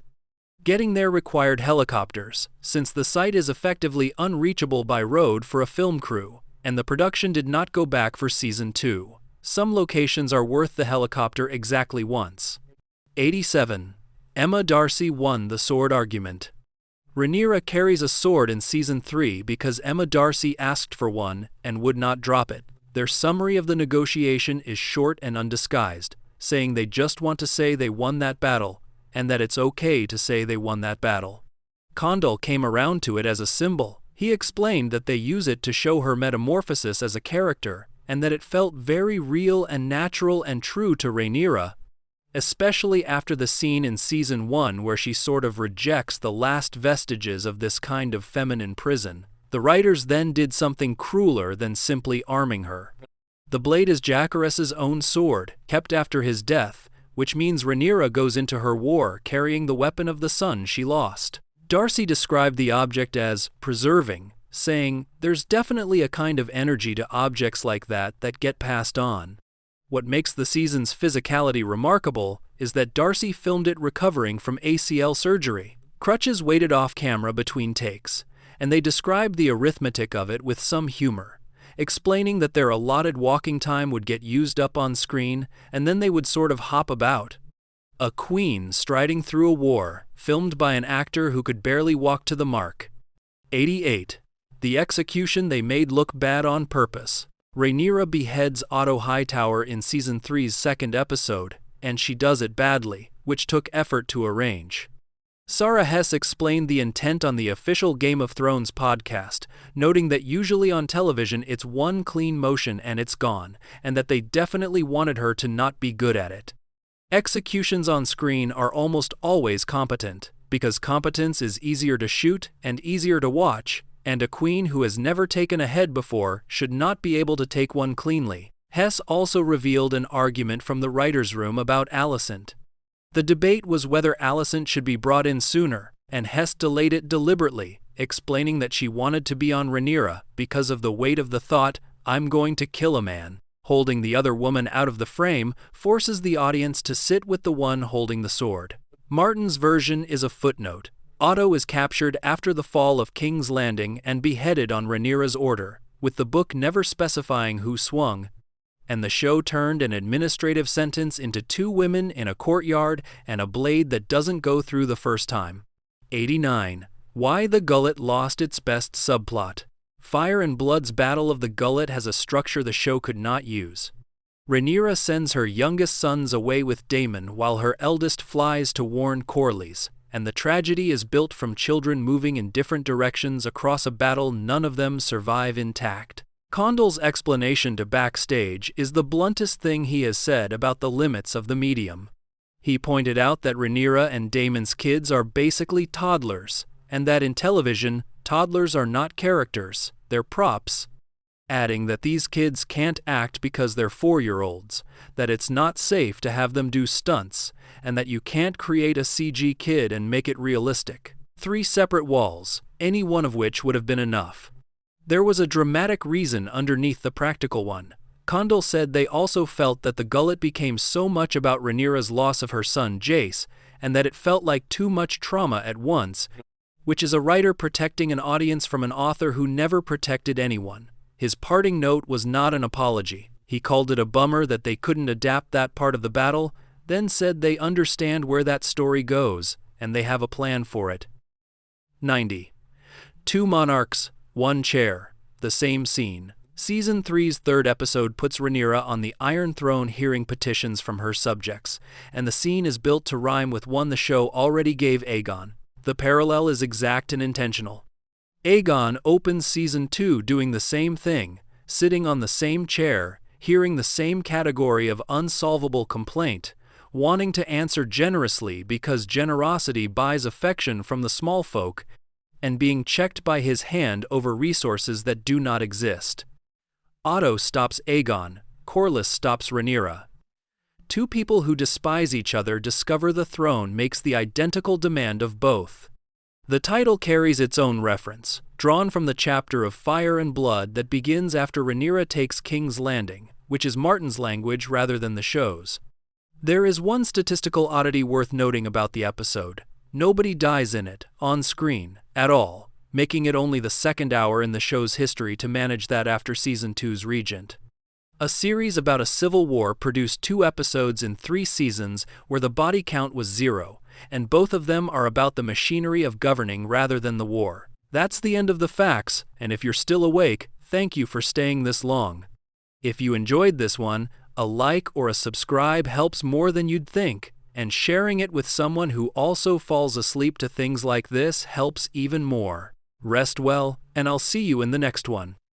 Getting there required helicopters, since the site is effectively unreachable by road for a film crew, and the production did not go back for Season 2. Some locations are worth the helicopter exactly once. 87. Emma Darcy won the sword argument. Rhaenyra carries a sword in Season 3 because Emma Darcy asked for one and would not drop it. Their summary of the negotiation is short and undisguised, saying they just want to say they won that battle, and that it's okay to say they won that battle. Condal came around to it as a symbol. He explained that they use it to show her metamorphosis as a character, and that it felt very real and natural and true to Rhaenyra, especially after the scene in Season 1 where she sort of rejects the last vestiges of this kind of feminine prison. The writers then did something crueler than simply arming her. The blade is Jacaerys's own sword, kept after his death, which means Rhaenyra goes into her war carrying the weapon of the son she lost. Darcy described the object as preserving, saying, "There's definitely a kind of energy to objects like that get passed on." What makes the season's physicality remarkable is that Darcy filmed it recovering from ACL surgery. Crutches waited off camera between takes, and they described the arithmetic of it with some humor, explaining that their allotted walking time would get used up on screen, and then they would sort of hop about. A queen striding through a war, filmed by an actor who could barely walk to the mark. 88. The execution they made look bad on purpose. Rhaenyra beheads Otto Hightower in Season 3's second episode, and she does it badly, which took effort to arrange. Sarah Hess explained the intent on the official Game of Thrones podcast, noting that usually on television it's one clean motion and it's gone, and that they definitely wanted her to not be good at it. Executions on screen are almost always competent, because competence is easier to shoot and easier to watch, and a queen who has never taken a head before should not be able to take one cleanly. Hess also revealed an argument from the writer's room about Alicent. The debate was whether Alicent should be brought in sooner, and Hess delayed it deliberately, explaining that she wanted to be on Rhaenyra because of the weight of the thought, "I'm going to kill a man." Holding the other woman out of the frame forces the audience to sit with the one holding the sword. Martin's version is a footnote. Otto is captured after the fall of King's Landing and beheaded on Rhaenyra's order, with the book never specifying who swung, and the show turned an administrative sentence into 2 women in a courtyard and a blade that doesn't go through the first time. 89. Why the Gullet lost its best subplot. Fire and Blood's Battle of the Gullet has a structure the show could not use. Rhaenyra sends her youngest sons away with Daemon while her eldest flies to warn Corlys, and the tragedy is built from children moving in different directions across a battle none of them survive intact. Condell's explanation to Backstage is the bluntest thing he has said about the limits of the medium. He pointed out that Rhaenyra and Daemon's kids are basically toddlers, and that in television, toddlers are not characters, they're props, adding that these kids can't act because they're 4-year-olds, that it's not safe to have them do stunts, and that you can't create a CG kid and make it realistic. 3 separate walls, any one of which would have been enough. There was a dramatic reason underneath the practical one. Condell said they also felt that the Gullet became so much about Rhaenyra's loss of her son Jace, and that it felt like too much trauma at once, which is a writer protecting an audience from an author who never protected anyone. His parting note was not an apology. He called it a bummer that they couldn't adapt that part of the battle, then said they understand where that story goes, and they have a plan for it. 90. 2 monarchs, 1 chair, the same scene. Season 3's 3rd episode puts Rhaenyra on the Iron Throne hearing petitions from her subjects, and the scene is built to rhyme with one the show already gave Aegon. The parallel is exact and intentional. Aegon opens Season 2 doing the same thing, sitting on the same chair, hearing the same category of unsolvable complaint, wanting to answer generously because generosity buys affection from the small folk, and being checked by his hand over resources that do not exist. Otto stops Aegon, Corlys stops Rhaenyra. 2 people who despise each other discover the throne makes the identical demand of both. The title carries its own reference, drawn from the chapter of Fire and Blood that begins after Rhaenyra takes King's Landing, which is Martin's language rather than the show's. There is one statistical oddity worth noting about the episode. Nobody dies in it, on screen, at all, making it only the 2nd hour in the show's history to manage that after Season 2's Regent. A series about a civil war produced 2 episodes in 3 seasons where the body count was 0, and both of them are about the machinery of governing rather than the war. That's the end of the facts, and if you're still awake, thank you for staying this long. If you enjoyed this one, a like or a subscribe helps more than you'd think, and sharing it with someone who also falls asleep to things like this helps even more. Rest well, and I'll see you in the next one.